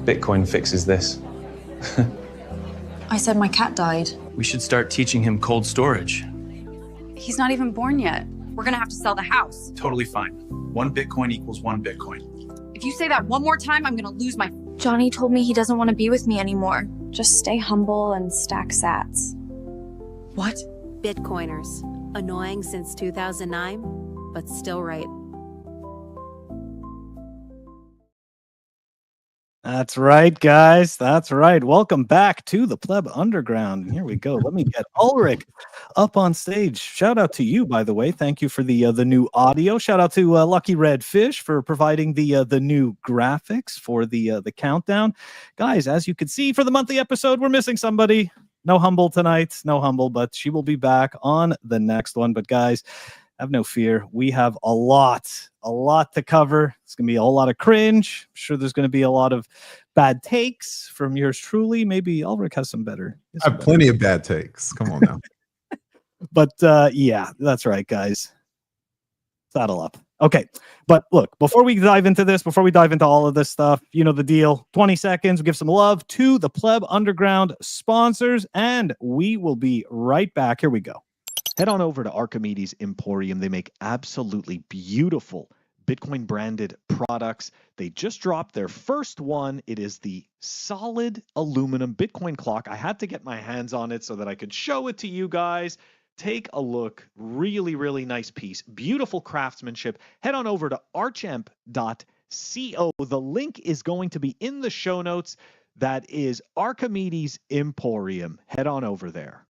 Bitcoin fixes this. I said my cat died. We should start teaching him cold storage. He's not even born yet. We're gonna have to sell the house. Totally fine. 1 Bitcoin equals 1 Bitcoin. If you say that one more time, I'm gonna lose my... Johnny told me he doesn't want to be with me anymore. Just stay humble and stack sats. What? Bitcoiners. Annoying since 2009, but still right. That's right, guys. That's right. Welcome back to the Pleb Underground. And here we go. Let me get Ulric up on stage. Shout out to you, by the way. Thank you for the new audio. Shout out to Lucky Red Fish for providing the new graphics for the countdown. Guys, as you can see for the monthly episode, we're missing somebody. No Humble tonight. No Humble, but she will be back on the next one. But guys, have no fear. We have a lot to cover. It's going to be a whole lot of cringe. I'm sure there's going to be a lot of bad takes from yours truly. Maybe Ulric has some better. I have plenty of bad takes. Come on now. But yeah, that's right, guys. Saddle up. Okay. But look, before we dive into this, before we dive into all of this stuff, you know the deal. 20 seconds. We give some love to the Pleb Underground sponsors, and we will be right back. Here we go. Head on over to Archimedes Emporium. They make absolutely beautiful Bitcoin branded products. They just dropped their first one. It is the solid aluminum Bitcoin clock. I had to get my hands on it so that I could show it to you guys. Take a look. Really, really nice piece. Beautiful craftsmanship. Head on over to archamp.co. The link is going to be in the show notes. That is Archimedes Emporium. Head on over there.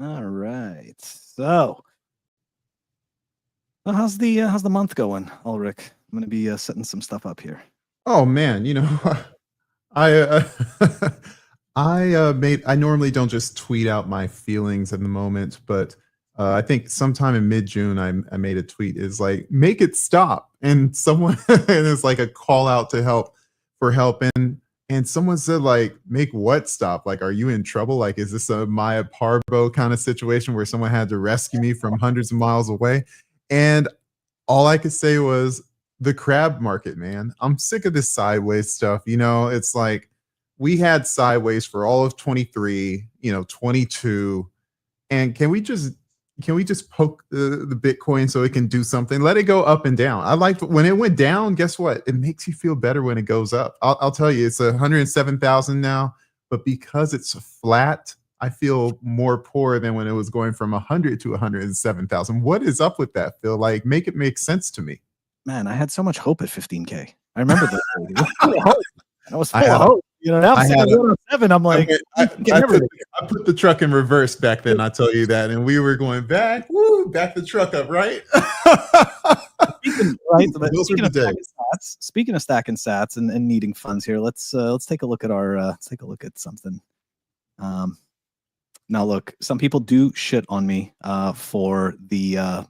All right. So, well, how's the month going, Ulric? I'm going to be setting some stuff up here. Oh man, you know, I normally don't just tweet out my feelings in the moment, but I think sometime in mid-June I made a tweet is like, make it stop, and someone and it's like a call out to help and someone said, like, make what stop? Like, are you in trouble? Like, is this a Maya Parbo kind of situation where someone had to rescue me from hundreds of miles away? And all I could say was the crab market, man. I'm sick of this sideways stuff. You know, it's like we had sideways for all of 23, 22. And can we just poke the Bitcoin so it can do something? Let it go up and down. I liked when it went down. Guess what? It makes you feel better when it goes up. I'll tell you, it's 107,000 now, but because it's flat, I feel more poor than when it was going from 100 to 107,000. What is up with that, Phil? Like, make it make sense to me. Man, I had so much hope at 15K. I remember that. I was full of hope. You know, now I'm saying 107. I'm like, I put the truck in reverse back then. I tell you that, and we were going back the truck up, right? Speaking of stacking sats and needing funds here, let's take a look at something. Now look, some people do shit on me for the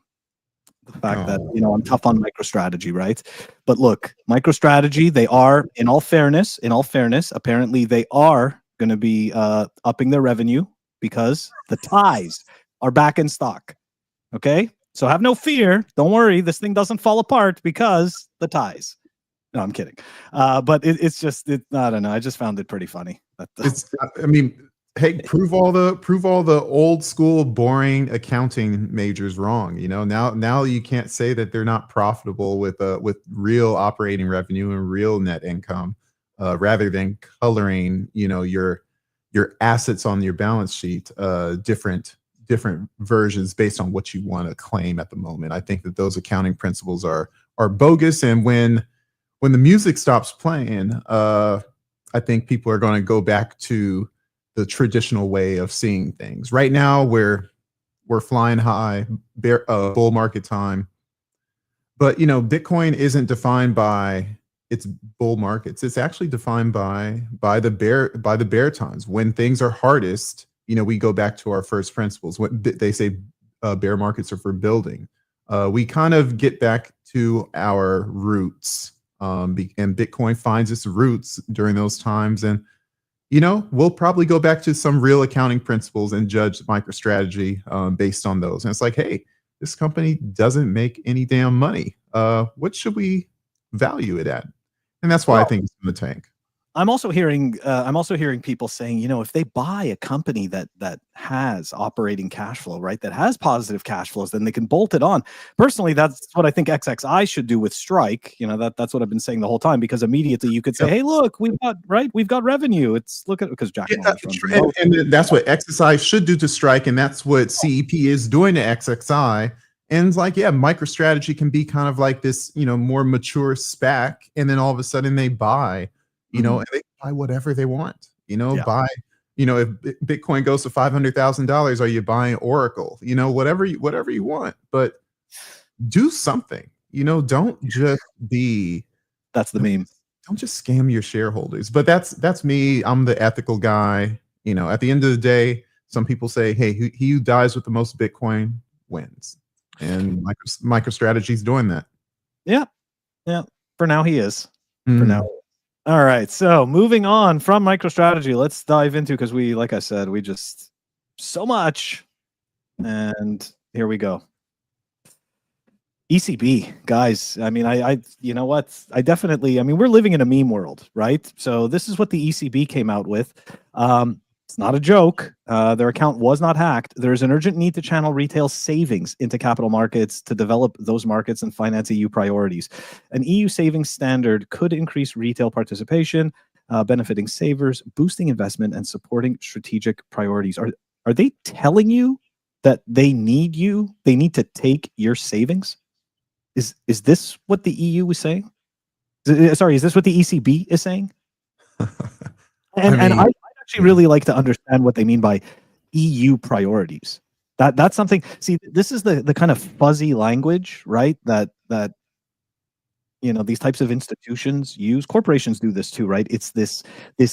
fact that, I'm tough on MicroStrategy, right? But look, MicroStrategy, they are, in all fairness, apparently they are going to be upping their revenue because the ties are back in stock. Okay? So have no fear. Don't worry. This thing doesn't fall apart because the ties. No, I'm kidding. But it's just, I don't know. I just found it pretty funny. Hey, prove all the old school boring accounting majors wrong. Now you can't say that they're not profitable with real operating revenue and real net income, rather than coloring your assets on your balance sheet different versions based on what you want to claim at the moment. I think that those accounting principles are bogus, and when the music stops playing, I think people are going to go back to the traditional way of seeing things. Right now, we're flying high, bull market time. But Bitcoin isn't defined by its bull markets. It's actually defined by the bear times. When things are hardest, we go back to our first principles. What they say, bear markets are for building. We kind of get back to our roots, and Bitcoin finds its roots during those times. And we'll probably go back to some real accounting principles and judge MicroStrategy based on those. And it's like, hey, this company doesn't make any damn money. What should we value it at? And that's why I think it's in the tank. I'm also hearing people saying, you know, if they buy a company that has operating cash flow, right, that has positive cash flows, then they can bolt it on. Personally, that's what I think XXI should do with Strike. You know, that's what I've been saying the whole time, because immediately you could say, hey, look, we've got revenue. It's because Jack and that's what XXI should do to Strike, and that's what CEP is doing to XXI. And it's like, yeah, MicroStrategy can be kind of like this, you know, more mature SPAC, and then all of a sudden they buy. You know, and they buy whatever they want, you know, buy, you know, if Bitcoin goes to $500,000, are you buying Oracle? You know, whatever you want, but do something, you know, don't just be, that's the meme. Don't just scam your shareholders. But that's me. I'm the ethical guy. You know, at the end of the day, some people say, hey, he who dies with the most Bitcoin wins. And MicroStrategy's doing that. Yeah. Yeah. For now, he is. For now. All right, so moving on from MicroStrategy, let's dive into, because like I said, we just so much, and here we go. ECB, guys. I mean, I you know what? I mean, we're living in a meme world, right? So this is what the ECB came out with. It's not a joke. Their account was not hacked. There is an urgent need to channel retail savings into capital markets to develop those markets and finance EU priorities. An EU savings standard could increase retail participation, benefiting savers, boosting investment, and supporting strategic priorities. Are they telling you that they need to take your savings? Is this what the EU is saying? Sorry, is this what the ECB is saying? And I actually really like to understand what they mean by EU priorities. That's something. See, this is the kind of fuzzy language, right? That you know, these types of institutions use. Corporations do this too, right? It's this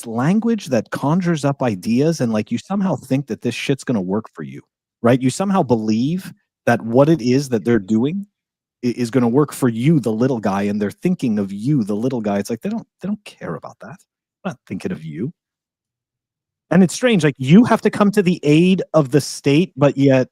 language that conjures up ideas, and like you somehow think that this shit's going to work for you, right? You somehow believe that what it is that they're doing is going to work for you, the little guy, and they're thinking of you, the little guy. It's like they don't care about that. They're not thinking of you. And it's strange, like you have to come to the aid of the state, but yet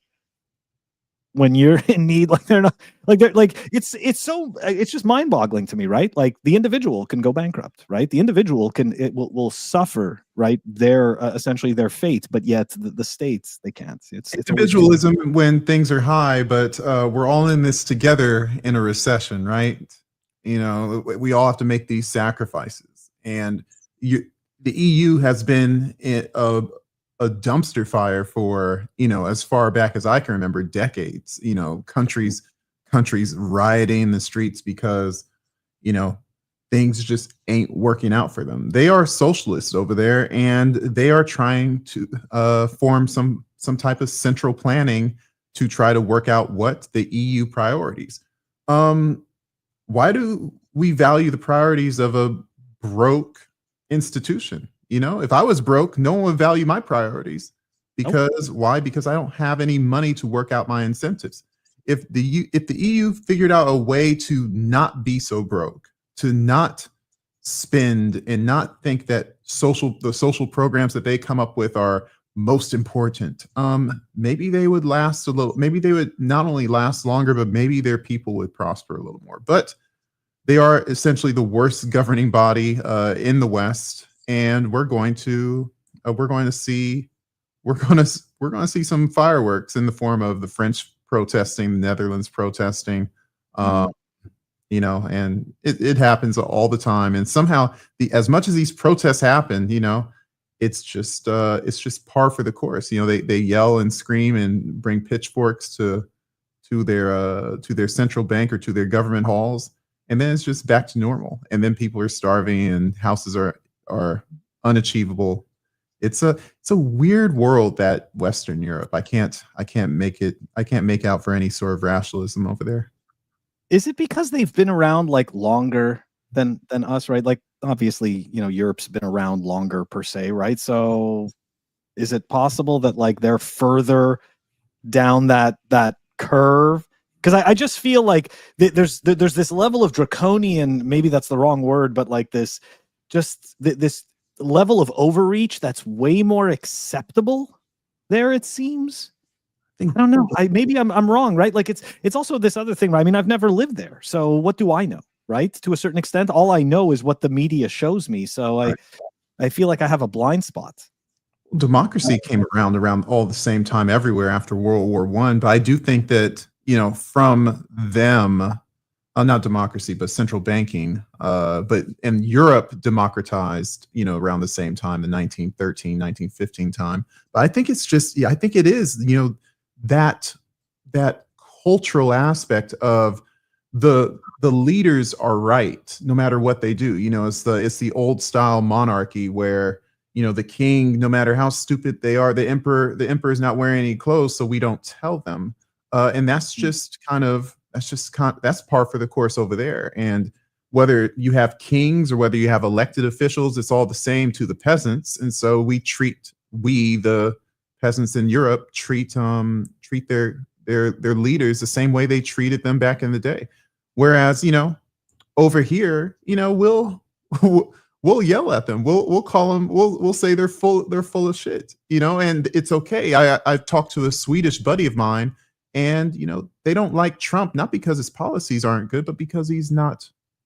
when you're in need, like they're not, like they're like, it's just mind-boggling to me, right? Like the individual can go bankrupt, right? The individual will suffer, right? Their essentially their fate, but yet the states, they can't. It's individualism when things are high, but we're all in this together in a recession, right? You know, we all have to make these sacrifices, and the EU has been a dumpster fire for, you know, as far back as I can remember, decades. You know, countries rioting in the streets because, you know, things just ain't working out for them. They are socialists over there, and they are trying to form some type of central planning to try to work out what the EU priorities. Why do we value the priorities of a broke institution? You know, if I was broke, no one would value my priorities. Because why? Because I don't have any money to work out my incentives. If the EU figured out a way to not be so broke, to not spend and not think that the social programs that they come up with are most important, maybe they would last a little. Maybe they would not only last longer, but maybe their people would prosper a little more. But they are essentially the worst governing body in the West, and we're going to see some fireworks in the form of the French protesting, the Netherlands protesting, you know, and it happens all the time. And somehow, as much as these protests happen, you know, it's just par for the course. You know, they yell and scream and bring pitchforks to their central bank or to their government halls. And then it's just back to normal. And then people are starving and houses are unachievable. It's a weird world, that Western Europe. I can't make out for any sort of rationalism over there. Is it because they've been around like longer than us, right? Like obviously, you know, Europe's been around longer per se, right? So is it possible that like they're further down that curve? Because I just feel like there's this level of draconian, maybe that's the wrong word, but like this level of overreach that's way more acceptable there, it seems. I don't know. Maybe I'm wrong, right? Like it's also this other thing, right? I mean, I've never lived there, so what do I know, right? To a certain extent, all I know is what the media shows me. So I feel like I have a blind spot. Democracy came around all the same time everywhere after World War I, but I do think that, you know, from them, not democracy, but central banking, and Europe democratized, you know, around the same time, the 1913, 1915 time. But I think it's just, yeah, I think it is, you know, that cultural aspect of the leaders are right no matter what they do. You know, it's the old style monarchy where, you know, the king, no matter how stupid they are, the emperor is not wearing any clothes, so we don't tell them. And that's par for the course over there. And whether you have kings or whether you have elected officials, it's all the same to the peasants. And so the peasants in Europe treat their leaders the same way they treated them back in the day. Whereas, you know, over here, you know, we'll yell at them. We'll call them. We'll say they're full of shit. You know, and it's okay. I've talked to a Swedish buddy of mine, and you know, they don't like Trump not because his policies aren't good, but because he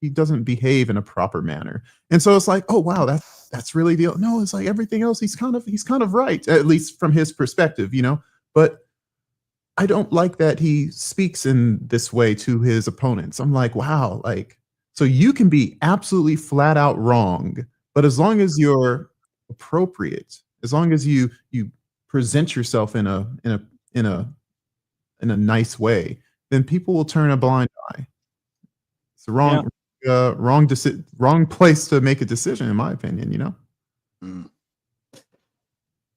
doesn't behave in a proper manner. And so it's like, oh wow, that's really the no. It's like everything else. He's kind of right, at least from his perspective. You know, but I don't like that he speaks in this way to his opponents. I'm like, wow, like. So you can be absolutely flat out wrong, but as long as you're appropriate, as long as you present yourself in a nice way, then people will turn a blind eye. It's the wrong place to make a decision, in my opinion. You know. Mm.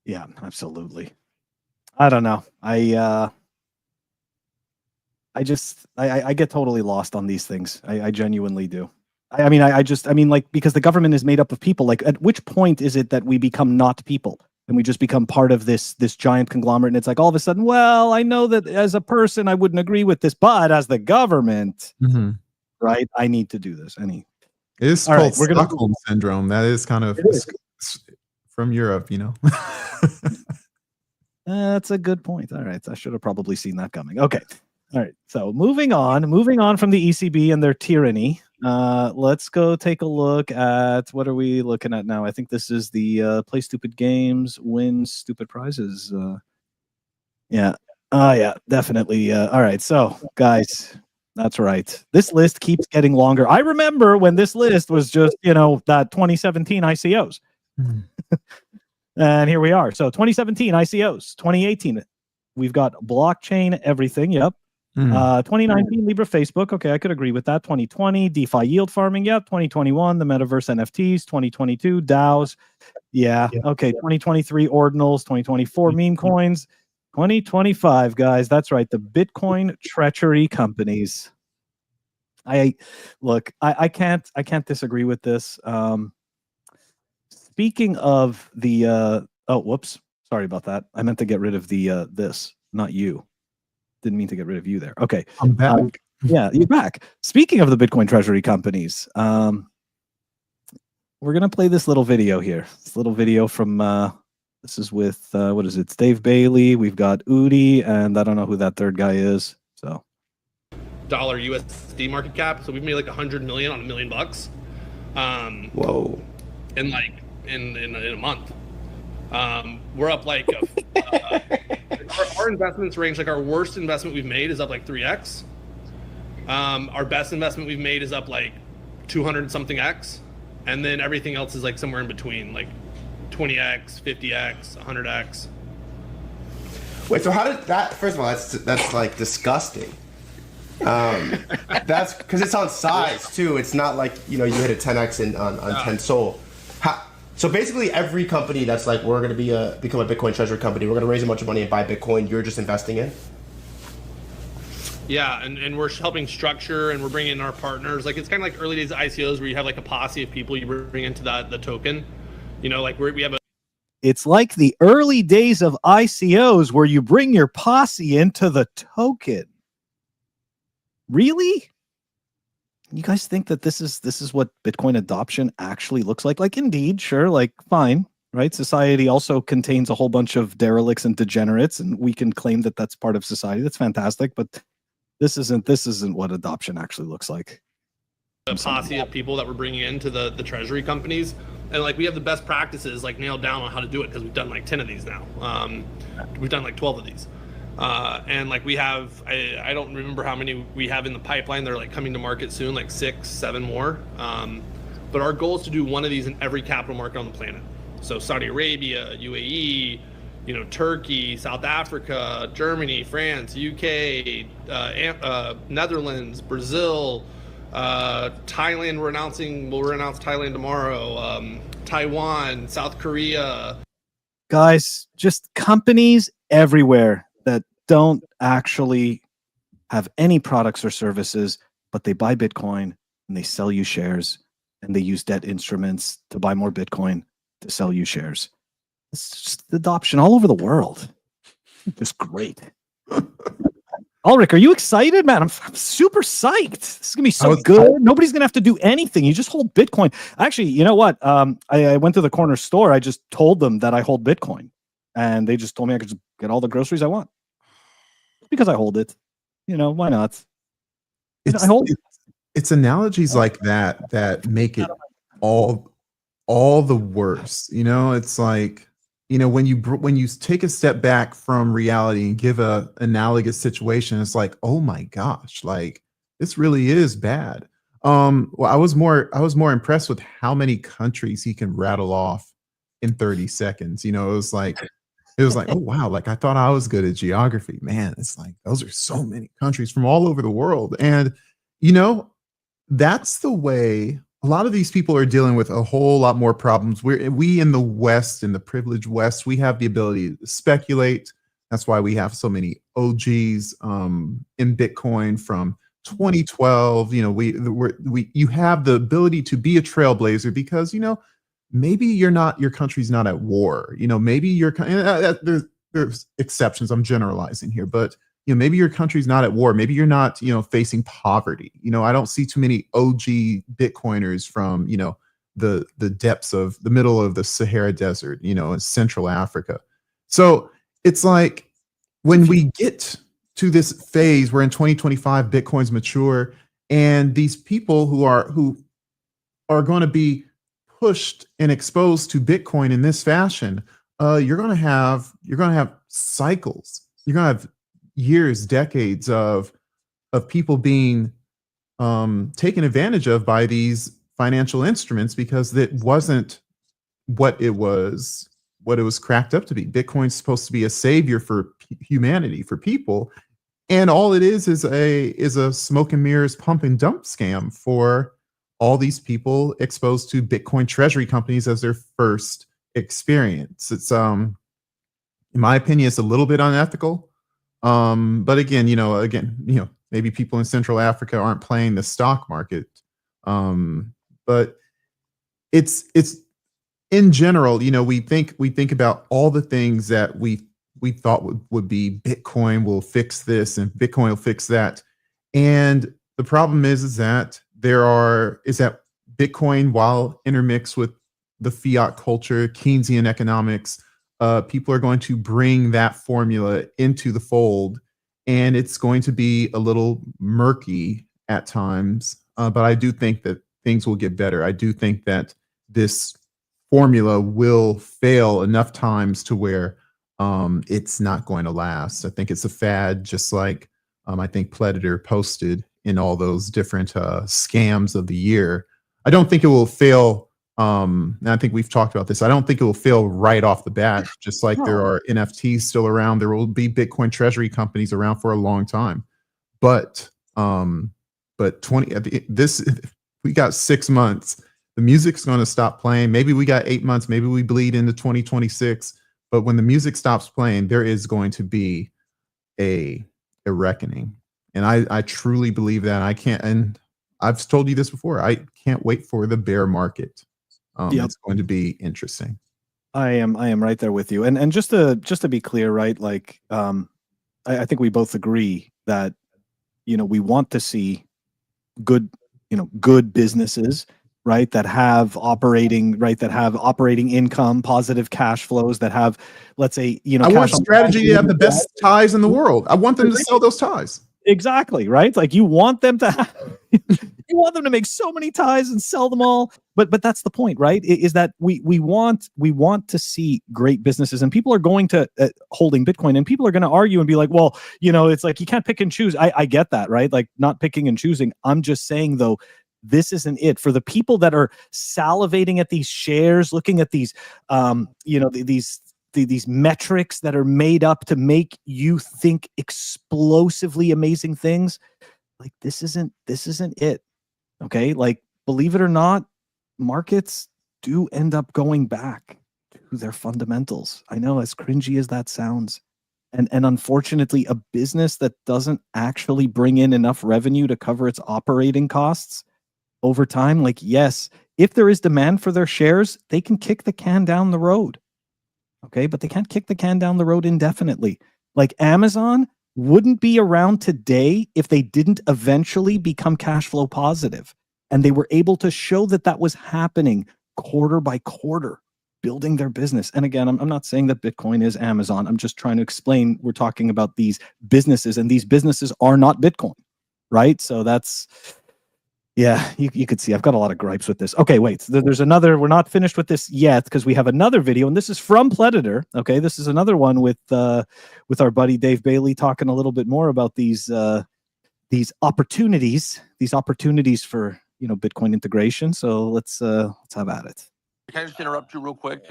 Yeah, absolutely. I don't know. I get totally lost on these things. I genuinely do. I mean, like, because the government is made up of people. Like, at which point is it that we become not people and we just become part of this giant conglomerate? And it's like all of a sudden, well, I know that as a person I wouldn't agree with this, but as the government, right, I need to do this. It is called Stockholm syndrome. That is kind of from Europe, you know. That's a good point. All right, I should have probably seen that coming. Okay. All right, so moving on from the ECB and their tyranny, let's go take a look at, what are we looking at now? I think this is the play stupid games, win stupid prizes. Yeah, definitely. All right, so guys, that's right. This list keeps getting longer. I remember when this list was just, you know, that 2017 ICOs. And here we are. So 2017 ICOs, 2018, we've got blockchain everything. Yep. 2019 Libra Facebook. Okay, I could agree with that. 2020 DeFi yield farming. Yep. 2021 the metaverse NFTs. 2022 DAOs. Yeah. Okay. 2023 ordinals. 2024 meme coins. 2025 guys. That's right. The Bitcoin treachery companies. I can't disagree with this. Speaking of the oh, whoops. Sorry about that. I meant to get rid of the this, not you. Didn't mean to get rid of you there. Okay. I'm back. Yeah, you're back. Speaking of the Bitcoin treasury companies, we're going to play this little video here. This little video from, this is with, what is it? It's Dave Bailey. We've got Udi, and I don't know who that third guy is. So dollar USD market cap. So we've made like 100 million on $1 million. Whoa. In like, in a month. We're up like our investments range, like our worst investment we've made is up like 3x. Our best investment we've made is up like 200 something x, and then everything else is like somewhere in between, like 20x, 50x, 100x. Wait, so how did that? First of all, that's like disgusting. That's because it's on size too. It's not like, you know, you hit a 10x on 10 Sol. So basically, every company that's like, we're going to become a Bitcoin treasury company, we're going to raise a bunch of money and buy Bitcoin, you're just investing in? Yeah, and we're helping structure, and we're bringing in our partners. Like, it's kind of like early days of ICOs where you have like a posse of people you bring into the token. You know, like we have a... It's like the early days of ICOs where you bring your posse into the token. Really? You guys think that this is what Bitcoin adoption actually looks like? Like, indeed, sure, like, fine, right? Society also contains a whole bunch of derelicts and degenerates, and we can claim that that's part of society. That's fantastic, but this isn't what adoption actually looks like. posse of people that we're bringing into the treasury companies, and like we have the best practices like nailed down on how to do it because we've done like 10 of these now. We've done like 12 of these, and like we have I don't remember how many we have in the pipeline. They're like coming to market soon, like 6, 7 more. But our goal is to do one of these in every capital market on the planet. So Saudi Arabia, UAE, Turkey, South Africa, Germany, France, UK, Netherlands, Brazil, Thailand. We'll announce Thailand tomorrow. Taiwan, South Korea. Guys, just companies everywhere that don't actually have any products or services, but they buy Bitcoin and they sell you shares, and they use debt instruments to buy more Bitcoin to sell you shares. It's just adoption all over the world. It's great. Ulric, are you excited, man? I'm super psyched. This is gonna be so good. Nobody's gonna have to do anything. You just hold Bitcoin. Actually, you know what? I went to the corner store. I just told them that I hold Bitcoin, and they just told me I could just get all the groceries I want because I hold it. Why not? I hold it. It's analogies like that make it all the worse. It's like, when you take a step back from reality and give a analogous situation, it's like, oh my gosh, like this really is bad. Well, I was more impressed with how many countries he can rattle off in 30 seconds. It was like, oh wow, like I thought I was good at geography. Man, it's like those are so many countries from all over the world. And that's the way a lot of these people are dealing with a whole lot more problems. We in the West, in the privileged West, we have the ability to speculate. That's why we have so many OGs in Bitcoin from 2012. You have the ability to be a trailblazer because maybe your country's not at war. Maybe there's exceptions. I'm generalizing here, but maybe your country's not at war. Maybe you're not, facing poverty. I don't see too many OG Bitcoiners from, the depths of the middle of the Sahara Desert, in Central Africa. So it's like when we get to this phase where in 2025 Bitcoin's mature, and these people who are going to be pushed and exposed to Bitcoin in this fashion, you're going to have cycles. You're going to have years, decades of people being taken advantage of by these financial instruments because it wasn't what it was cracked up to be. Bitcoin's supposed to be a savior for humanity, for people, and all it is a smoke and mirrors pump and dump scam for all these people exposed to Bitcoin treasury companies as their first experience. It's in my opinion, it's a little bit unethical. But again, maybe people in Central Africa aren't playing the stock market. But it's in general, we think about all the things that we thought would be Bitcoin will fix this and Bitcoin will fix that. And the problem is that Bitcoin, while intermixed with the fiat culture, Keynesian economics, people are going to bring that formula into the fold, and it's going to be a little murky at times. But I do think that things will get better. I do think that this formula will fail enough times to where it's not going to last. I think it's a fad, just like I think Predator posted in all those different scams of the year. I don't think it will fail. And I think we've talked about this. I don't think it will fail right off the bat. Just like there are NFTs still around, there will be Bitcoin treasury companies around for a long time. But we got 6 months. The music's going to stop playing. Maybe we got 8 months. Maybe we bleed into 2026. But when the music stops playing, there is going to be a reckoning. And I truly believe that. And I've told you this before. I can't wait for the bear market. It's going to be interesting. I am right there with you. And just to be clear, right? Like, I think we both agree that, we want to see good businesses, right? That have operating income, positive cash flows, that have, let's say, I want strategy to have the best ties in the world. I want them to sell those ties. Exactly, right? Like you want them to you want them to make so many ties and sell them all. But that's the point, right? Is that we want to see great businesses, and people are going to holding Bitcoin, and people are going to argue and be like, well, it's like you can't pick and choose. I get that, right? Like not picking and choosing. I'm just saying though, this isn't it for the people that are salivating at these shares, looking at these these metrics that are made up to make you think explosively amazing things. Like this isn't it. Okay, like believe it or not, markets do end up going back to their fundamentals. I know, as cringy as that sounds, and unfortunately a business that doesn't actually bring in enough revenue to cover its operating costs over time, like, yes, if there is demand for their shares, they can kick the can down the road. Okay, but they can't kick the can down the road indefinitely. Like Amazon wouldn't be around today if they didn't eventually become cash flow positive. And they were able to show that that was happening quarter by quarter, building their business. And again, I'm not saying that Bitcoin is Amazon. I'm just trying to explain, we're talking about these businesses, and these businesses are not Bitcoin, right? So that's... yeah, you could see I've got a lot of gripes with this. Okay, wait. There's another. We're not finished with this yet because we have another video, and this is from Predator. Okay, this is another one with our buddy Dave Bailey talking a little bit more about these opportunities for Bitcoin integration. So let's have at it. Can I just interrupt you real quick?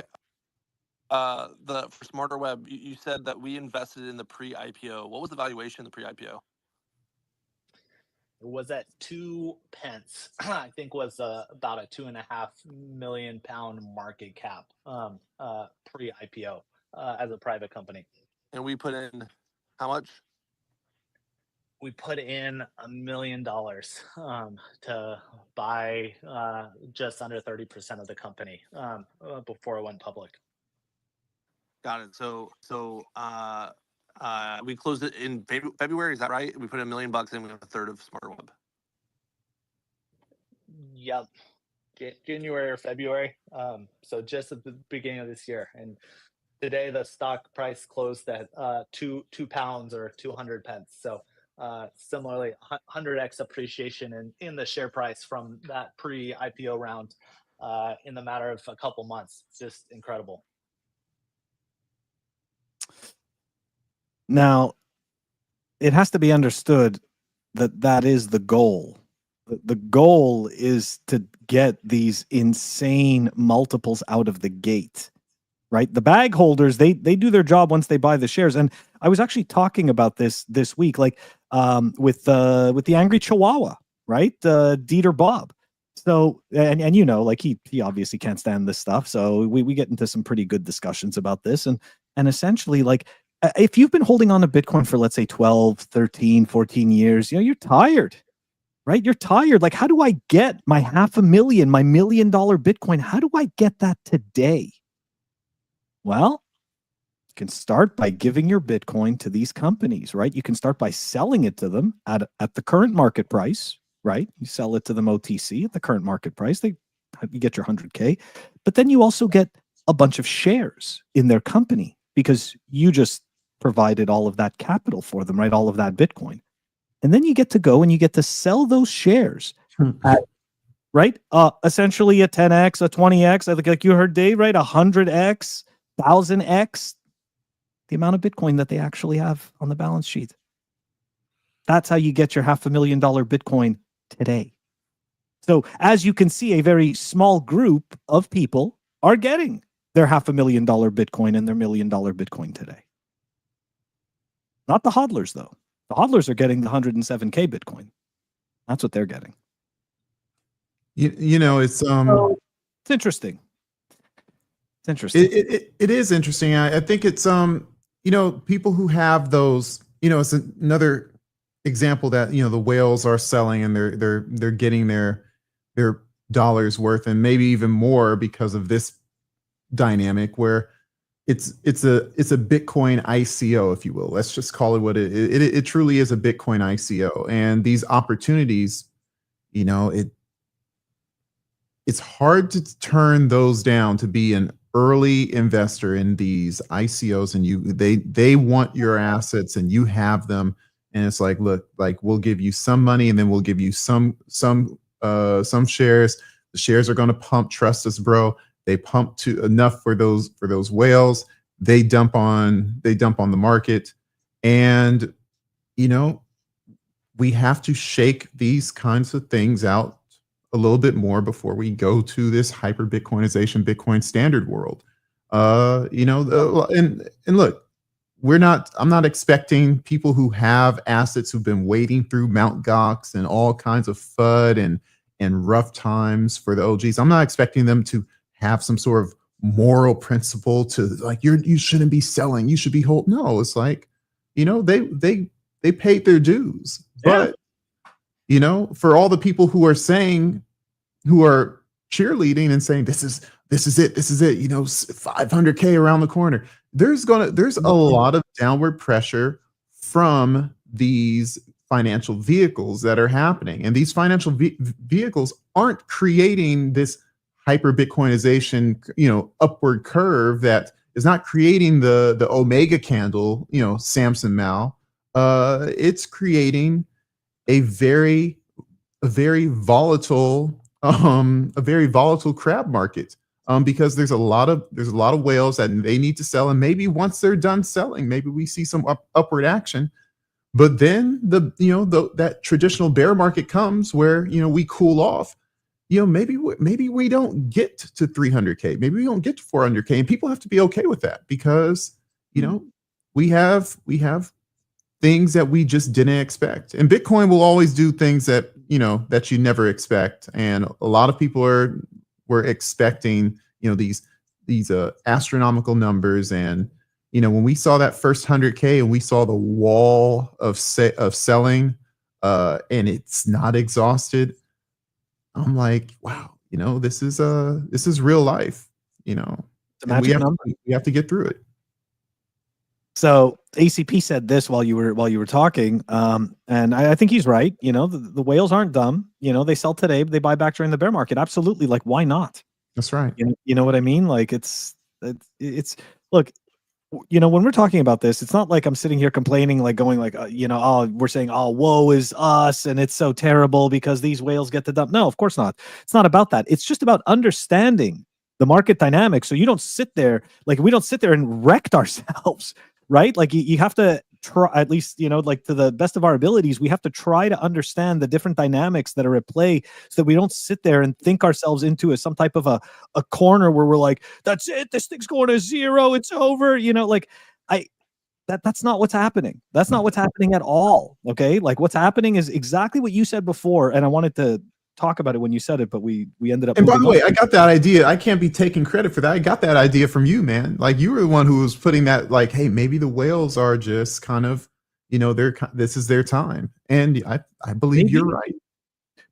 For Smarter Web, you said that we invested in the pre-IPO. What was the valuation of the pre-IPO? It was at 2 pence. I think was about a £2.5 million market cap pre-IPO as a private company. And we put in how much? We put in $1 million to buy just under 30% of the company before it went public. Got it. So we closed it in February. Is that right? We put $1 million in. We have a third of Smarter Web. Yep, January or February. So just at the beginning of this year. And today the stock price closed at £2 or 200 pence. So similarly, 100x appreciation in the share price from that pre-IPO round in the matter of a couple months. It's just incredible. Now, it has to be understood that that is the goal. The goal is to get these insane multiples out of the gate, right? The bag holders, they do their job once they buy the shares. And I was actually talking about this week, like with the angry Chihuahua, right? Dieter Bob. So, and like he obviously can't stand this stuff. So we get into some pretty good discussions about this. And essentially, like, if you've been holding on to Bitcoin for, let's say, 12, 13, 14 years, you're tired, right? You're tired. Like, how do I get my $500,000, my $1 million Bitcoin? How do I get that today? Well, you can start by giving your Bitcoin to these companies, right? You can start by selling it to them at the current market price, right? You sell it to them OTC at the current market price. You get your 100K, but then you also get a bunch of shares in their company because you just provided all of that capital for them, right? All of that Bitcoin. And then you get to go and you get to sell those shares at, right? Essentially a 10x, a 20x, I think, like you heard Dave, right? 100x, 1000x, the amount of Bitcoin that they actually have on the balance sheet. That's how you get your $500,000 Bitcoin today. So as you can see, a very small group of people are getting their $500,000 Bitcoin and their $1 million Bitcoin today. Not the hodlers, though. The hodlers are getting the 107K Bitcoin. That's what they're getting. It's interesting. It's interesting. It is interesting. I think it's people who have those, it's another example that the whales are selling and they're getting their dollars worth and maybe even more because of this dynamic where it's a Bitcoin ICO, if you will. Let's just call it what it truly is, a Bitcoin ICO. And these opportunities, it's hard to turn those down, to be an early investor in these ICOs, and they want your assets and you have them. and it's like, look, like we'll give you some money, and then we'll give you some shares. The shares are going to pump. Trust us, bro. They pump to enough for those whales. They dump on the market, and we have to shake these kinds of things out a little bit more before we go to this hyper Bitcoinization, Bitcoin standard world. And look, I'm not expecting people who have assets who've been wading through Mount Gox and all kinds of FUD and rough times for the OGs. I'm not expecting them to have some sort of moral principle to like, you shouldn't be selling, you should be holding. No, it's like, they paid their dues. But for all the people who are cheerleading and saying this is it, 500K around the corner, there's a lot of downward pressure from these financial vehicles that are happening, and these financial vehicles aren't creating this hyper Bitcoinization upward curve that is not creating the Omega candle, Samson Mao. It's creating a very volatile crab market, because there's a lot of whales that they need to sell, and maybe once they're done selling, maybe we see some upward action. But then that traditional bear market comes where we cool off. Maybe we don't get to 300K, maybe we don't get to 400K, and people have to be okay with that, because we have things that we just didn't expect. And Bitcoin will always do things that you never expect. And a lot of people were expecting, these astronomical numbers. And, when we saw that first 100K and we saw the wall of selling, and it's not exhausted, I'm like, wow, this is real life, and we have to get through it. So ACP said this while you were talking, and I think he's right. The whales aren't dumb. They sell today, they buy back during the bear market. Absolutely, like why not? That's right. You know what I mean? Like it's look. When we're talking about this, it's not like I'm sitting here complaining, like going like, oh, we're saying, oh, woe is us, and it's so terrible because these whales get the dump. No, of course not. It's not about that. It's just about understanding the market dynamics. So you don't sit there, like we don't sit there and wreck ourselves. Right? Like you have to try, at least, like to the best of our abilities, we have to try to understand the different dynamics that are at play so that we don't sit there and think ourselves into some type of a corner where we're like, that's it, this thing's going to zero, it's over. That's not what's happening. That's not what's happening at all. Okay. Like what's happening is exactly what you said before. And I wanted to talk about it when you said it, but we ended up. And by the way, I got that idea. I can't be taking credit for that. I got that idea from you, man. Like you were the one who was putting that, like, hey, maybe the whales are just kind of, this is their time. And I believe maybe. You're right.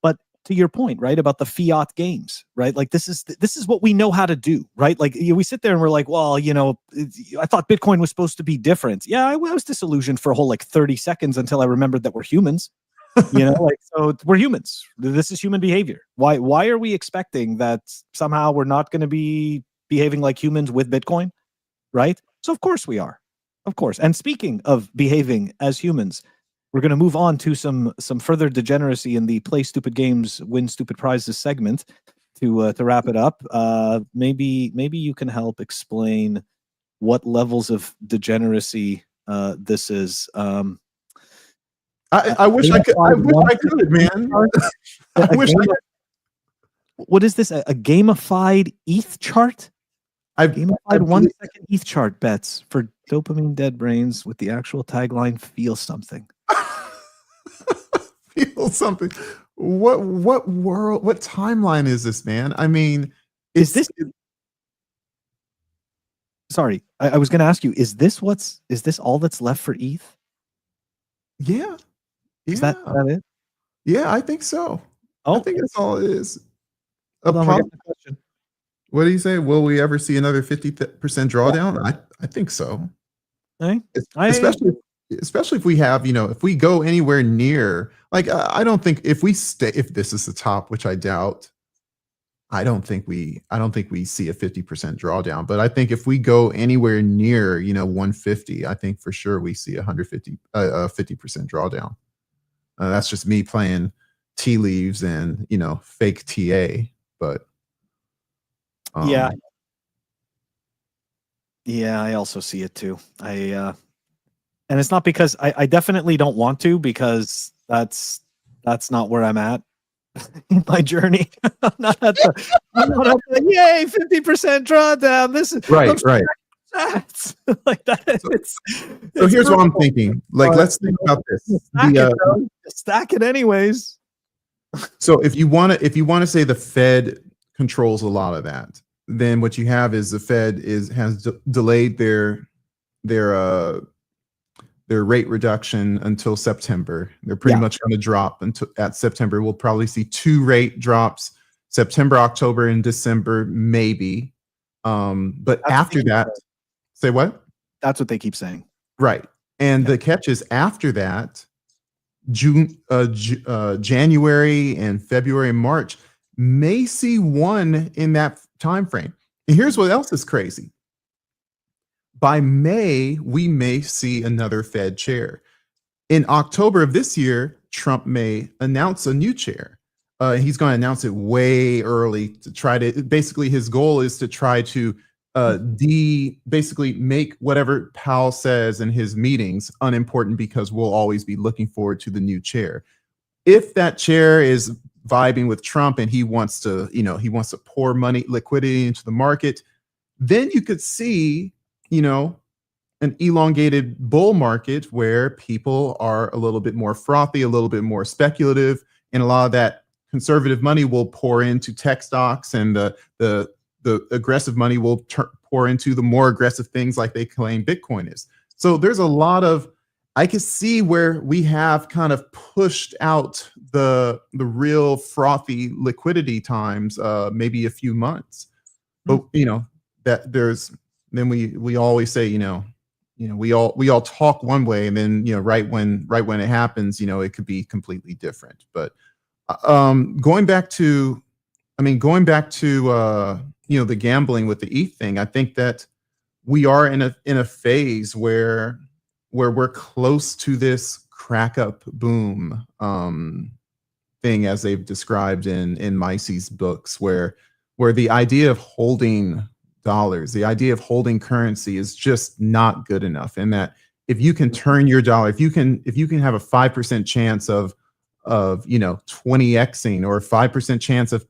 But to your point, right, about the fiat games, right? Like this is what we know how to do, right? Like we sit there and we're like, well, I thought Bitcoin was supposed to be different. Yeah, I was disillusioned for a whole 30 seconds until I remembered that we're humans. So we're humans. This is human behavior. Why are we expecting that somehow we're not going to be behaving like humans with Bitcoin? Right? So of course we are. Of course. And speaking of behaving as humans, we're going to move on to some further degeneracy in the play stupid games, win stupid prizes segment to wrap it up. Maybe you can help explain what levels of degeneracy this is. I wish I could, man. I wish I could. What is this? A gamified ETH chart? Gamified 1 second ETH chart bets for dopamine dead brains with the actual tagline "Feel something." Feel something. What world? What timeline is this, man? I mean, is this? Sorry, I was going to ask you. Is this all that's left for ETH? Yeah. Is that it? Yeah, I think so. Oh, I think that's all it is. Question. What do you say? Will we ever see another 50% drawdown? I think so. Especially if we have, if we go anywhere near, like I don't think if this is the top, which I doubt, I don't think we see a 50% drawdown, but I think if we go anywhere near 150, I think for sure we see 50% drawdown. That's just me playing tea leaves and fake TA, but yeah, I also see it too. And it's not because I definitely don't want to, because that's not where I'm at in my journey. I'm not at the yay 50% drawdown. This is right. Like that. So here's what I'm thinking. Like, let's think about this. Stack it anyways. So if you want to say the Fed controls a lot of that, then what you have is the Fed has delayed their rate reduction until September. They're pretty much going to drop until at September. We'll probably see 2 rate drops: September, October, and December, maybe. But after that, say what? That's what they keep saying. Right. And the catch is, after that, January and February and March may see one in that time frame. And here's what else is crazy. By May, we may see another Fed chair. In October of this year, Trump may announce a new chair. He's going to announce it way early to try to, basically his goal is to try to basically make whatever Powell says in his meetings unimportant, because we'll always be looking forward to the new chair. If that chair is vibing with Trump and he wants to pour liquidity into the market, then you could see, an elongated bull market where people are a little bit more frothy, a little bit more speculative, and a lot of that conservative money will pour into tech stocks, and the aggressive money will pour into the more aggressive things like they claim Bitcoin is. So there's a lot of, I can see where we have kind of pushed out the real frothy liquidity times, maybe a few months. But that there's, then we always say, we all talk one way, and then right when it happens, it could be completely different. But going back to the gambling with the ETH thing, I think that we are in a phase where we're close to this crack up boom thing, as they've described in Micey's books, where the idea of holding dollars, the idea of holding currency is just not good enough. And that if you can turn your dollar, if you can have a 5% chance of 20xing, or a 5% chance of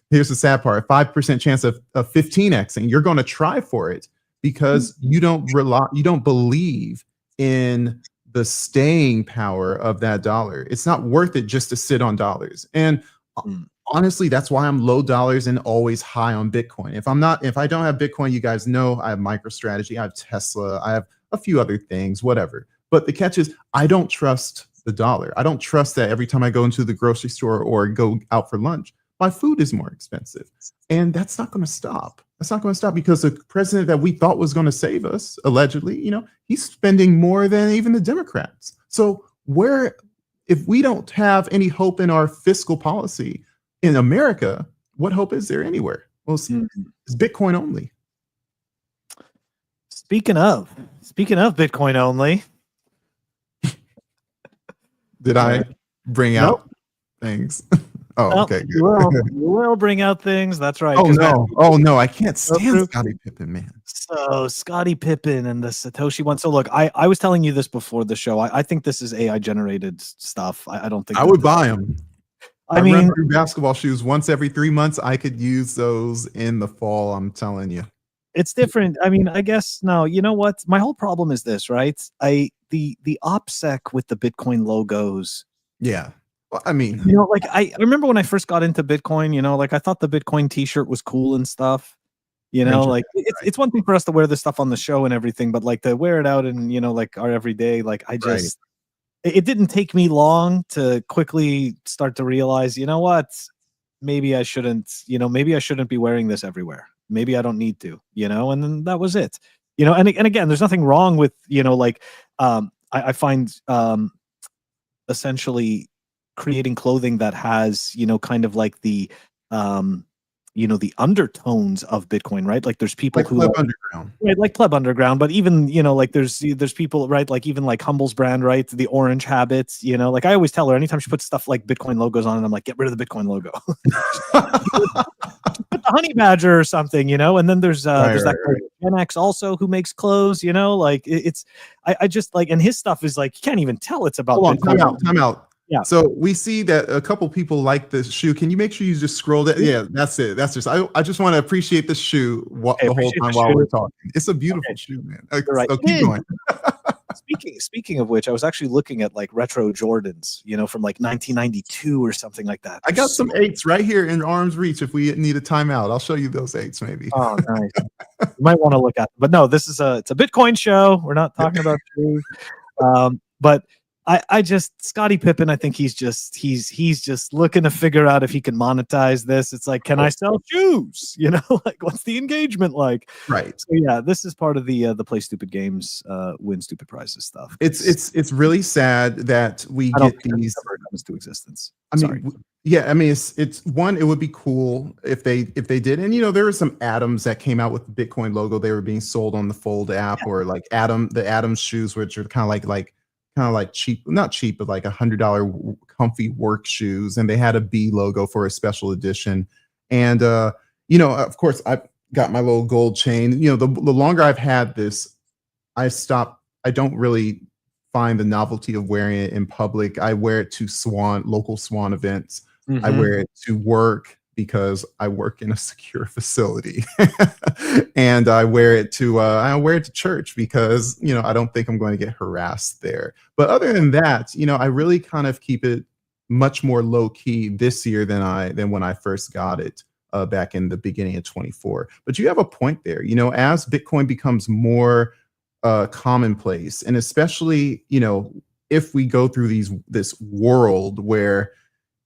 here's the sad part, a 5% chance of 15xing, you're going to try for it, because you don't believe in the staying power of that dollar. It's not worth it just to sit on dollars. And honestly, that's why I'm low dollars and always high on Bitcoin. If I don't have Bitcoin, you guys know I have MicroStrategy, I have Tesla, I have a few other things, whatever. But the catch is, I don't trust the dollar. I don't trust that every time I go into the grocery store or go out for lunch, my food is more expensive. And that's not going to stop. That's not going to stop, because the president that we thought was going to save us, allegedly, he's spending more than even the Democrats. So if we don't have any hope in our fiscal policy in America, what hope is there anywhere? Well, it's Bitcoin only. Speaking of Bitcoin only, did I bring out things? Oh, okay, good. You will bring out things. That's right. Oh no, I can't stand Scottie Pippen, man. So Scottie Pippen and the Satoshi one. So look, I was telling you this before the show. I think this is AI generated stuff. I don't think I would buy them. I mean, run through basketball shoes once every 3 months. I could use those in the fall. I'm telling you. It's different. I mean, I guess no. You know what? My whole problem is this, right? The OPSEC with the Bitcoin logos. Yeah. Well, I mean, like I remember when I first got into Bitcoin, like I thought the Bitcoin T-shirt was cool and stuff. Like it's one thing for us to wear this stuff on the show and everything, but like to wear it out and like our everyday, like I just. It didn't take me long to quickly start to realize, what, maybe I shouldn't be wearing this everywhere. Maybe I don't need to, and then that was it, and again, there's nothing wrong with, I find essentially creating clothing that has, kind of like the you know, the undertones of Bitcoin, right? Like there's people Like who Pleb like, Underground. right, like Pleb Underground, but even, you know, like there's people, right? Like even like Humble's brand, right? The orange habits, you know, like I always tell her anytime she puts stuff like Bitcoin logos on, and I'm like, get rid of the Bitcoin logo. Put the honey badger or something, you know. And then there's that guy Gen X also who makes clothes, you know, like I just like, and his stuff is like you can't even tell it's about Hold on, Bitcoin. time out. Yeah. So we see that a couple people like this shoe. Can you make sure you just scroll that? Yeah, that's it. That's just I just want to appreciate the shoe the whole time while we're talking. It's a beautiful shoe, man. Right. So keep going. Speaking of which, I was actually looking at like retro Jordans, you know, from like 1992 or something like that. I got some 8s right here in arm's reach. If we need a timeout, I'll show you those 8s maybe. Oh, nice. You might want to look at them. But no, it's a Bitcoin show. We're not talking about shoes. But I just Scottie Pippen, I think he's just looking to figure out if he can monetize this. It's like, can I sell shoes? You know, like what's the engagement like? Right. So yeah, this is part of the play stupid games, win stupid prizes stuff. It's really sad that we get these never comes to existence. I mean, yeah, I mean, it's one. It would be cool if they did, and you know, there were some Atoms that came out with the Bitcoin logo. They were being sold on the Fold app, or like the Atoms shoes, which are kind of like cheap, not cheap, but like $100 comfy work shoes, and they had a B logo for a special edition. And you know, of course, I got my little gold chain. You know, the longer I've had this, I don't really find the novelty of wearing it in public. I wear it to local Swan events. I wear it to work because I work in a secure facility, and I wear it to church because, you know, I don't think I'm going to get harassed there. But other than that, you know, I really kind of keep it much more low key this year than when I first got it back in the beginning of 24. But you have a point there. You know, as Bitcoin becomes more commonplace, and especially, you know, if we go through this world where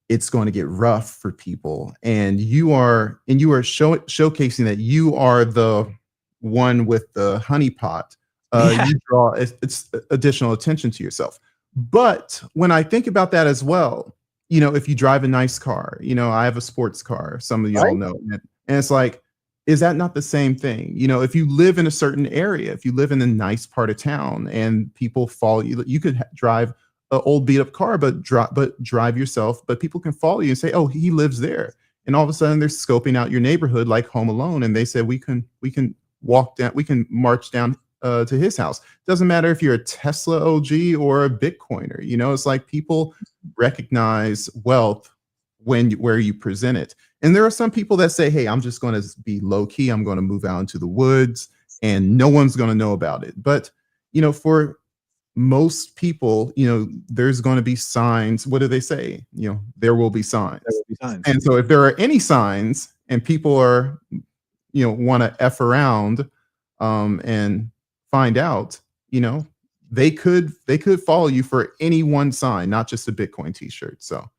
it's going to get rough for people, and you are showcasing that you are the one with the honeypot, you draw it's additional attention to yourself. But when I think about that as well, you know, if you drive a nice car, you know, I have a sports car, some of y'all know, and it's like, is that not the same thing? You know, if you live in a certain area, if you live in a nice part of town and people follow you, you could drive an old beat up car, but drive yourself, but people can follow you and say, oh, he lives there. And all of a sudden they're scoping out your neighborhood like Home Alone. And they said, we can walk down, we can march down to his house. Doesn't matter if you're a Tesla OG or a Bitcoiner, you know, it's like people recognize wealth where you present it. And there are some people that say, hey, I'm just going to be low key. I'm going to move out into the woods and no one's going to know about it. But, you know, for most people, you know, there's going to be signs. What do they say? You know, there will be signs. There will be signs. And so if there are any signs and people are, you know, want to F around and find out, you know, they could follow you for any one sign, not just a Bitcoin t-shirt. So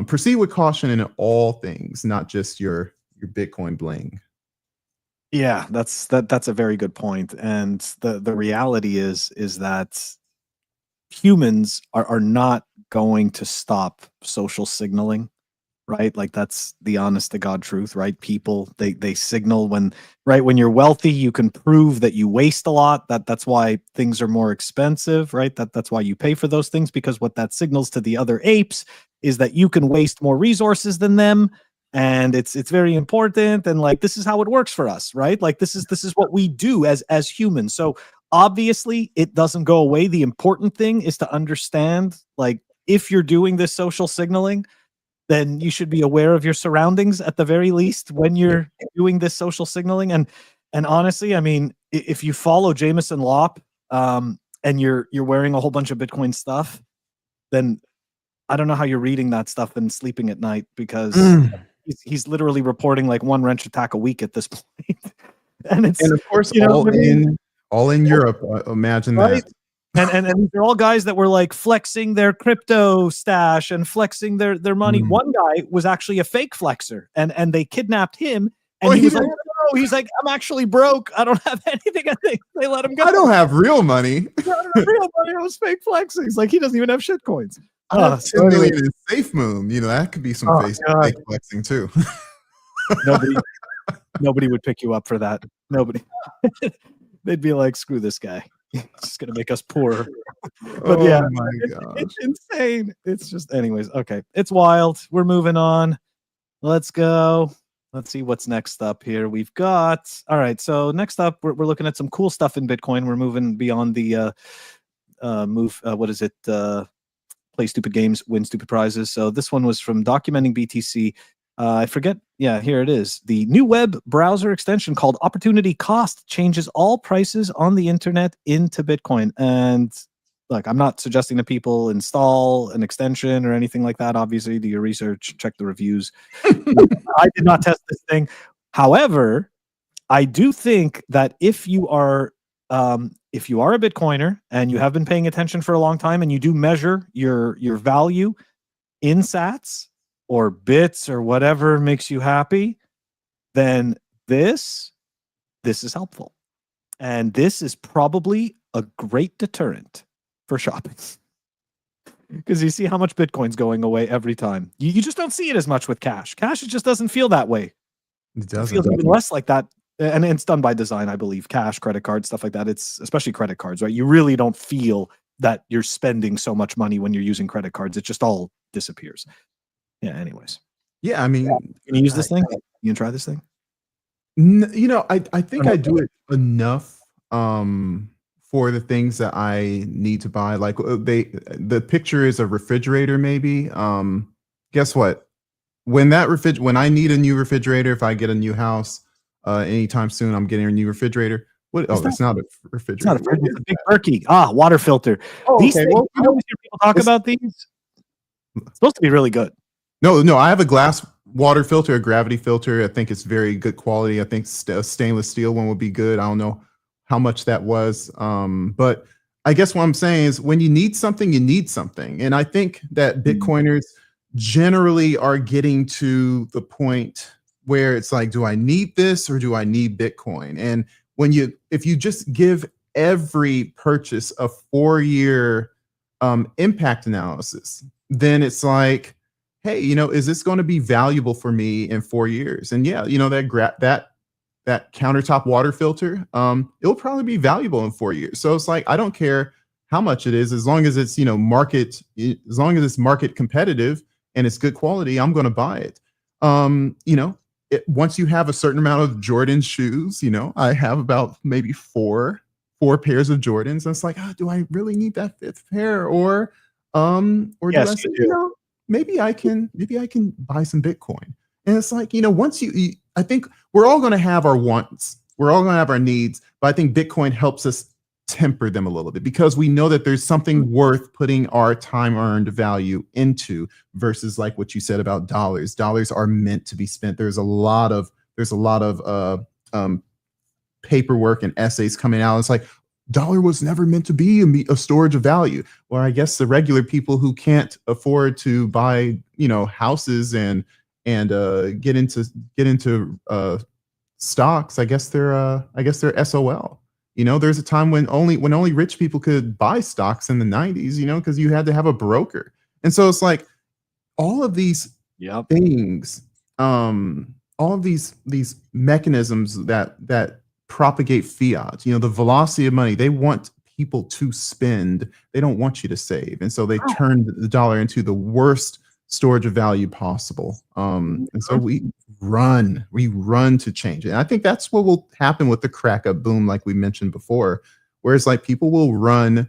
proceed with caution in all things, not just your Bitcoin bling. Yeah, that's a very good point. And the reality is that humans are not going to stop social signaling, right? Like that's the honest to God truth, right? People, they signal when you're wealthy, you can prove that you waste a lot. That's why things are more expensive, right? That's why you pay for those things, because what that signals to the other apes is that you can waste more resources than them. And it's very important. And like, this is how it works for us, right? Like this is what we do as humans. So obviously it doesn't go away. The important thing is to understand, like, if you're doing this social signaling, then you should be aware of your surroundings at the very least when you're doing this social signaling. And honestly, I mean, if you follow Jameson Lopp and you're wearing a whole bunch of Bitcoin stuff, then I don't know how you're reading that stuff and sleeping at night, because he's literally reporting like one wrench attack a week at this point. And of course, you know, all in Europe. Imagine that. And they're all guys that were like flexing their crypto stash and flexing their money. One guy was actually a fake flexer, and they kidnapped him. And he was like, no, he's like, I'm actually broke. I don't have anything. I think they let him go. I don't have real money. I don't have real money. I was fake flexing. He's like, he doesn't even have shit coins. $10 million in Safe Moon. You know, that could be some fake flexing too. Nobody would pick you up for that. Nobody. They'd be like, screw this guy. He's just gonna make us poorer. But yeah, my it's insane. It's just, anyways, okay. It's wild. We're moving on. Let's go. Let's see what's next up here. We've got, all right. So next up, we're looking at some cool stuff in Bitcoin. We're moving beyond the what is it? Play stupid games, win stupid prizes. So this one was from Documenting BTC. I forget. Yeah, here it is. The new web browser extension called Opportunity Cost changes all prices on the internet into Bitcoin. And look, I'm not suggesting that people install an extension or anything like that. Obviously, do your research, check the reviews. I did not test this thing. However, I do think that if you are a Bitcoiner and you have been paying attention for a long time and you do measure your value in sats or bits or whatever makes you happy, then this is helpful. And this is probably a great deterrent for shopping. Because you see how much Bitcoin's going away every time. You just don't see it as much with cash. Cash, it just doesn't feel that way. It doesn't. It feels even less like that. And it's done by design, I believe. Cash, credit cards, stuff like that. It's especially credit cards, right? You really don't feel that you're spending so much money when you're using credit cards. It just all disappears. Yeah, anyways. Yeah, I mean, can you use this thing? You can try this thing? You know, I think I do it enough for the things that I need to buy. Like the picture is a refrigerator, maybe. Guess what? When I need a new refrigerator, if I get a new house anytime soon, I'm getting a new refrigerator. What? Oh, it's not a refrigerator. It's not a refrigerator. It's a big Berkey. Water filter. Oh, these okay. things, Well, I always hear people talk about these. It's supposed to be really good. No, I have a glass water filter, a gravity filter. I think it's very good quality. I think a stainless steel one would be good. I don't know how much that was. But I guess what I'm saying is when you need something, you need something. And I think that Bitcoiners generally are getting to the point where it's like, do I need this or do I need Bitcoin? And if you just give every purchase a 4-year impact analysis, then it's like, hey, is this going to be valuable for me in 4 years? And yeah, that countertop water filter, it'll probably be valuable in 4 years. So it's like, I don't care how much it is, as long as it's, as long as it's market competitive and it's good quality, I'm going to buy it. Once you have a certain amount of Jordan shoes, I have about maybe four pairs of Jordans. And it's like, do I really need that 5th pair? Or Yes, do I say, maybe I can buy some Bitcoin. And it's like, once I think we're all going to have our wants, we're all going to have our needs, but I think Bitcoin helps us temper them a little bit because we know that there's something worth putting our time earned value into versus like what you said about dollars. Dollars are meant to be spent. There's a lot of paperwork and essays coming out. It's like, dollar was never meant to be a storage of value. Well, I guess the regular people who can't afford to buy, houses and get into stocks, I guess they're SOL. There's a time when only rich people could buy stocks in the 90s, because you had to have a broker. And so it's like all of these things, all of these mechanisms that propagate fiat, the velocity of money, they want people to spend. They don't want you to save. And so they turn the dollar into the worst storage of value possible. And so we run to change it. And I think that's what will happen with the crack up boom, like we mentioned before, whereas like people will run.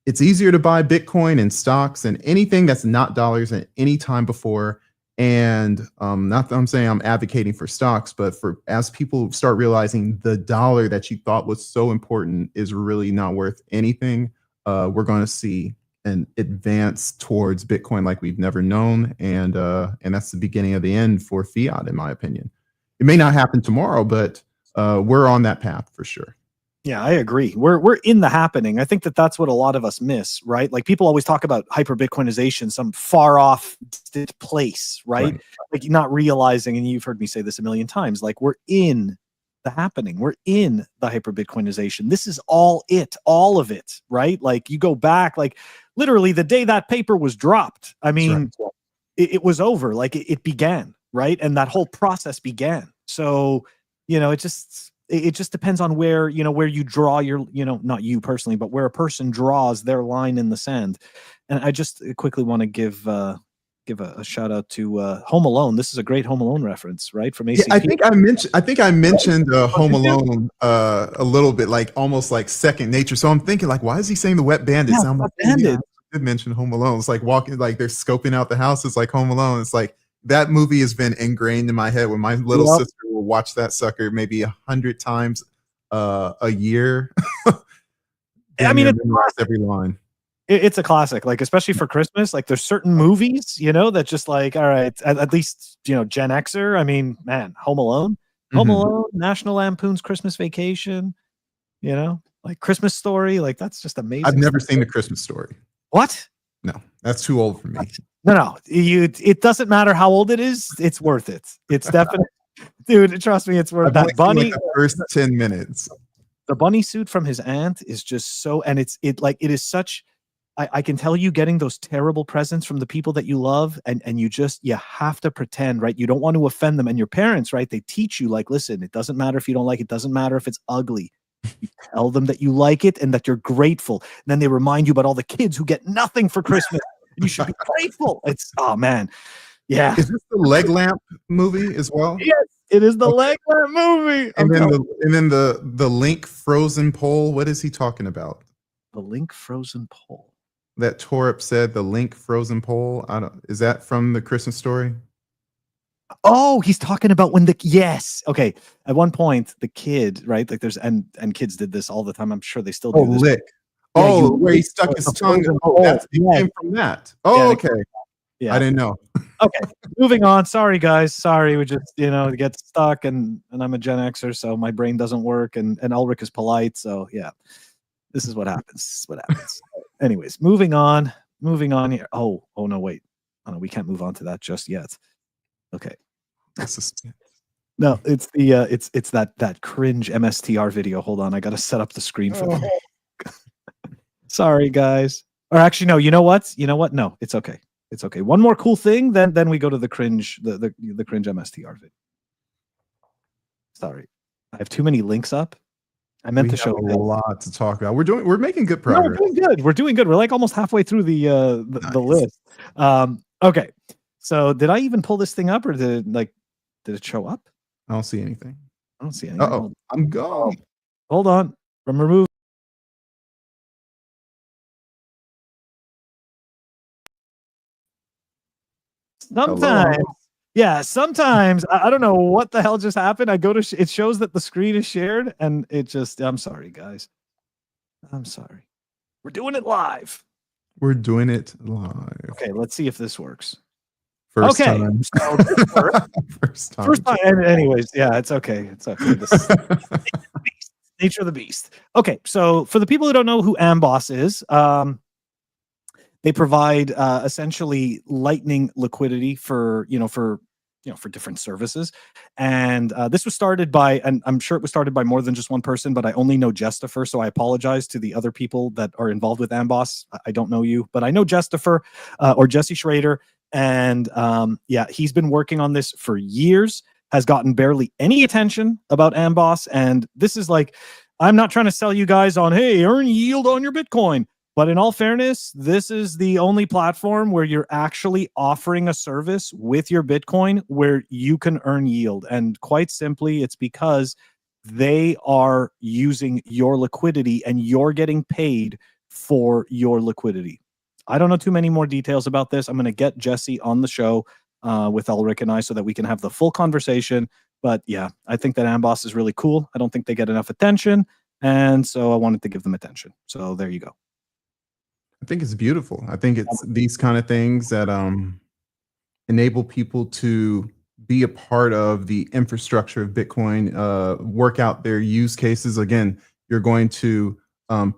It's easier to buy Bitcoin and stocks and anything that's not dollars at any time before. And not that I'm saying I'm advocating for stocks, but as people start realizing the dollar that you thought was so important is really not worth anything, we're going to see an advance towards Bitcoin like we've never known, and that's the beginning of the end for fiat, in my opinion. It may not happen tomorrow, but we're on that path for sure. Yeah, I agree. We're in the happening. I think that's what a lot of us miss, right? Like people always talk about hyper Bitcoinization, some far off distant place, right? Like not realizing, and you've heard me say this a million times, like we're in the happening. We're in the hyper Bitcoinization. This is all of it, right? Like you go back, like literally the day that paper was dropped. I mean, it was over. Like it began, right? And that whole process began. So, it just depends on where you draw your, not you personally, but where a person draws their line in the sand. And I just quickly want to give a shout out to Home Alone. This is a great Home Alone reference, right? From ACP. Yeah, I think I mentioned Home Alone a little bit, like almost like second nature. So I'm thinking, like, why is he saying the Wet Bandits? Yeah, I'm Wet like, yeah, Bandits. I did mention Home Alone. It's like walking, like they're scoping out the house. It's like Home Alone. It's like that movie has been ingrained in my head. When my little sister will watch that sucker maybe 100 times a year. I mean, it's every line. It's a classic, like especially for Christmas. Like there's certain movies, that just like, all right, at least Gen Xer. I mean, man, Home Alone, National Lampoon's Christmas Vacation, like Christmas Story, like that's just amazing. I've never seen The Christmas Story. What? No, that's too old for me. No, it doesn't matter how old it is. It's worth it. It's definitely, dude. Trust me, it's worth that. Bunny, like the first 10 minutes. The bunny suit from his aunt is just so, and it is such. I can tell you, getting those terrible presents from the people that you love, and you have to pretend, right? You don't want to offend them, and your parents, right? They teach you, like, listen, it doesn't matter if you don't like it. Doesn't matter if it's ugly. You tell them that you like it and that you're grateful. And then they remind you about all the kids who get nothing for Christmas. And you should be grateful. It's, oh man, yeah. Is this the leg lamp movie as well? Yes, it is the leg lamp movie. And then the Link frozen pole. What is he talking about? The Link frozen pole. That Torp said, the Link frozen pole. Is that from the Christmas Story? Oh, he's talking about when yes. Okay. At one point, the kid, right? Like there's and kids did this all the time. I'm sure they still do this. Lick. Yeah, where he stuck his tongue. It came from that. Oh, okay. Yeah. I didn't know. Okay. Moving on. Sorry, guys. Sorry. We just, get stuck and I'm a Gen Xer, so my brain doesn't work and Ulric is polite. So yeah. This is what happens. Anyways, moving on here. Oh no, wait. Oh no, we can't move on to that just yet. Okay. No, it's the it's that cringe MSTR video. Hold on, I gotta set up the screen for that. Sorry, guys. Or actually, no. You know what? No, it's okay. It's okay. One more cool thing, then we go to the cringe, the cringe MSTR video. Sorry, I have too many links up. I meant to show a lot to talk about. We're making good progress. We're doing good. We're like almost halfway through the list. Okay. So did I even pull this thing up, or did it show up? I don't see anything. I don't see anything. Oh, I'm gone. Hold on. From remove. Sometimes. Hello? Yeah, sometimes I don't know what the hell just happened. I go to it shows that the screen is shared, and it just. I'm sorry, guys. I'm sorry. We're doing it live. Okay, let's see if this works. First time. First time. Anyways, yeah, it's okay. It's okay. This is nature of the beast. Okay, so for the people who don't know who Amboss is, they provide essentially lightning liquidity for different services. And this was started by, and I'm sure it was started by more than just one person, but I only know Jestifer, so I apologize to the other people that are involved with Amboss. I don't know you, but I know Jestifer or Jesse Schrader. And he's been working on this for years, has gotten barely any attention about Amboss. And this is like, I'm not trying to sell you guys on, hey, earn yield on your Bitcoin. But in all fairness, this is the only platform where you're actually offering a service with your Bitcoin where you can earn yield. And quite simply, it's because they are using your liquidity and you're getting paid for your liquidity. I don't know too many more details about this. I'm going to get Jesse on the show with Ulric and I so that we can have the full conversation. But yeah, I think that Amboss is really cool. I don't think they get enough attention. And so I wanted to give them attention. So there you go. I think it's beautiful. I think it's these kind of things that enable people to be a part of the infrastructure of Bitcoin, work out their use cases. Again, you're going to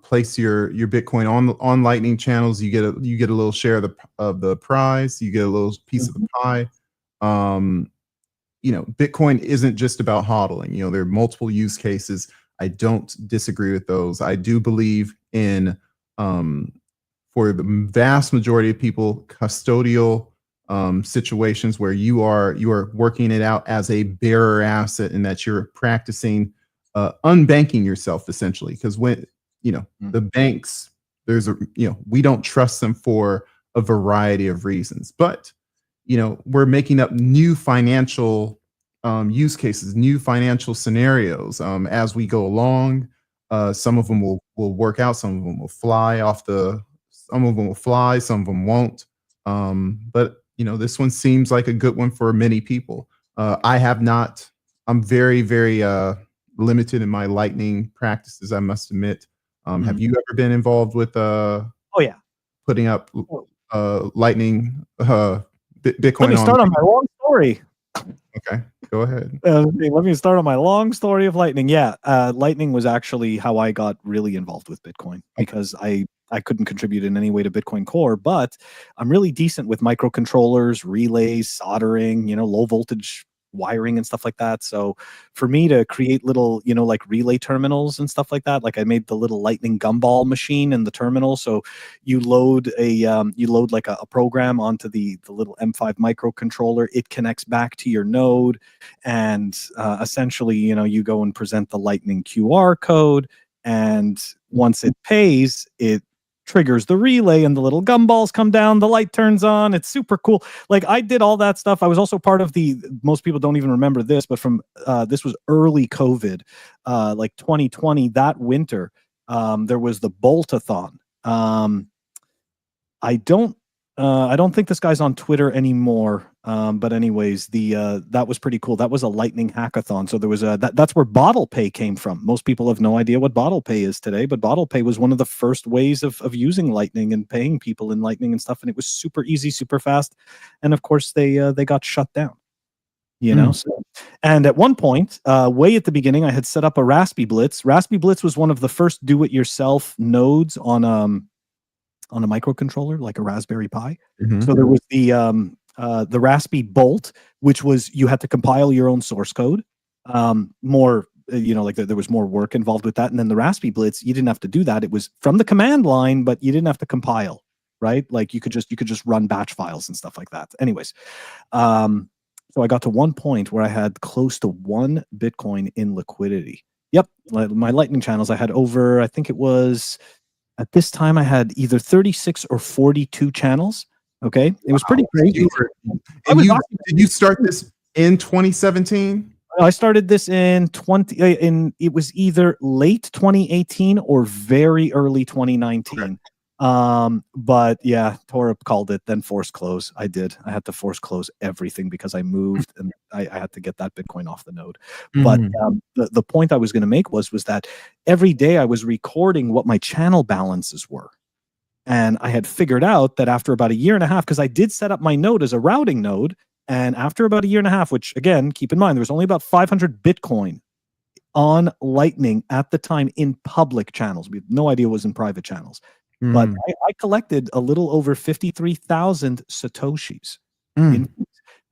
place your Bitcoin on Lightning channels. You get a little share of the prize. You get a little piece of the pie. Bitcoin isn't just about hodling. There are multiple use cases. I don't disagree with those. I do believe in for the vast majority of people, custodial situations where you are working it out as a bearer asset, and that you're practicing unbanking yourself essentially. Because when the banks, we don't trust them for a variety of reasons, but we're making up new financial use cases, new financial scenarios as we go along. Some of them will work out, some of them will fly, some of them won't. But this one seems like a good one for many people. I'm very, very limited in my Lightning practices, I must admit. Have you ever been involved with putting up Lightning Bitcoin? Let me start on my long story. Okay, go ahead. Let me start on my long story of Lightning. Yeah, Lightning was actually how I got really involved with Bitcoin, because I couldn't contribute in any way to Bitcoin Core, but I'm really decent with microcontrollers, relays, soldering, low voltage wiring and stuff like that. So for me to create little, like relay terminals and stuff like that, like I made the little Lightning gumball machine in the terminal. So you load like a program onto the little M5 microcontroller. It connects back to your node, and essentially, you go and present the Lightning QR code, and once it pays, it triggers the relay and the little gumballs come down, the light turns on. It's super cool. Like, I did all that stuff. I was also part of most people don't even remember this, but from this was early COVID, like 2020, that winter, there was the Boltathon. I don't think this guy's on Twitter anymore. But anyways, that was pretty cool. That was a Lightning hackathon. So there was that's where Bottle Pay came from. Most people have no idea what Bottle Pay is today, but Bottle Pay was one of the first ways of using Lightning and paying people in Lightning and stuff. And it was super easy, super fast. And of course they got shut down, So, and at one point, way at the beginning, I had set up a Raspberry Blitz. Raspberry Blitz was one of the first do-it-yourself nodes on a microcontroller, like a Raspberry Pi. So there was the Raspberry Bolt, which was, you had to compile your own source code. There was more work involved with that. And then the Raspberry Blitz, you didn't have to do that. It was from the command line, but you didn't have to compile, right? Like you could just run batch files and stuff like that. Anyways, so I got to one point where I had close to 1 Bitcoin in liquidity. Yep, my Lightning channels, I had over, I think it was, at this time, I had either 36 or 42 channels. Okay, it was pretty crazy. Did you start this in 2017? I started this it was either late 2018 or very early 2019. Okay. But yeah, Torab called it, then force close. I had to force close everything because I moved and I had to get that Bitcoin off the node. But the point I was going to make was that every day I was recording what my channel balances were. And I had figured out that after about a year and a half, because I did set up my node as a routing node, and after about a year and a half, which again, keep in mind, there was only about 500 Bitcoin on Lightning at the time in public channels. We had no idea what was in private channels. But I collected a little over 53,000 Satoshis. Now,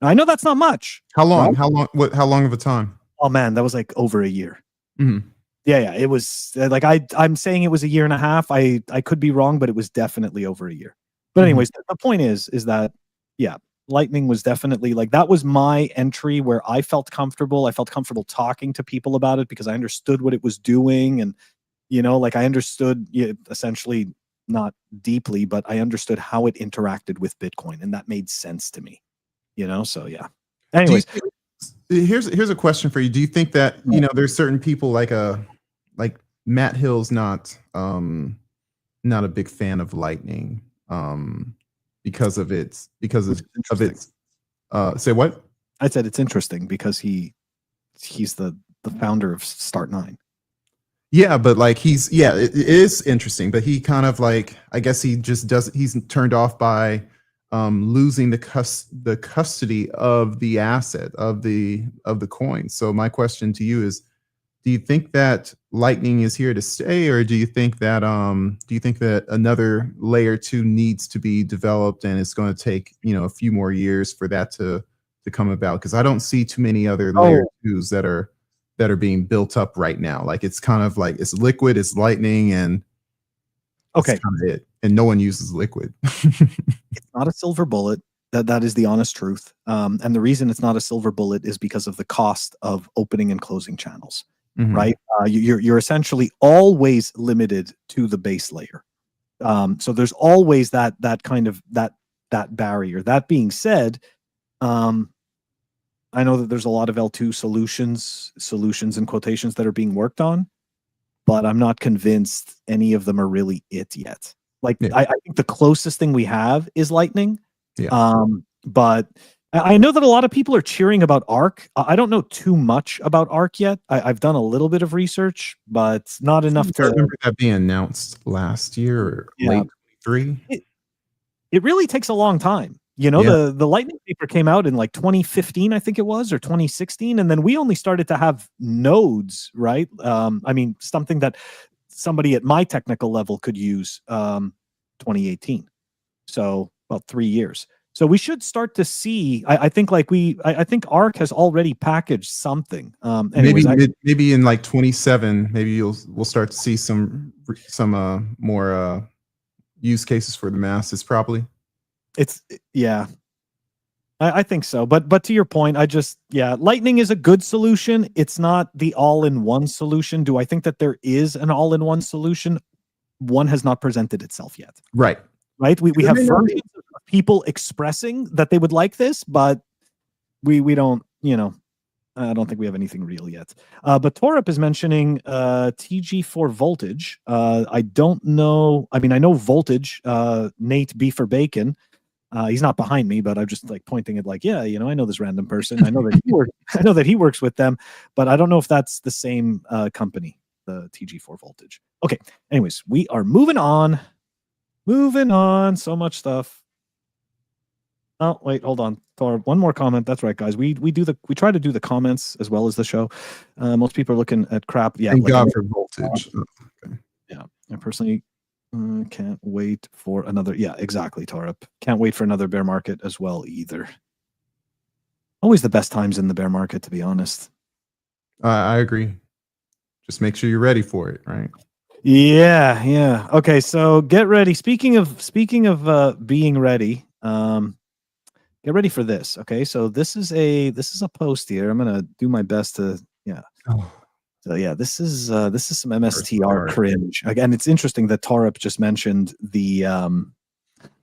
I know that's not much. How long? Right? How long of a time? Oh man, that was like over a year. Yeah, it was like I'm saying it was a year and a half. I could be wrong, but it was definitely over a year. But anyways, the point is that Lightning was definitely like, that was my entry where I felt comfortable. I felt comfortable talking to people about it because I understood what it was doing, and like I understood essentially, not deeply, but I understood how it interacted with Bitcoin, and that made sense to me. So yeah. Anyways, here's a question for you. Do you think that there's certain people like Matt Hill's not a big fan of Lightning because of its say what? I said it's interesting because he's the founder of Start9. Yeah, but like it is interesting, but he kind of like, I guess he just doesn't, he's turned off by losing the custody of the asset of the coin. So my question to you is, do you think that Lightning is here to stay, or do you think that another layer 2 needs to be developed and it's going to take a few more years for that to come about? Because I don't see too many other layer 2s that are being built up right now. Like, it's kind of like, it's Liquid, it's Lightning, and okay, that's kind of it. And no one uses Liquid. It's not a silver bullet. That is the honest truth. And the reason it's not a silver bullet is because of the cost of opening and closing channels, right? You're essentially always limited to the base layer. So there's always that kind of that barrier. That being said, I know that there's a lot of L2 solutions in quotations that are being worked on, but I'm not convinced any of them are really it yet. Like I think the closest thing we have is Lightning. But I know that a lot of people are cheering about Arc. I don't know too much about Arc yet. I've done a little bit of research, but not enough to. I remember that being announced last year or late 23. It really takes a long time. You know, the Lightning paper came out in like 2015, I think it was, or 2016. And then we only started to have nodes, right? I mean, something that somebody at my technical level could use 2018. So about 3 years. So we should start to see, I think Arc has already packaged something. Maybe in like 27, maybe we'll start to see some more use cases for the masses probably. I think so. But to your point, Lightning is a good solution. It's not the all-in-one solution. Do I think that there is an all-in-one solution? One has not presented itself yet. Right. We have versions of people expressing that they would like this, but we don't, I don't think we have anything real yet. But Torup is mentioning TG4 voltage. I don't know. I mean, I know voltage, Nate B for Bacon. He's not behind me, but I'm just like pointing at like, I know this random person. I know that he works with them, but I don't know if that's the same company, the TG4 voltage. Okay. Anyways, we are moving on. So much stuff. Oh, wait, hold on. Thor, one more comment. That's right, guys. We try to do the comments as well as the show. Most people are looking at crap. Yeah. Thank God for voltage. Yeah. I personally can't wait for another. Yeah, exactly, Torup. Can't wait for another bear market as well either. Always the best times in the bear market, to be honest. I agree. Just make sure you're ready for it, right? Yeah. Okay, so get ready. Speaking of being ready, get ready for this. Okay, so this is a post here. I'm gonna do my best to So this is some MSTR cringe. Again, it's interesting that Torup just mentioned the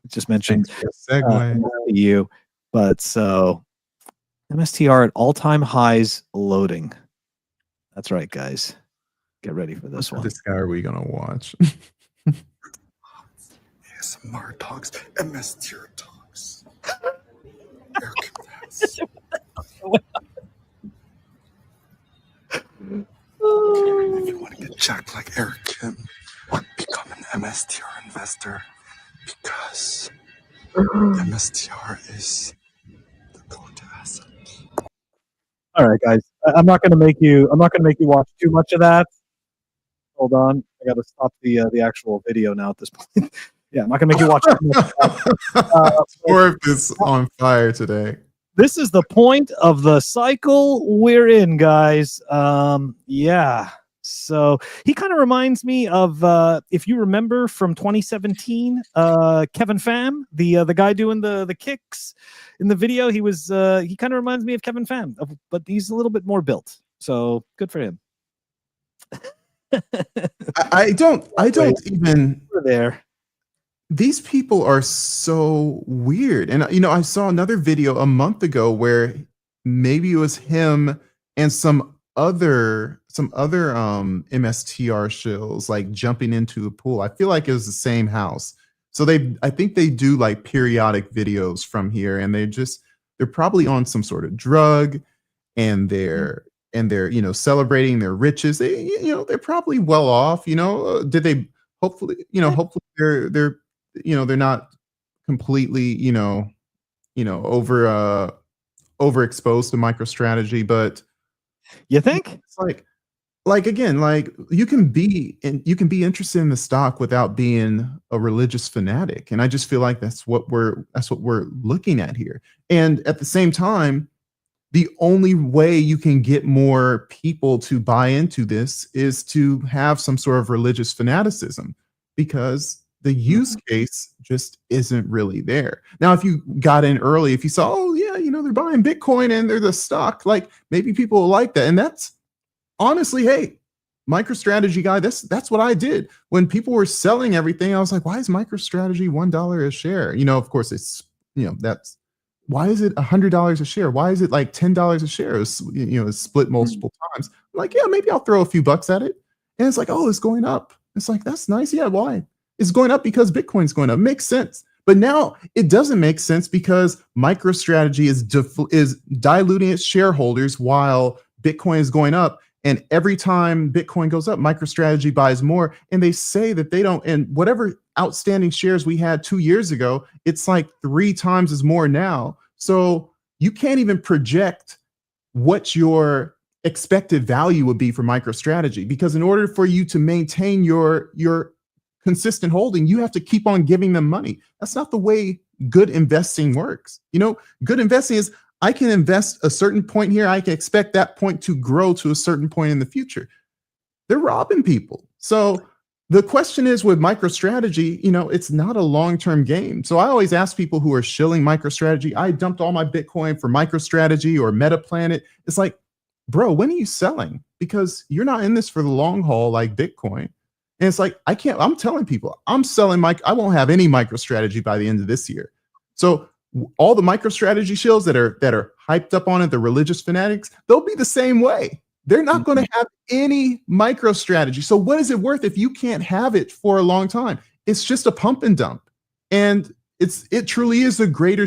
segue. you, but so MSTR at all-time highs loading. That's right, guys. Get ready for this one. This guy are we gonna watch? ASMR talks, MSTR talks. If you want to get jacked like Eric Kim, become an MSTR investor because MSTR is the go-to asset. All right, guys. I'm not gonna make you watch too much of that. Hold on, I gotta stop the actual video now at this point. Yeah, I'm not gonna make you watch too much of that. Torup is on fire today. This is the point of the cycle we're in, guys. So he kind of reminds me of if you remember from 2017, Kevin Pham, the guy doing the kicks in the video. He kind of reminds me of Kevin Pham, but he's a little bit more built. So good for him. I don't even there. These people are so weird. And I saw another video a month ago where maybe it was him and some other MSTR shills like jumping into a pool. I feel like it was the same house. So I think they do like periodic videos from here, and they're probably on some sort of drug, and they're celebrating their riches. They're probably well off. Did they hopefully they're not completely overexposed to MicroStrategy, but you think it's like again, like you can be interested in the stock without being a religious fanatic, and I just feel like that's what we're looking at here. And at the same time, the only way you can get more people to buy into this is to have some sort of religious fanaticism, because the use case just isn't really there. Now, if you got in early, if you saw, oh yeah, they're buying Bitcoin and they're the stock, like maybe people will like that. And that's honestly, hey, MicroStrategy guy, that's what I did. When people were selling everything, I was like, why is MicroStrategy $1 a share? Of course it's, that's, why is it $100 a share? Why is it like $10 a share? It's split multiple times. I'm like, yeah, maybe I'll throw a few bucks at it. And it's like, oh, it's going up. It's like, that's nice. Yeah, why? It's going up because Bitcoin's going up. Makes sense. But now it doesn't make sense because MicroStrategy is diluting its shareholders while Bitcoin is going up. And every time Bitcoin goes up, MicroStrategy buys more. And they say that they don't, and whatever outstanding shares we had 2 years ago, it's like 3 times as more now. So you can't even project what your expected value would be for MicroStrategy, because in order for you to maintain your consistent holding, you have to keep on giving them money. That's not the way good investing works. Good investing is, I can invest a certain point here. I can expect that point to grow to a certain point in the future. They're robbing people. So the question is with MicroStrategy, it's not a long-term game. So I always ask people who are shilling MicroStrategy, I dumped all my Bitcoin for MicroStrategy or MetaPlanet. It's like, bro, when are you selling? Because you're not in this for the long haul like Bitcoin. And it's like, I'm telling people, I'm selling I won't have any MicroStrategy by the end of this year. So all the MicroStrategy shills that are hyped up on it, the religious fanatics, they'll be the same way. They're not going to have any MicroStrategy. So what is it worth if you can't have it for a long time? It's just a pump and dump. And it truly is the greater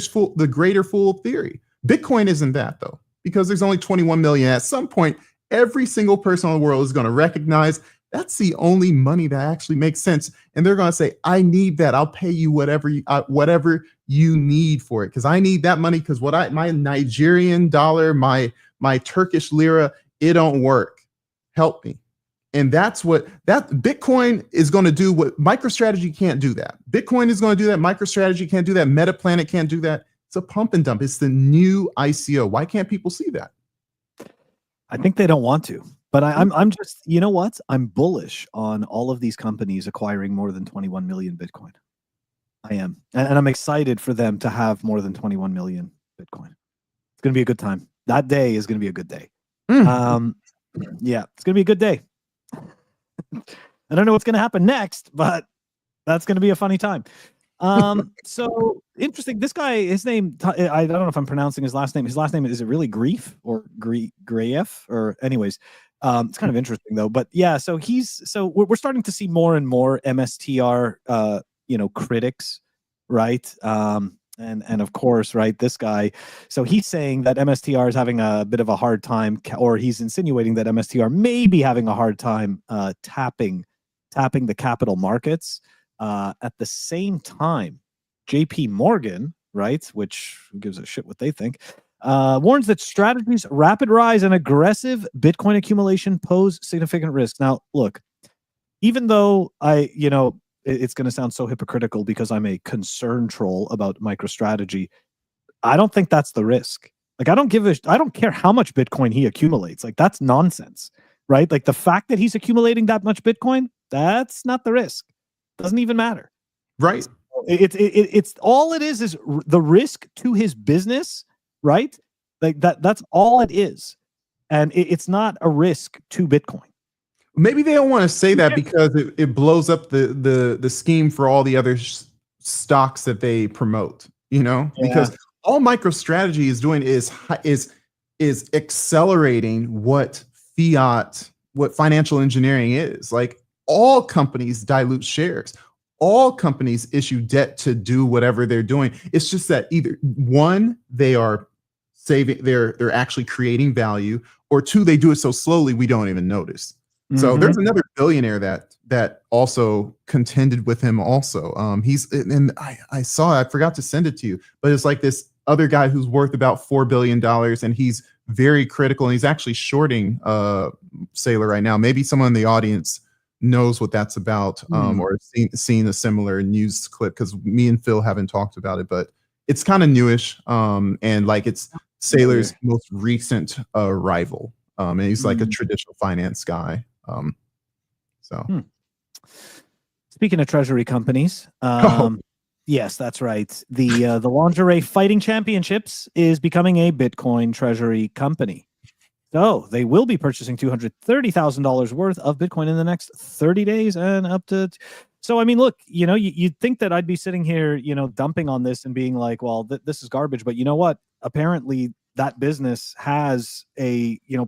fool theory. Bitcoin isn't that though, because there's only 21 million. At some point, every single person in the world is going to recognize that's the only money that actually makes sense. And they're going to say, I need that. I'll pay you whatever you need for it. Because I need that money because my Nigerian dollar, my Turkish lira, it don't work. Help me. And that's what Bitcoin is going to do. What MicroStrategy can't do that. Bitcoin is going to do that. MicroStrategy can't do that. MetaPlanet can't do that. It's a pump and dump. It's the new ICO. Why can't people see that? I think they don't want to. But I'm just, you know what? I'm bullish on all of these companies acquiring more than 21 million Bitcoin. I am. And I'm excited for them to have more than 21 million Bitcoin. It's going to be a good time. That day is going to be a good day. Yeah, it's going to be a good day. I don't know what's going to happen next, but that's going to be a funny time. So interesting. This guy, his name, I don't know if I'm pronouncing his last name. His last name, is it really Grief or Graef? Or anyways, it's kind of interesting though. But yeah, so we're starting to see more and more MSTR, critics, right? And of course, right, this guy, so he's saying that MSTR is having a bit of a hard time, or he's insinuating that MSTR may be having a hard time tapping the capital markets. At the same time, JP Morgan, right, which who gives a shit what they think, warns that strategies, rapid rise, and aggressive Bitcoin accumulation pose significant risks. Now, look, even though it's going to sound so hypocritical because I'm a concern troll about MicroStrategy, I don't think that's the risk. Like, I don't care how much Bitcoin he accumulates. Like, that's nonsense, right? Like, the fact that he's accumulating that much Bitcoin, that's not the risk. Doesn't even matter, right? It's all it is the risk to his business, right? Like that's all it is, and it's not a risk to Bitcoin. Maybe they don't want to say that because it blows up the scheme for all the other stocks that they promote. Because all MicroStrategy is doing is accelerating what financial engineering is. Like, all companies dilute shares. All companies issue debt to do whatever they're doing. It's just that either one, they are saving, they're actually creating value, or two, they do it so slowly we don't even notice. So there's another billionaire that also contended with him also. I forgot to send it to you, but it's like this other guy who's worth about $4 billion, and he's very critical, and he's actually shorting Saylor right now. Maybe someone in the audience knows what that's about, or seen a similar news clip, because me and Phil haven't talked about it, but it's kind of newish, and like it's Saylor's most recent rival, and he's like a traditional finance guy. Speaking of treasury companies, yes, that's right. The Lingerie Fighting Championships is becoming a Bitcoin treasury company. So they will be purchasing $230,000 worth of Bitcoin in the next 30 days and up to. So, I mean, look, you'd think that I'd be sitting here, dumping on this and being like, well, this is garbage. But you know what? Apparently that business has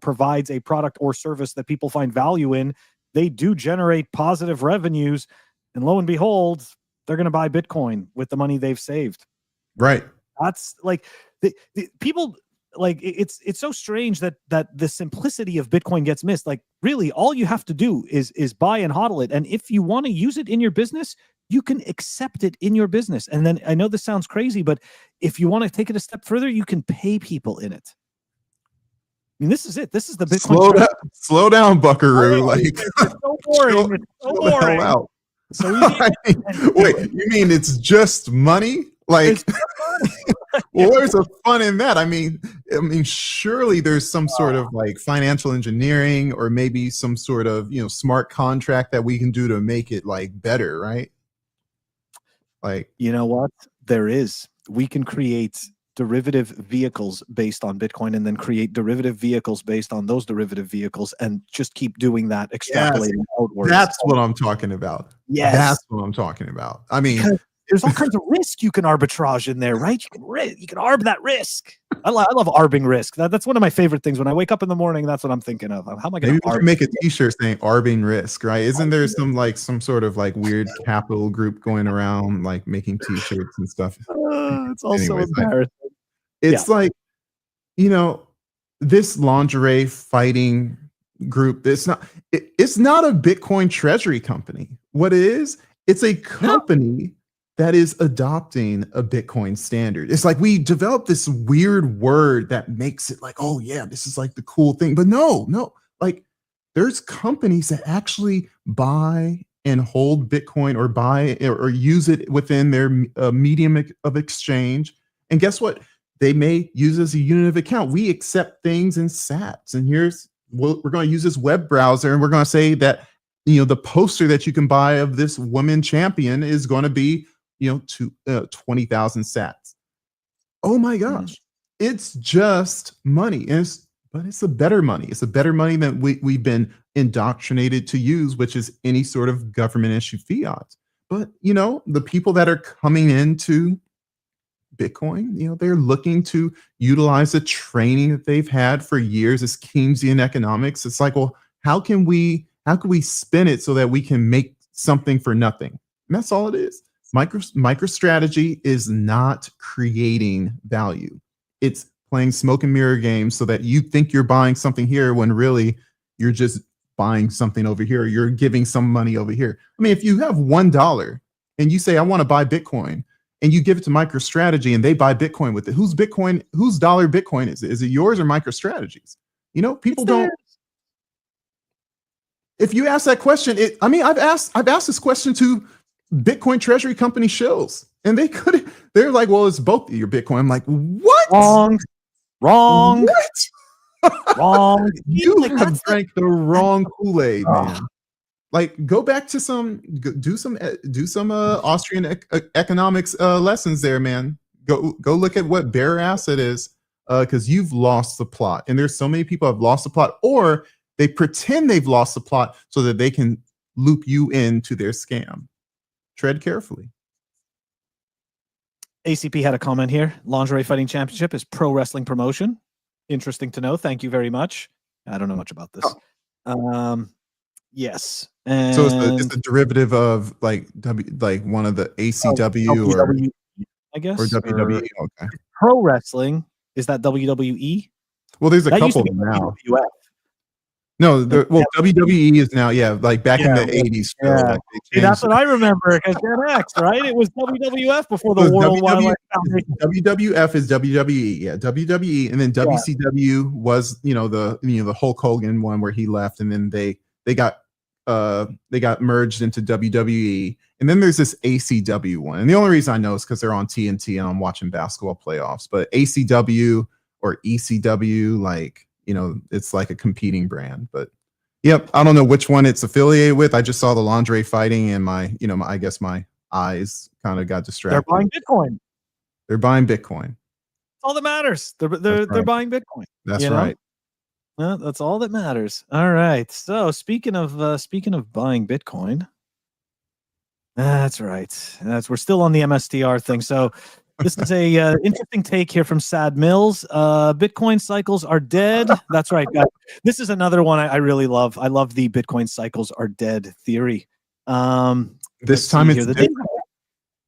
provides a product or service that people find value in. They do generate positive revenues. And lo and behold, they're going to buy Bitcoin with the money they've saved. Right. That's like the people. Like it's so strange that the simplicity of Bitcoin gets missed. Like really all you have to do is buy and hodl it. And if you want to use it in your business, you can accept it in your business. And then I know this sounds crazy, but if you want to take it a step further, you can pay people in it. I mean, this is it. This is the Bitcoin. Slow down, Buckaroo. Like it's so boring. It's so boring. So wait, you mean it's just money? Like, well, where's the fun in that? I mean, surely there's some sort of like financial engineering or maybe some sort of smart contract that we can do to make it like better, right? Like, you know what? There is. We can create derivative vehicles based on Bitcoin and then create derivative vehicles based on those derivative vehicles and just keep doing that, extrapolating outwards. That's what I'm talking about. Yes. That's what I'm talking about. I mean, there's all kinds of risk you can arbitrage in there, right? You can arb that risk. I love arbing risk. That's one of my favorite things. When I wake up in the morning, that's what I'm thinking of. How am I going to make a T-shirt saying "arbing risk"? Right? Isn't there some sort of like weird capital group going around like making T-shirts and stuff? It's also embarrassing. It's like this lingerie fighting group. It's not a Bitcoin treasury company. What it is? It's a company that is adopting a Bitcoin standard. It's like we developed this weird word that makes it like, oh yeah, this is like the cool thing. But no, like there's companies that actually buy and hold Bitcoin or buy or use it within their medium of exchange. And guess what? They may use it as a unit of account. We accept things in sats. And we're going to use this web browser and we're going to say that, the poster that you can buy of this woman champion is going to be, 20,000 sats. Oh my gosh. It's just money. But it's a better money. It's a better money than we've been indoctrinated to use, which is any sort of government issued fiat. But, the people that are coming into Bitcoin, they're looking to utilize the training that they've had for years as Keynesian economics. It's like, well, how can we spin it so that we can make something for nothing? And that's all it is. MicroStrategy is not creating value. It's playing smoke and mirror games so that you think you're buying something here when really you're just buying something over here. You're giving some money over here. I mean, if you have $1 and you say, I want to buy Bitcoin, and you give it to MicroStrategy and they buy Bitcoin with it, whose dollar Bitcoin is it? Is it yours or MicroStrategy's? People don't. If you ask that question, I've asked this question to Bitcoin treasury company shills, and they're like, well, it's both your Bitcoin. I'm like, what? Wrong. What? Wrong. You have drank the wrong Kool-Aid, man. Like, go back to do some Austrian economics lessons there, man. Go look at what bearer asset is, because you've lost the plot. And there's so many people have lost the plot, or they pretend they've lost the plot so that they can loop you into their scam. Tread carefully. ACP had a comment here. Lingerie Fighting Championship is pro wrestling promotion. Interesting to know. Thank you very much. I don't know much about this. Yes. And so it's a derivative of like one of the ACW or I guess or WWE. Okay. Pro wrestling, is that WWE? Well, there's a couple now. WWF. No, WWE is now, like back in the 80s. Yeah. That's what I remember, because Gen X, right? It was WWF before the World Wildlife Foundation. WWF is WWE, WWE, and then WCW was, the Hulk Hogan one where he left, and then they got merged into WWE, and then there's this ACW one, and the only reason I know is because they're on TNT and I'm watching basketball playoffs. But ACW or ECW, it's like a competing brand. But Yep. I don't know which one it's affiliated with. I just saw the lingerie fighting, and I guess my eyes kind of got distracted. They're buying Bitcoin. They're buying Bitcoin. That's all that matters. They're buying Bitcoin. That's right. Well, that's all that matters. All right. So speaking of buying Bitcoin, that's right. We're still on the MSTR thing. So this is a interesting take here from Sad Mills. Bitcoin cycles are dead. That's right, guys. This is another one I really love. I love the Bitcoin cycles are dead theory. This time it's different.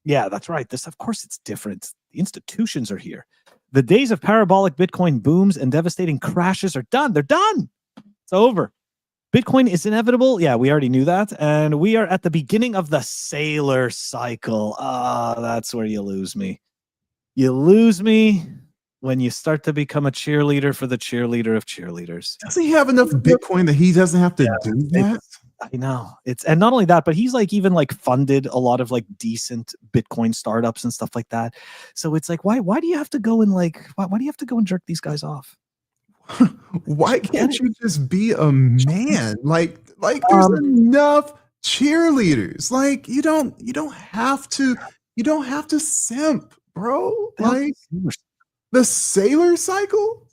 Yeah, that's right. Of course, it's different. The institutions are here. The days of parabolic Bitcoin booms and devastating crashes are done. They're done. It's over. Bitcoin is inevitable. Yeah, we already knew that. And we are at the beginning of the Saylor cycle. That's where you lose me. You lose me when you start to become a cheerleader for the cheerleader of cheerleaders. Does he have enough Bitcoin that he doesn't have to do that? I know. And not only that, but he's like even like funded a lot of like decent Bitcoin startups and stuff like that. So it's like, why do you have to go and why do you have to go and jerk these guys off? Why can't you just be a man? Like there's enough cheerleaders. Like you don't have to simp, bro. Like the Saylor cycle?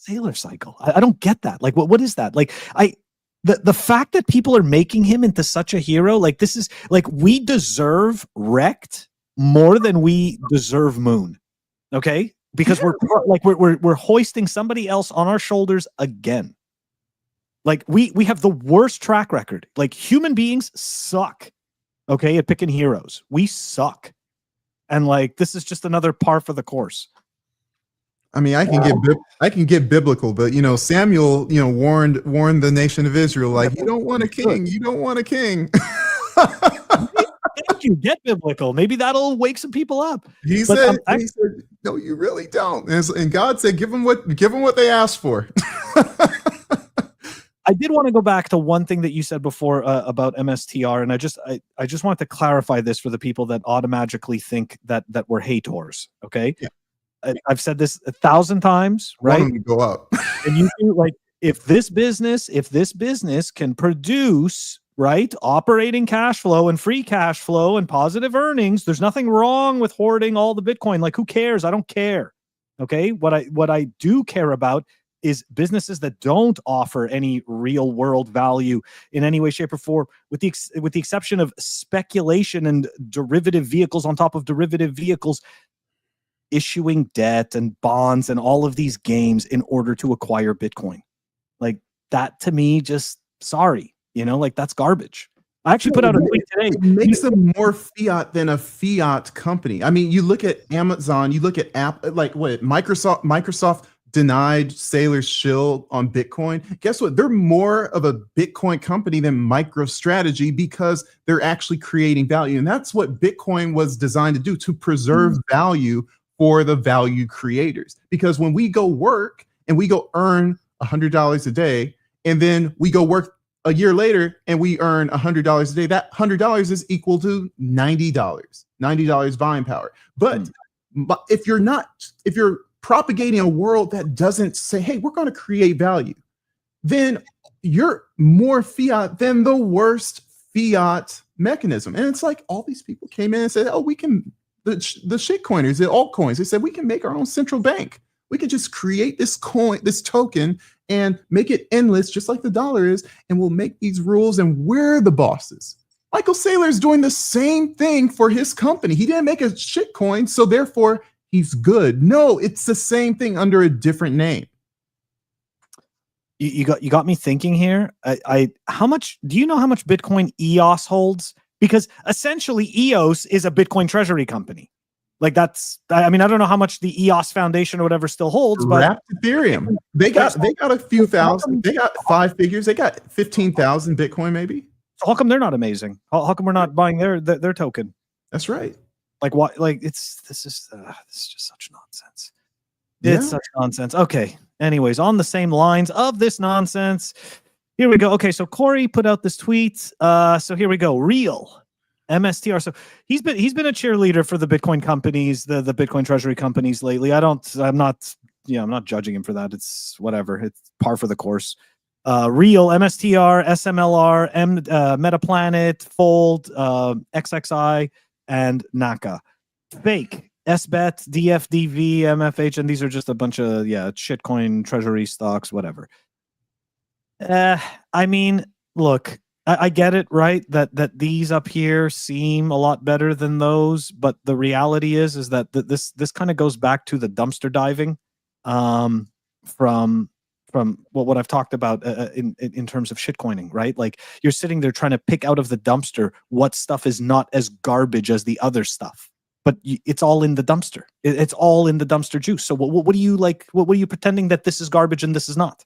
Saylor cycle. I don't get that. Like what is that? Like the fact that people are making him into such a hero, like this is like we deserve wrecked more than we deserve moon. Okay? Because we're hoisting somebody else on our shoulders again. Like we have the worst track record. Like human beings suck. Okay, at picking heroes. We suck. And like this is just another par for the course. I mean, I can get biblical, but Samuel, warned the nation of Israel, like, you don't want a king, you don't want a king. Thank you. Get biblical. Maybe that'll wake some people up. He said, no, you really don't. And God said, give them what they asked for. I did want to go back to one thing that you said before about MSTR, and I just want to clarify this for the people that automatically think that we're haters. Okay. Yeah. I've said this 1,000 times, right? Want them to go up. And you do, like, if this business can produce, right, operating cash flow and free cash flow and positive earnings, there's nothing wrong with hoarding all the Bitcoin. Like, who cares? I don't care. Okay. What I do care about is businesses that don't offer any real world value in any way, shape, or form, with the exception of speculation and derivative vehicles on top of derivative vehicles, issuing debt and bonds and all of these games in order to acquire Bitcoin. Like that to me, just sorry, like that's garbage. I actually put out a tweet today. It makes them more fiat than a fiat company. I mean, you look at Amazon, you look at Microsoft denied Saylor's shill on Bitcoin. Guess what? They're more of a Bitcoin company than MicroStrategy because they're actually creating value. And that's what Bitcoin was designed to do, to preserve value for the value creators. Because when we go work and we go earn $100 a day, and then we go work a year later and we earn $100 a day, that $100 is equal to $90 buying power. But if you're propagating a world that doesn't say, hey, we're going to create value, then you're more fiat than the worst fiat mechanism. And it's like all these people came in and said, oh, we can, the shitcoiners, the altcoins, they said we can make our own central bank. We can just create this coin, this token, and make it endless, just like the dollar is, and we'll make these rules, and we're the bosses. Michael Saylor is doing the same thing for his company. He didn't make a shitcoin, so therefore he's good. No, it's the same thing under a different name. You got me thinking here. How much do you know how much Bitcoin EOS holds? Because essentially EOS is a Bitcoin treasury company. Like I don't know how much the EOS Foundation or whatever still holds, but Wrapped Ethereum. They got a few thousand. They got 5 figures. They got 15,000 Bitcoin maybe. So how come they're not amazing? How come we're not buying their token? That's right. Like what? Like this is just such nonsense. It's such nonsense. Okay. Anyways, on the same lines of this nonsense, here we go. Okay, so Corey put out this tweet. So here we go. Real MSTR. So he's been a cheerleader for the Bitcoin companies, the Bitcoin treasury companies lately. I'm not judging him for that. It's whatever. It's par for the course. Real, MSTR, SMLR, Metaplanet, Fold, XXI, and NYKNYK. Fake, SBET, DFDV, MFH, and these are just a bunch of shitcoin treasury stocks, whatever. I mean, look, I get it, right? That these up here seem a lot better than those, but the reality is that this kind of goes back to the dumpster diving, from what I've talked about in terms of shitcoining, right? Like you're sitting there trying to pick out of the dumpster what stuff is not as garbage as the other stuff, but it's all in the dumpster. It's all in the dumpster juice. So what do you like? What are you pretending that this is garbage and this is not?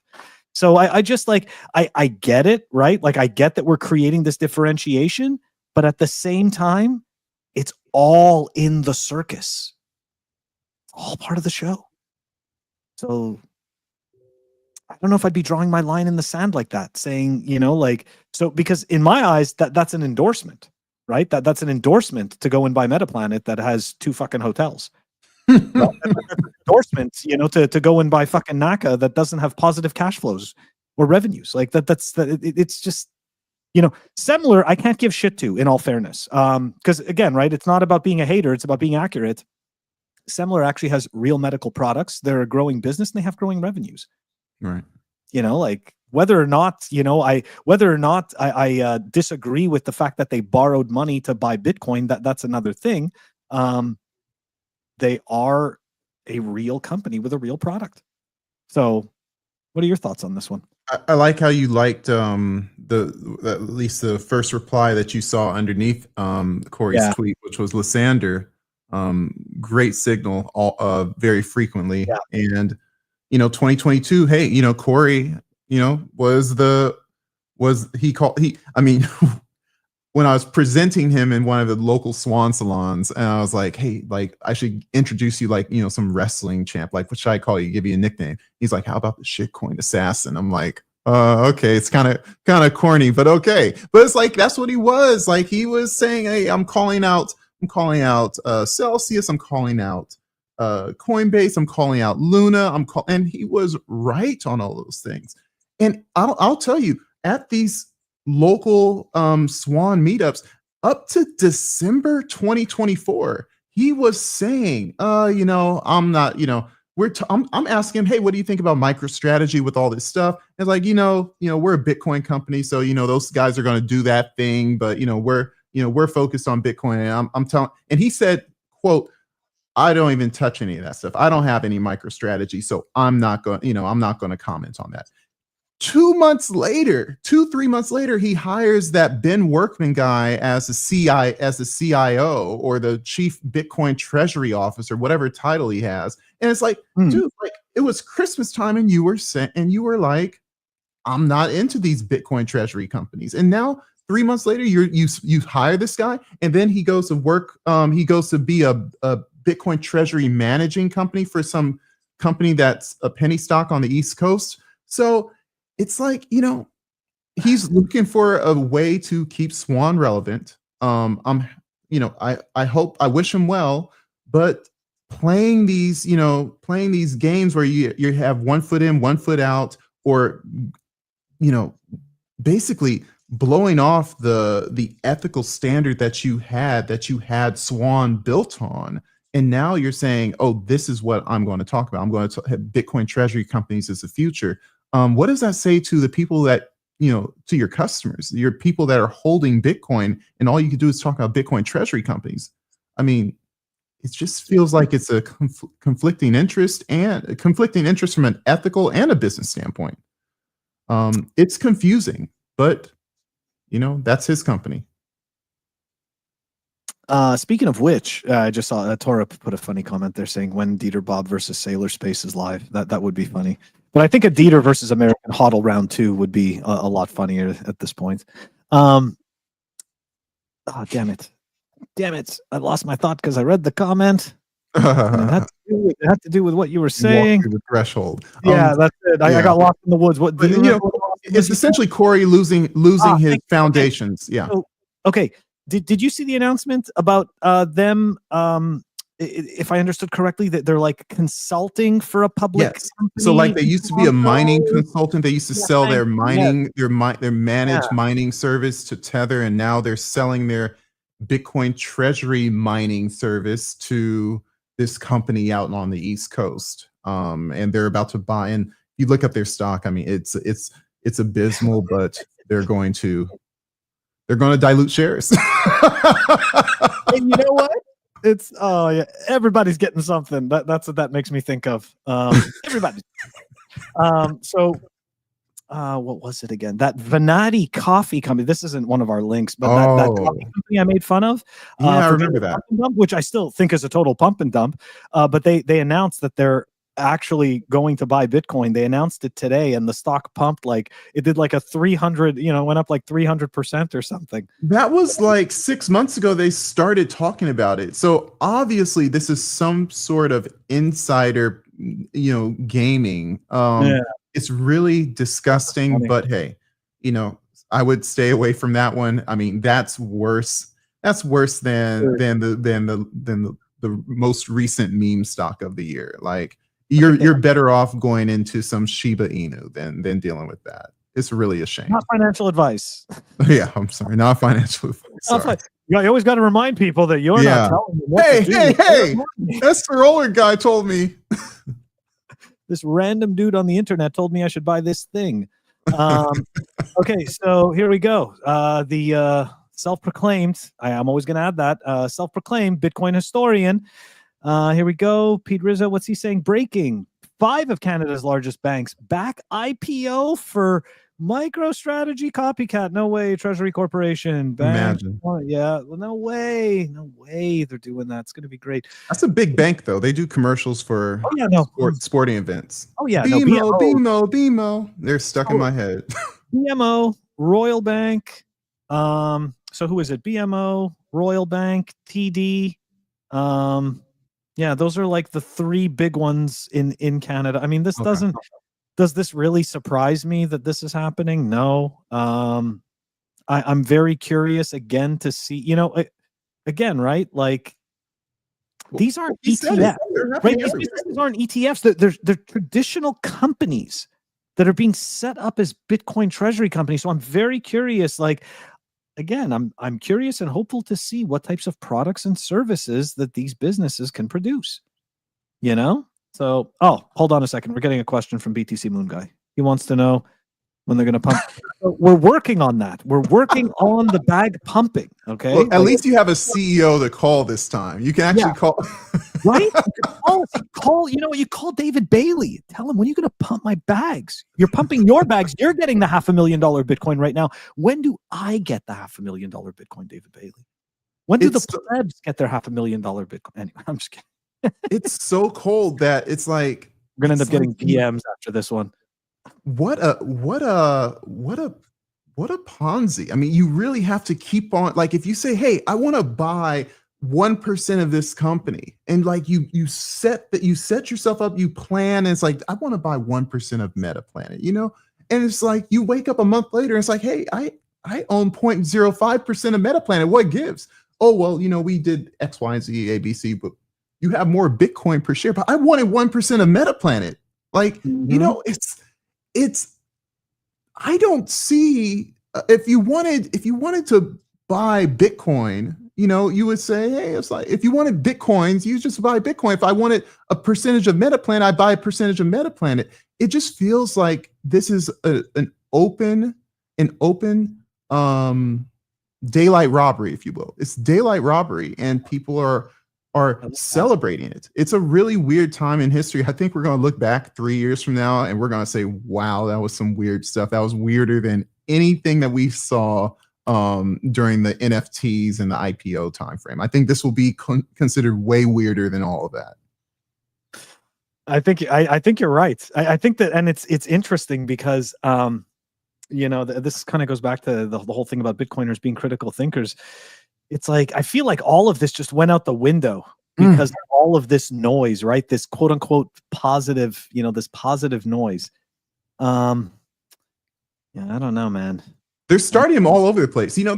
So I just like, I get it, right? Like I get that we're creating this differentiation, but at the same time, it's all in the circus. It's all part of the show. So I don't know if I'd be drawing my line in the sand like that, saying, so because in my eyes, that's an endorsement, right? That's an endorsement to go and buy Metaplanet that has 2 fucking hotels. Well, endorsements, to go and buy fucking NYKNYK that doesn't have positive cash flows or revenues. Like it's just, Semler, I can't give shit to, in all fairness. Because again, right, it's not about being a hater, it's about being accurate. Semler actually has real medical products. They're a growing business and they have growing revenues. Right. Like whether or not, I disagree with the fact that they borrowed money to buy Bitcoin, that's another thing. They are a real company with a real product. So what are your thoughts on this one? I like how you liked at least the first reply that you saw underneath Corey's tweet, which was Lysander. Great signal, all very frequently. Yeah. And 2022, hey, Corey, when I was presenting him in one of the local Swan salons, and I was like, hey, like I should introduce you some wrestling champ, like what should I call you, give you a nickname? He's like, how about the shitcoin assassin? I'm like, okay, it's kind of corny, but okay. But it's like that's what he was. Like he was saying, hey, I'm calling out Celsius, I'm calling out Coinbase, I'm calling out Luna, and he was right on all those things. And I'll tell you, at these local Swan meetups up to December 2024, he was saying, I'm not, I'm asking him, hey, what do you think about MicroStrategy with all this stuff? And it's like, we're a Bitcoin company, so those guys are going to do that thing, but we're focused on Bitcoin. And I'm telling, and he said, quote, I don't even touch any of that stuff. I don't have any MicroStrategy, so I'm not going to comment on that. 3 months later, he hires that Ben Workman guy as the CIO or the chief Bitcoin treasury officer, whatever title he has. And it's like, dude, like it was Christmas time and you were like, I'm not into these Bitcoin treasury companies. And now 3 months later, you hire this guy, and then he goes to work. He goes to be a Bitcoin treasury managing company for some company that's a penny stock on the East Coast. So it's like, he's looking for a way to keep Swan relevant. I wish him well, but playing these games where you have 1 foot in, 1 foot out, or, basically blowing off the ethical standard that you had Swan built on. And now you're saying, oh, this is what I'm going to talk about. I'm going to have Bitcoin treasury companies as the future. What does that say to the people that, to your customers, your people that are holding Bitcoin, and all you can do is talk about Bitcoin treasury companies? I mean, it just feels like it's a conflicting interest from an ethical and a business standpoint. It's confusing, but that's his company. Speaking of which, I just saw Tora put a funny comment there saying when Dieter Bob versus Saylor Space is live. That would be funny. But I think a Dieter versus American HODL round 2 would be a lot funnier at this point. Oh, damn it. I lost my thought because I read the comment. It had to do with what you were saying. The threshold. Yeah, that's it. I got lost in the woods. What? It's essentially Corey losing his foundations. Yeah. So, okay. Did you see the announcement about them if I understood correctly, that they're like consulting for a public company. So like they used to be a mining consultant. They used to sell their mining, their managed mining service to Tether, and now they're selling their Bitcoin treasury mining service to this company out on the East Coast. And they're about to buy. And you look up their stock. I mean, it's abysmal, but they're going to dilute shares. And you know what? It's everybody's getting something. That's what that makes me think of. Everybody. So what was it again? That Venati coffee company. This isn't one of our links, but that coffee company I made fun of. I remember that. Dump, which I still think is a total pump and dump. But they announced that they're actually going to buy Bitcoin. They announced it today, and the stock pumped like it did like a 300, went up like 300% or something. That was like 6 months ago. They started talking about it. So obviously this is some sort of insider, gaming. It's really disgusting, but hey, I would stay away from that one. I mean, that's worse. That's worse than the most recent meme stock of the year. Like you're better off going into some Shiba Inu than dealing with that. It's really a shame. Not financial advice. Yeah, I'm sorry. Not financial advice. Sorry. You always got to remind people that you're not telling them what to do. Hey, that's the roller guy told me. This random dude on the internet told me I should buy this thing. Okay, so here we go. The self-proclaimed, I'm always going to add that, self-proclaimed Bitcoin historian. Here we go. Pete Rizzo, what's he saying? Breaking. 5 of Canada's largest banks back IPO for MicroStrategy copycat. No way. Treasury Corporation. Imagine. Yeah. Well, no way. No way they're doing that. It's going to be great. That's a big bank, though. They do commercials for sporting events. Oh, yeah. BMO. They're stuck in my head. BMO, Royal Bank. So who is it? BMO, Royal Bank, TD. Yeah, those are like the 3 big ones in Canada. I mean, this does this really surprise me that this is happening? No. I'm very curious again to see, again, right? Like these aren't ETFs, right? These businesses aren't ETFs. They're traditional companies that are being set up as Bitcoin treasury companies. So I'm very curious, like, again, I'm curious and hopeful to see what types of products and services that these businesses can produce. So, hold on a second. We're getting a question from BTC Moon Guy. He wants to know when they're going to pump. We're working on that. We're working on the bag pumping. Okay. Well, at least you have a CEO to call this time. You can actually call. Right? You call David Bailey. Tell him, when are you going to pump my bags? You're pumping your bags. You're getting the $500,000 Bitcoin right now. When do I get the $500,000 Bitcoin, David Bailey? When do the plebs get their $500,000 Bitcoin? Anyway, I'm just kidding. It's so cold that it's like we're going to end up getting PMs after this one. What a Ponzi. I mean, you really have to keep on, like, if you say, hey, I want to buy 1% of this company, and like you set yourself up, you plan, and it's like, I want to buy 1% of MetaPlanet, and it's like you wake up a month later and it's like, hey, I own 0.05% of MetaPlanet. What gives? Oh, well, we did X, Y, and Z, A, B, C, but you have more Bitcoin per share, but I wanted 1% of MetaPlanet. Like, it's I don't see, if you wanted to buy Bitcoin, you would say, hey, it's like, if you wanted Bitcoins, you just buy Bitcoin. If I wanted a percentage of MetaPlanet, I buy a percentage of MetaPlanet. It just feels like this is an open daylight robbery, if you will. It's daylight robbery, and people are celebrating it. It's a really weird time in history. I think we're going to look back 3 years from now and we're going to say, wow, that was some weird stuff. That was weirder than anything that we saw during the NFTs and the IPO timeframe. I think this will be considered way weirder than all of that. I think you're right. I think that, and it's interesting because this kind of goes back to the whole thing about Bitcoiners being critical thinkers. It's like, I feel like all of this just went out the window because of all of this noise, right? This quote unquote positive, this positive noise. Yeah, I don't know, man. They're starting him all over the place. You know,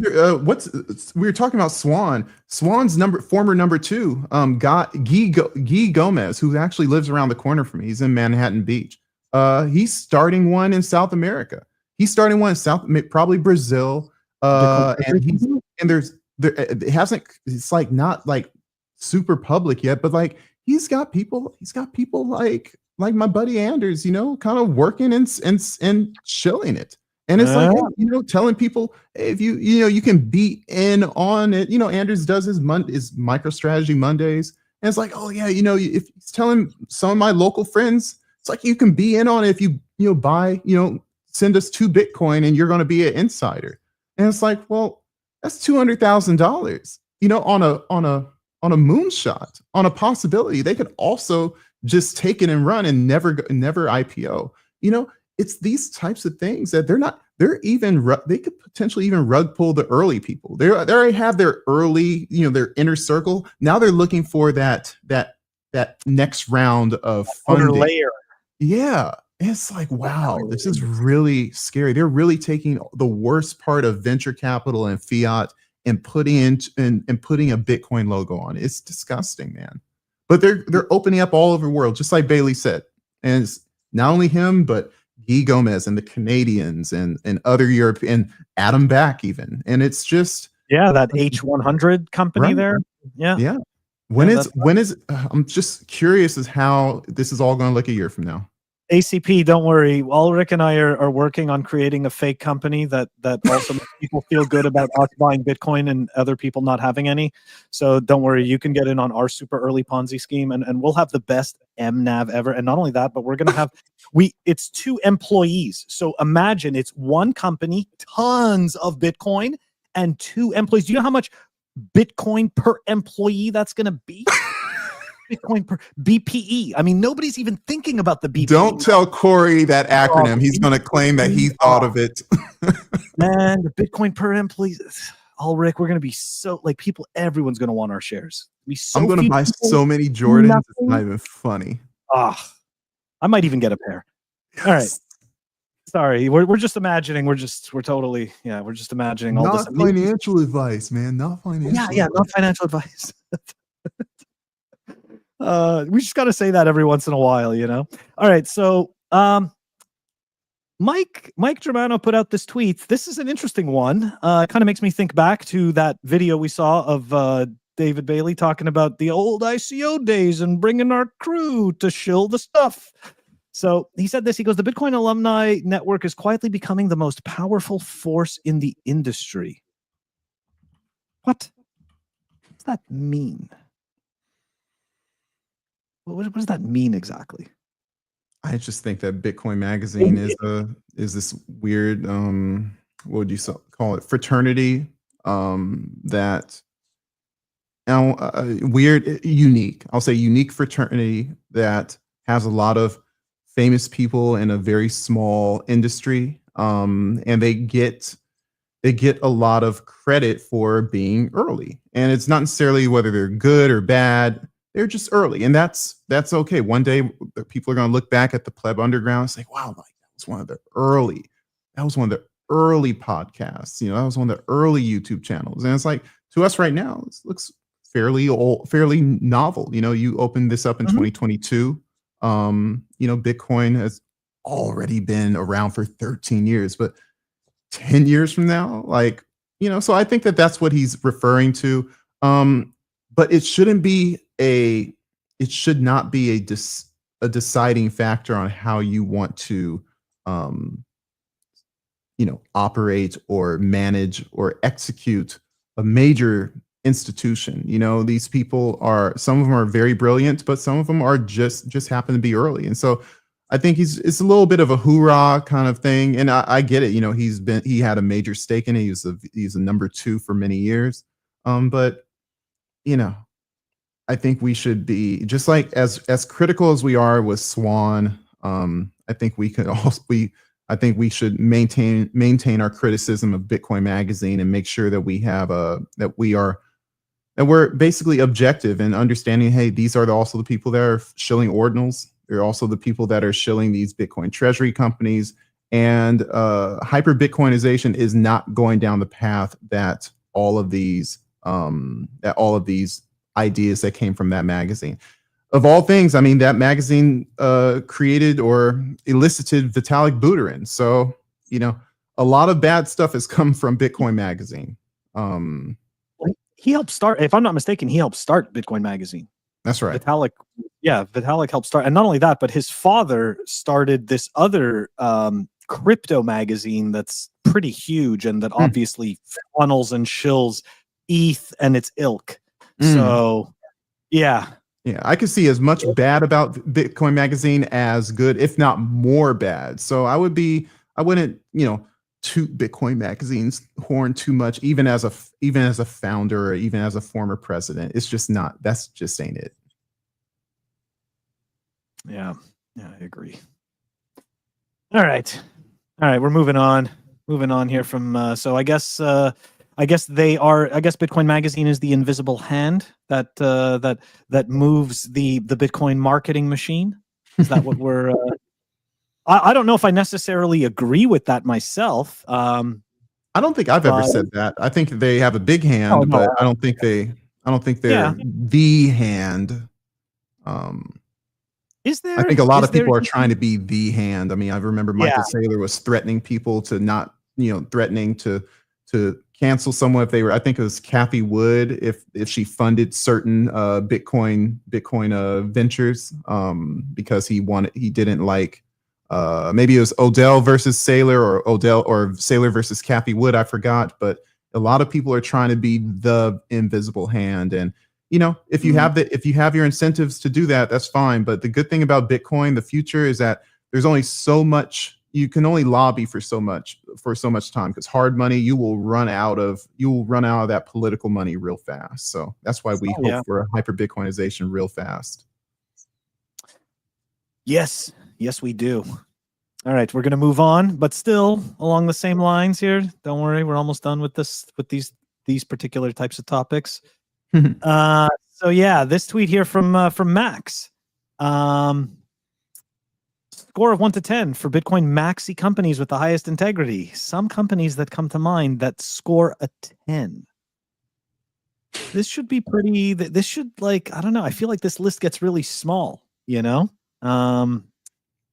we were talking about Swan. Swan's former number 2, got Guy Gomez, who actually lives around the corner from me. He's in Manhattan Beach. He's starting one in South America. He's starting one in probably Brazil. It hasn't. It's like not like super public yet, but like he's got people like my buddy Anders, you know, kind of working and chilling it. And it's like, you know, telling people, hey, if you can be in on it. You know, Anders does his MicroStrategy Mondays. And it's like, oh yeah, you know, if he's telling some of my local friends, it's like you can be in on it if you buy, send us 2 Bitcoin and you're going to be an insider. And it's like, well, that's $200,000, on a moonshot, on a possibility. They could also just take it and run and never IPO. It's these types of things that they could potentially even rug pull the early people. They already have their early, their inner circle. Now they're looking for that next round of funding. Layer. Yeah. It's like, wow, this is really scary. They're really taking the worst part of venture capital and fiat and putting a Bitcoin logo on it. It's disgusting, man. But they're opening up all over the world, just like Bailey said. And it's not only him, but Guy Gomez and the Canadians and other European, Adam Back even. And it's just that H100 company right. there. Yeah. When is I'm just curious as how this is all going to look a year from now. ACP, don't worry. Ulric and I are working on creating a fake company that also makes people feel good about us buying Bitcoin and other people not having any. So don't worry, you can get in on our super early Ponzi scheme, and we'll have the best MNAV ever. And not only that, but we're gonna have it's 2 employees. So imagine it's 1 company, tons of Bitcoin, and 2 employees. Do you know how much Bitcoin per employee that's gonna be? Bitcoin per BPE. I mean, nobody's even thinking about the BPE. Don't tell Corey that acronym. He's going to claim that he thought of it. Man, the Bitcoin per employee. Ulric, we're going to be so everyone's going to want our shares. I'm going to buy so many Jordans. It's not even funny. I might even get a pair. Yes. All right. Sorry, we're just imagining. We're just imagining all this. Not financial advice, man. Not financial. Yeah, not financial advice. We just got to say that every once in a while, All right, so Mike Germano put out this tweet. This is an interesting one. It kind of makes me think back to that video we saw of David Bailey talking about the old ICO days and bringing our crew to shill the stuff. So he said this. He goes, the Bitcoin alumni network is quietly becoming the most powerful force in the industry. What does that mean? What does that mean exactly? I just think that Bitcoin Magazine is this weird what would you call it, fraternity that weird, unique. I'll say unique fraternity that has a lot of famous people in a very small industry, and they get a lot of credit for being early. And it's not necessarily whether they're good or bad. They're just early, and that's okay. One day, people are going to look back at the Pleb Underground and say, "Wow, that was one of the early podcasts. That was one of the early YouTube channels." And it's like, to us right now, this looks fairly old, fairly novel. You opened this up in 2022. Bitcoin has already been around for 13 years, but 10 years from now, so I think that that's what he's referring to. But it should not be a deciding factor on how you want to, operate or manage or execute a major institution. These people some of them are very brilliant, but some of them are just happen to be early. And so I think it's a little bit of a hoorah kind of thing. And I get it. He had a major stake in it. He's a number 2 for many years. But I think we should be just like as critical as we are with Swan. I think we should maintain our criticism of Bitcoin Magazine and make sure that we're basically objective and understanding. Hey, these are also the people that are shilling ordinals. They're also the people that are shilling these Bitcoin treasury companies, And hyper Bitcoinization is not going down the path that all of these ideas that came from that magazine. Of all things, I mean, that magazine created or elicited Vitalik Buterin. So, you know, a lot of bad stuff has come from Bitcoin Magazine. He helped start, if I'm not mistaken, he helped start Bitcoin Magazine. That's right. Vitalik helped start. And not only that, but his father started this other crypto magazine that's pretty huge and that obviously funnels and shills ETH and its ilk. So, yeah. Yeah, I could see as much bad about Bitcoin Magazine as good, if not more bad. So I wouldn't, you know, toot Bitcoin Magazine's horn too much, even as a founder or even as a former president. It's just not. That's just ain't it. Yeah, I agree. All right. We're moving on. Moving on here from. So I guess Bitcoin Magazine is the invisible hand that moves the Bitcoin marketing machine. Is that what we're? I don't know if I necessarily agree with that myself. I don't think I've ever said that. I think they have a big hand, but I don't think they're the hand. Is there? I think a lot of people are trying to be the hand. I mean, I remember Michael Saylor was threatening people to not, you know, threatening to cancel someone if they were. I think it was Kathy Wood if she funded certain Bitcoin ventures because he didn't like. Maybe it was Odell versus Saylor or Saylor versus Kathy Wood. I forgot, but a lot of people are trying to be the invisible hand. And, you know, if you have your incentives to do that, that's fine. But the good thing about Bitcoin, the future, is that there's only so much you can only lobby for so much time, because hard money, you will run out of that political money real fast. So that's why we hope for a hyper Bitcoinization real fast. Yes, we do. All right, we're going to move on, but still along the same lines here. Don't worry, we're almost done with these particular types of topics. So yeah, this tweet here from Max. Score of 1 to 10 for Bitcoin Maxi companies with the highest integrity. Some companies that come to mind that score a 10. This should be pretty. This should, like, I don't know. I feel like this list gets really small. You know.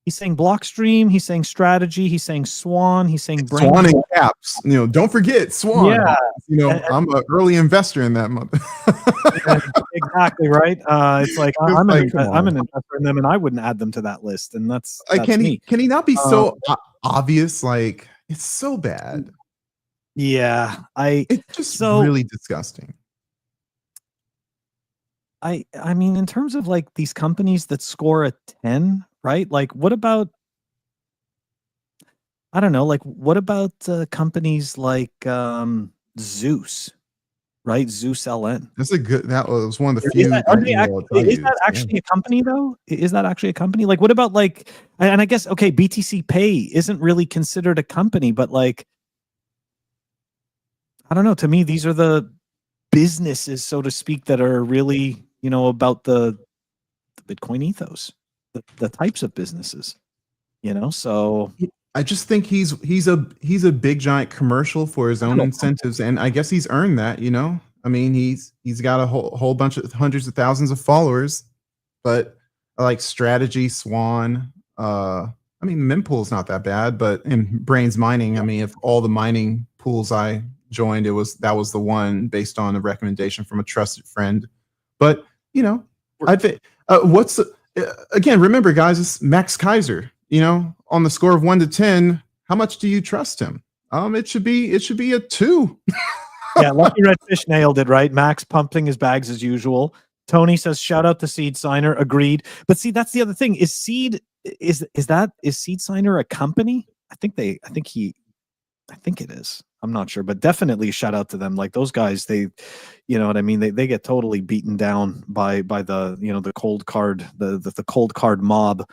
He's saying Blockstream. He's saying Strategy. He's saying Swan. He's saying Brain. Swan in caps. You know, don't forget Swan. Yeah. You know, I'm an early investor in that month. Exactly right. It's like I'm an investor in them, and I wouldn't add them to that list. And that's can me. Can he not be so obvious? Like, it's so bad. Yeah, it's just really disgusting. I mean, in terms of like these companies that score a 10, right? Like, what about, I don't know, like what about companies like Zeus, right? Zeus LN. That was one of the few. Is that actually a company though? Is that actually a company? Like, what about like, and I guess, okay, BTC Pay isn't really considered a company, but like, I don't know, to me, these are the businesses, so to speak, that are really, you know, about the Bitcoin ethos, the types of businesses, you know. So I just think he's a big giant commercial for his own incentives, and I guess he's earned that, you know. I mean, he's got a whole bunch of hundreds of thousands of followers, but like Strategy, Swan, I mean, Mempool's not that bad, but in Brains Mining, I mean, if all the mining pools I joined, that was the one based on a recommendation from a trusted friend. But, you know, I think again, remember, guys, it's Max Kaiser. You know, on the score of 1 to 10, how much do you trust him? It should be a 2. Yeah, Lucky Red Fish nailed it, right? Max pumping his bags as usual. Tony says, shout out to Seed Signer. Agreed. But see, that's the other thing. Is Seed Signer a company? I think it is. I'm not sure, but definitely shout out to them. Like those guys, they, you know what I mean? They get totally beaten down by the, you know, the cold card, the cold card mob,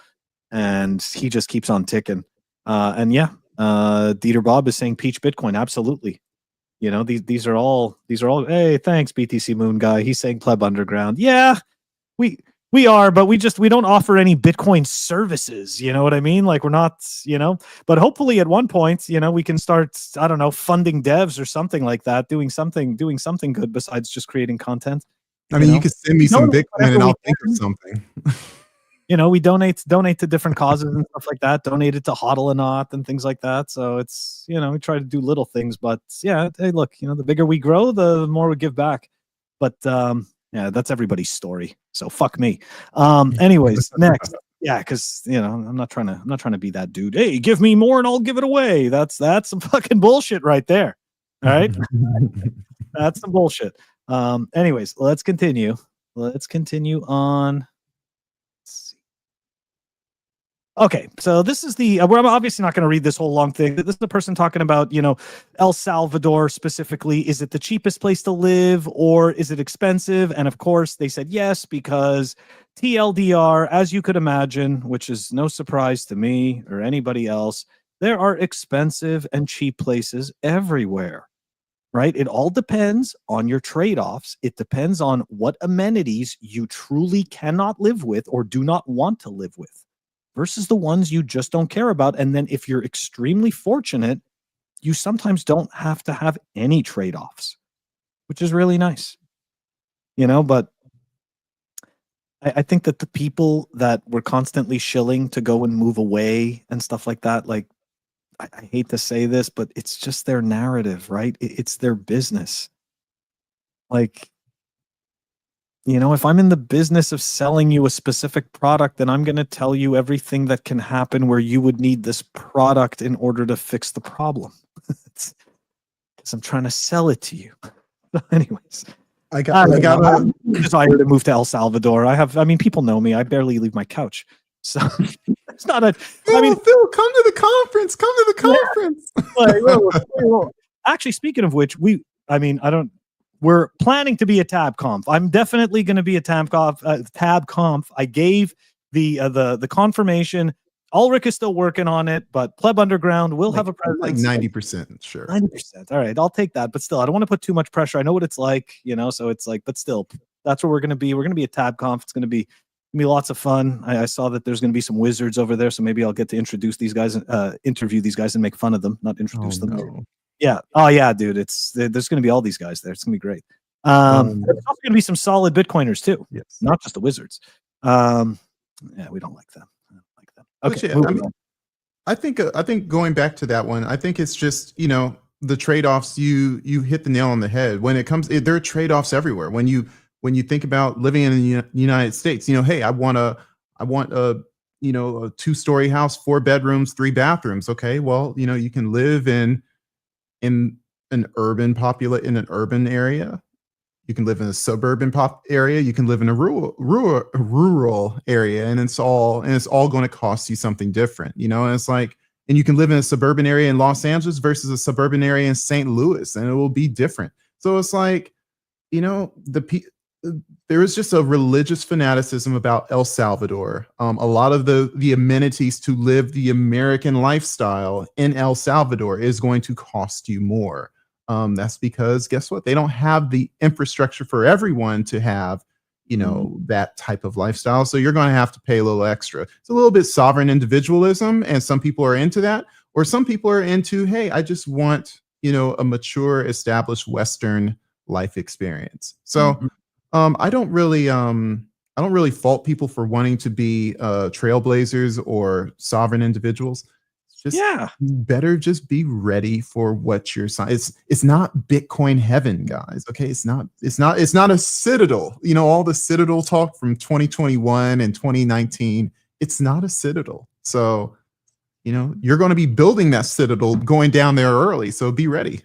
and he just keeps on ticking. And yeah, Dieter Bob is saying Peach Bitcoin. Absolutely. You know, these are all, hey, thanks BTC Moon guy. He's saying Pleb Underground. Yeah, we We are, but we don't offer any Bitcoin services. You know what I mean? Like we're not, but hopefully at one point, we can start, I don't know, funding devs or something like that, doing something good besides just creating content. I mean, you could send me some Bitcoin and I'll think of something. We donate to different causes and stuff like that. Donated to Hodl and things like that. So it's, we try to do little things, but yeah, hey, look, the bigger we grow, the more we give back. But yeah, that's everybody's story. So fuck me. Anyways, next. Yeah, because I'm not trying to be that dude. Hey, give me more and I'll give it away. That's some fucking bullshit right there. All right. That's some bullshit. Anyways, let's continue. Let's continue on. Okay, so this is I'm obviously not going to read this whole long thing. This is the person talking about, El Salvador specifically. Is it the cheapest place to live or is it expensive? And of course, they said yes, because TLDR, as you could imagine, which is no surprise to me or anybody else, there are expensive and cheap places everywhere, right? It all depends on your trade-offs. It depends on what amenities you truly cannot live with or do not want to live with, versus the ones you just don't care about. And then if you're extremely fortunate, you sometimes don't have to have any trade-offs, which is really nice. But I think that the people that were constantly shilling to go and move away and stuff like that, like, I hate to say this, but it's just their narrative, right? It's their business. Like, if I'm in the business of selling you a specific product, then I'm going to tell you everything that can happen where you would need this product in order to fix the problem. Because I'm trying to sell it to you. Anyways, I got a desire to move to El Salvador. People know me. I barely leave my couch. So it's not Phil, come to the conference. Come to the conference. Actually, speaking of which, we're planning to be a tab conf. I'm definitely going to be a tab conf. I gave the confirmation. Ulric is still working on it, but Pleb Underground will have a presence. Like 90%, sure. 90%. All right, I'll take that. But still, I don't want to put too much pressure. I know what it's like, so it's like, but still, that's where we're going to be. We're going to be a tab conf. It's going to be lots of fun. I saw that there's going to be some wizards over there, so maybe I'll get to introduce these guys, interview these guys, and make fun of them, not introduce them. No. Yeah. Oh yeah, dude. There's going to be all these guys there. It's going to be great. There's also going to be some solid Bitcoiners too. Yes. Not just the wizards. Yeah, we don't like them. Okay. Yeah, I think going back to that one, I think it's just, the trade-offs, you hit the nail on the head. When it comes, there are trade-offs everywhere. When you think about living in the United States, hey, I want a a 2-story house, 4 bedrooms, 3 bathrooms. Okay, well, you can live in an urban area. You can live in a suburban area. You can live in a rural area, and it's all going to cost you something different. And it's like, and you can live in a suburban area in Los Angeles versus a suburban area in St. Louis, and it will be different. So it's like, there is just a religious fanaticism about El Salvador. A lot of the amenities to live the American lifestyle in El Salvador is going to cost you more. That's because guess what? They don't have the infrastructure for everyone to have, that type of lifestyle. So you're going to have to pay a little extra. It's a little bit sovereign individualism, and some people are into that, or some people are into, hey, I just want, a mature, established Western life experience. So I don't really fault people for wanting to be trailblazers or sovereign individuals. Just better just be ready for what you're signing. It's not Bitcoin heaven, guys. Okay, it's not a citadel. All the citadel talk from 2021 and 2019. It's not a citadel. So, you're going to be building that citadel going down there early. So be ready.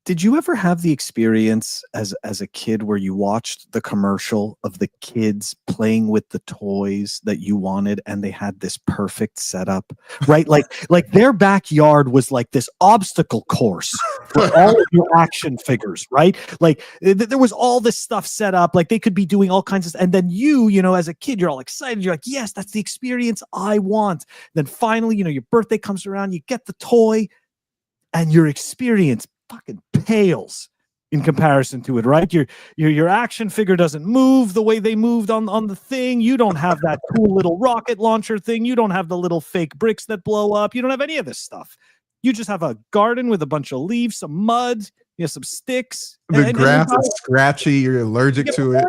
Did you ever have the experience as a kid where you watched the commercial of the kids playing with the toys that you wanted, and they had this perfect setup, right? Like their backyard was like this obstacle course for all of your action figures, right? Like there was all this stuff set up, like they could be doing all kinds of, and then as a kid, you're all excited. You're like, yes, that's the experience I want. Then finally, your birthday comes around, you get the toy, and your experience fucking pales in comparison to it, right? Your action figure doesn't move the way they moved on the thing. You don't have that cool little rocket launcher thing. You don't have the little fake bricks that blow up. You don't have any of this stuff. You just have a garden with a bunch of leaves, some mud, some sticks. The grass is scratchy. You're allergic to it.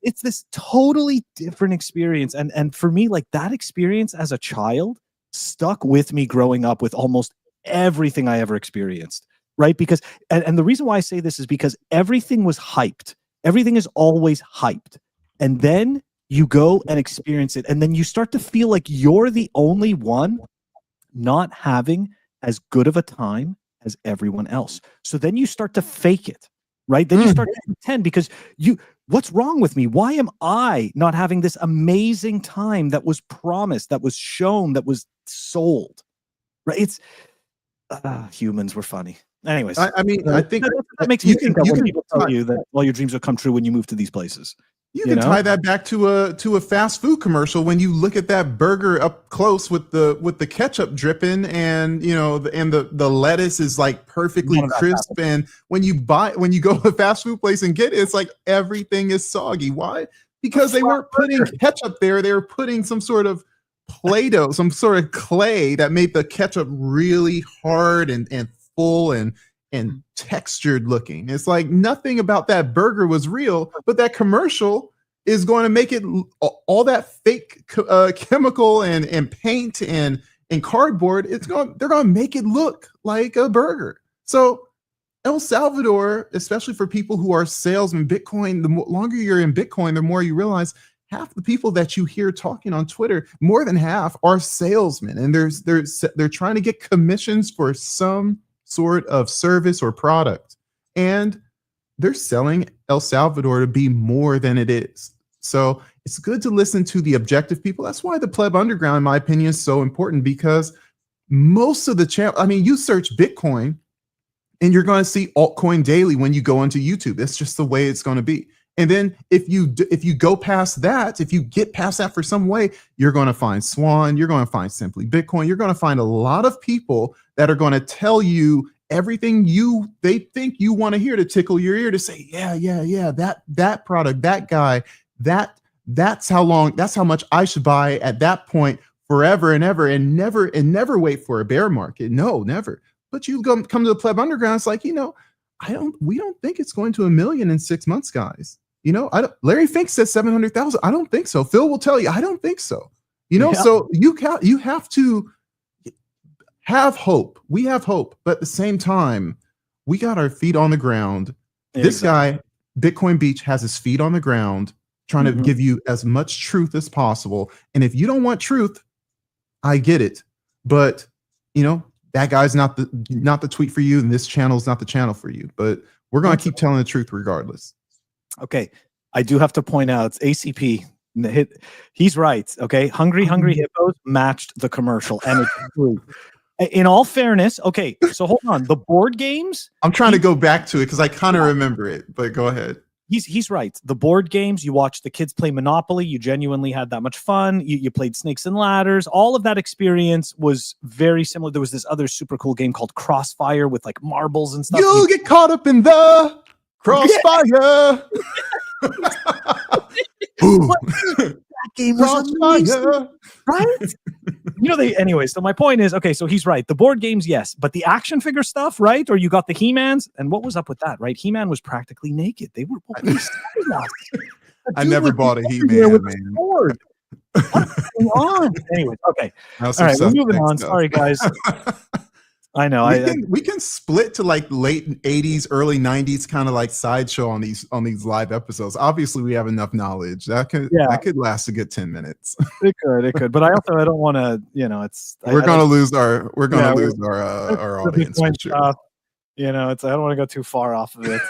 It's this totally different experience. And for me, like that experience as a child stuck with me growing up with almost everything I ever experienced. Right? Because, and the reason why I say this is because everything was hyped. Everything is always hyped. And then you go and experience it. And then you start to feel like you're the only one not having as good of a time as everyone else. So then you start to fake it, right? Then you start to pretend because what's wrong with me? Why am I not having this amazing time that was promised, that was shown, that was sold? Right? It's humans were funny. Anyways, I mean, I think that makes me think that when people tell you that all your dreams will come true when you move to these places. You can tie that back to a fast food commercial when you look at that burger up close with the ketchup dripping and the lettuce is like perfectly crisp, and when you go to a fast food place and get it, it's like everything is soggy. Why? Because they weren't putting ketchup there. They were putting some sort of Play-Doh, some sort of clay that made the ketchup really hard and full and textured looking. It's like nothing about that burger was real, but that commercial is going to make it all that fake chemical and paint and cardboard. They're going to make it look like a burger. So El Salvador, especially for people who are salesmen, Bitcoin, the longer you're in Bitcoin, the more you realize half the people that you hear talking on Twitter, more than half, are salesmen, and they're trying to get commissions for some sort of service or product, and they're selling El Salvador to be more than it is. So it's good to listen to the objective people. That's why the Pleb Underground, in my opinion, is so important, because most of the channel, I mean, you search Bitcoin and you're going to see altcoin daily when you go into YouTube. That's just the way it's going to be. And then if you go past that, if you get past that for some way, you're going to find Swan, you're going to find Simply Bitcoin, you're going to find a lot of people that are going to tell you everything they think you want to hear to tickle your ear, to say, yeah, that product, that guy, that's how much I should buy at that point forever and ever, and never wait for a bear market. No, never. But you come to the Pleb Underground, it's like, we don't think it's going to 1 million in 6 months, guys. Larry Fink says 700,000. I don't think so. Phil will tell you, I don't think so. So you have to have hope. We have hope, but at the same time, we got our feet on the ground. Yeah, this guy, Bitcoin Beach, has his feet on the ground, trying to give you as much truth as possible. And if you don't want truth, I get it. But that guy's not the tweet for you, and this channel is not the channel for you. But we're going to keep telling the truth regardless. Okay, I do have to point out, ACP, he's right. Okay, Hungry Hippos matched the commercial, and it's true. In all fairness, okay, so hold on. The board games, I'm trying to go back to it because I kind of remember it, but go ahead. He's right. The board games, you watched the kids play Monopoly, you genuinely had that much fun. You played Snakes and Ladders. All of that experience was very similar. There was this other super cool game called Crossfire with like marbles and stuff. You'll get caught up in the Crossfire. That game was amazing, right? Anyways, so my point is, okay, so he's right. The board games, yes, but the action figure stuff, right? Or you got the He-Mans, and what was up with that, right? He-Man was practically naked. They were I never bought a He-Man, man. What's going on? Anyways, okay. All right, we're moving on. Sorry, guys. I know. We can split to like late 80s, early 90s kind of like sideshow on these live episodes. Obviously, we have enough knowledge that could last a good 10 minutes. It could, but I don't want to. We're gonna lose our audience. Stuff, I don't want to go too far off of it.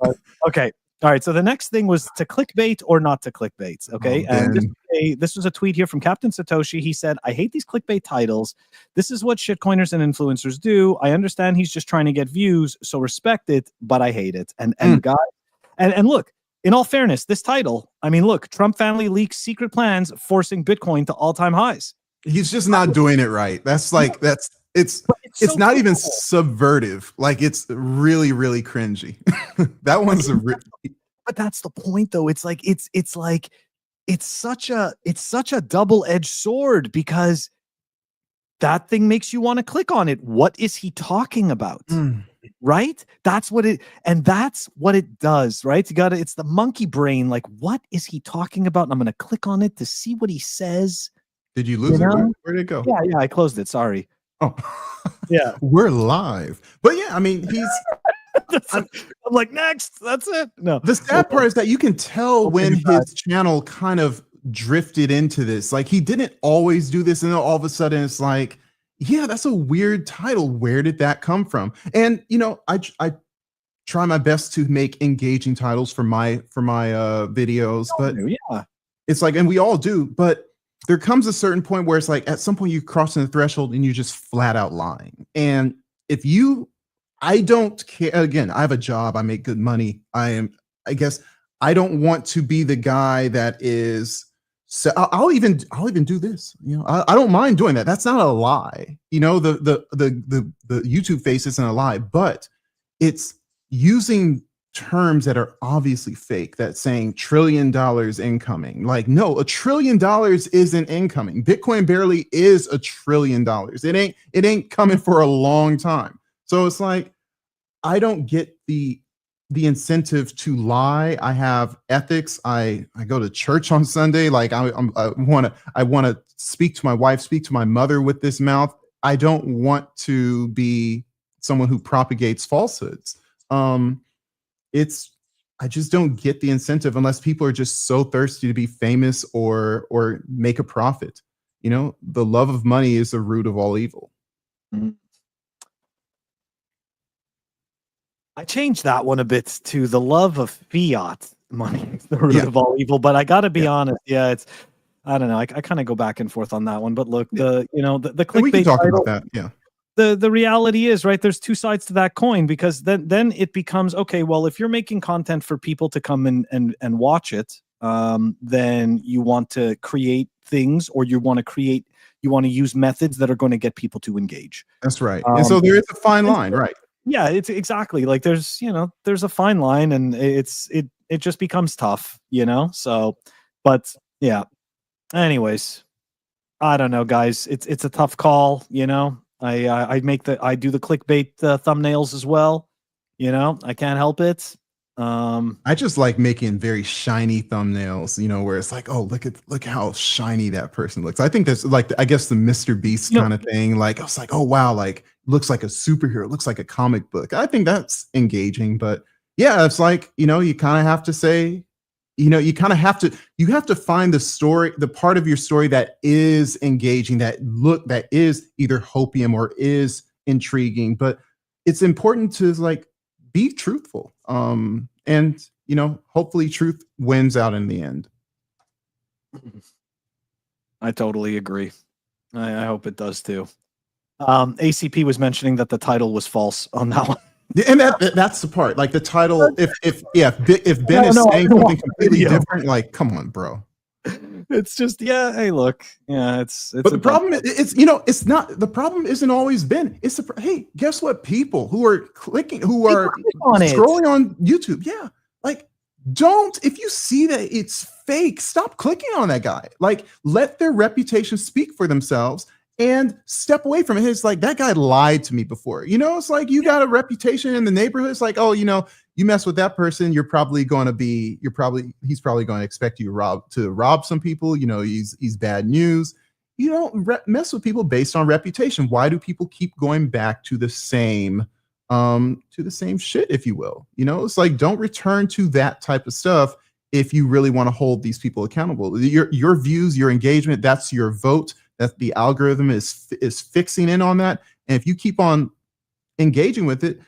But, okay. All right, so the next thing was to clickbait or not to clickbait, okay? And this was a tweet here from Captain Satoshi. He said, I hate these clickbait titles. This is what shitcoiners and influencers do. I understand he's just trying to get views, so respect it, but I hate it. And guys, and look, in all fairness, this title, I mean, look, Trump family leaks secret plans forcing Bitcoin to all-time highs. He's just not doing it right. That's It's so not even cool. subvertive. Like it's really, really cringy. That one's a but that's the point though. It's like it's such a double-edged sword because that thing makes you want to click on it. What is he talking about? Right? That's what it does, right? It's the monkey brain. Like, what is he talking about? And I'm going to click on it to see what he says. Did you lose it? Where'd it go? Yeah, I closed it. Sorry. Oh, yeah. We're live. But yeah, I mean, I'm like, next. That's it. No. The sad part is that you can tell when his channel kind of drifted into this. Like he didn't always do this, and then all of a sudden it's like, yeah, that's a weird title. Where did that come from? And you know, I try my best to make engaging titles for my videos, but yeah, it's like, and we all do, but there comes a certain point where it's like at some point you crossing the threshold and you're just flat out lying. And if I don't care. Again, I have a job. I make good money. I guess I don't want to be the guy that is. So I'll even do this. You know, I don't mind doing that. That's not a lie. You know, the YouTube face isn't a lie, but it's using terms that are obviously fake. That's saying $1 trillion incoming. Like, no, $1 trillion isn't incoming. Bitcoin barely is $1 trillion. It ain't coming for a long time. So it's like, I don't get the incentive to lie. I have ethics. I go to church on Sunday. Like I want to speak to my wife, speak to my mother with this mouth. I don't want to be someone who propagates falsehoods. I just don't get the incentive unless people are just so thirsty to be famous or make a profit. You know, the love of money is the root of all evil. Mm-hmm. I changed that one a bit to the love of fiat money is the root of all evil. But I got to be honest. Yeah, it's, I don't know. I kind of go back and forth on that one. But look, the clickbait. We can talk about that. Yeah. The reality is, right, there's two sides to that coin, because then it becomes, okay, well, if you're making content for people to come and watch it, then you want to create things, or you want to use methods that are going to get people to engage. That's right. And so there is a fine line, right? Yeah, it's exactly like there's a fine line, and it just becomes tough, so, but yeah, anyways, I don't know, guys, it's a tough call. I do the clickbait thumbnails as well. I can't help it. I just like making very shiny thumbnails, where it's like, oh, look how shiny that person looks. I think that's like, I guess the Mr. Beast kind of thing. Like, I was like, oh wow, like looks like a superhero, looks like a comic book. I think that's engaging, but yeah, it's like, you kind of have to say, you have to find the story, the part of your story that is engaging, that is either hopium or is intriguing, but it's important to like be truthful. And hopefully truth wins out in the end. I totally agree. I hope it does too. ACP was mentioning that the title was false on that one. And that's the part. Like the title, if Ben is saying something completely different, like, come on, bro. It's just, yeah, hey, look. Yeah, it's but the problem is, it's not, the problem isn't always Ben. It's hey, guess what? People who are clicking, who are scrolling on YouTube, yeah, like, if you see that it's fake, stop clicking on that guy. Like, let their reputation speak for themselves and step away from it. It's like, that guy lied to me before. It's like, you got a reputation in the neighborhood. It's like, oh, you mess with that person, he's probably going to expect you to rob some people. He's bad news. You don't mess with people based on reputation. Why do people keep going back to the same shit, if you will? It's like, don't return to that type of stuff if you really want to hold these people accountable. Your views, your engagement, that's your vote. That the algorithm is fixing in on that. And if you keep on engaging with it,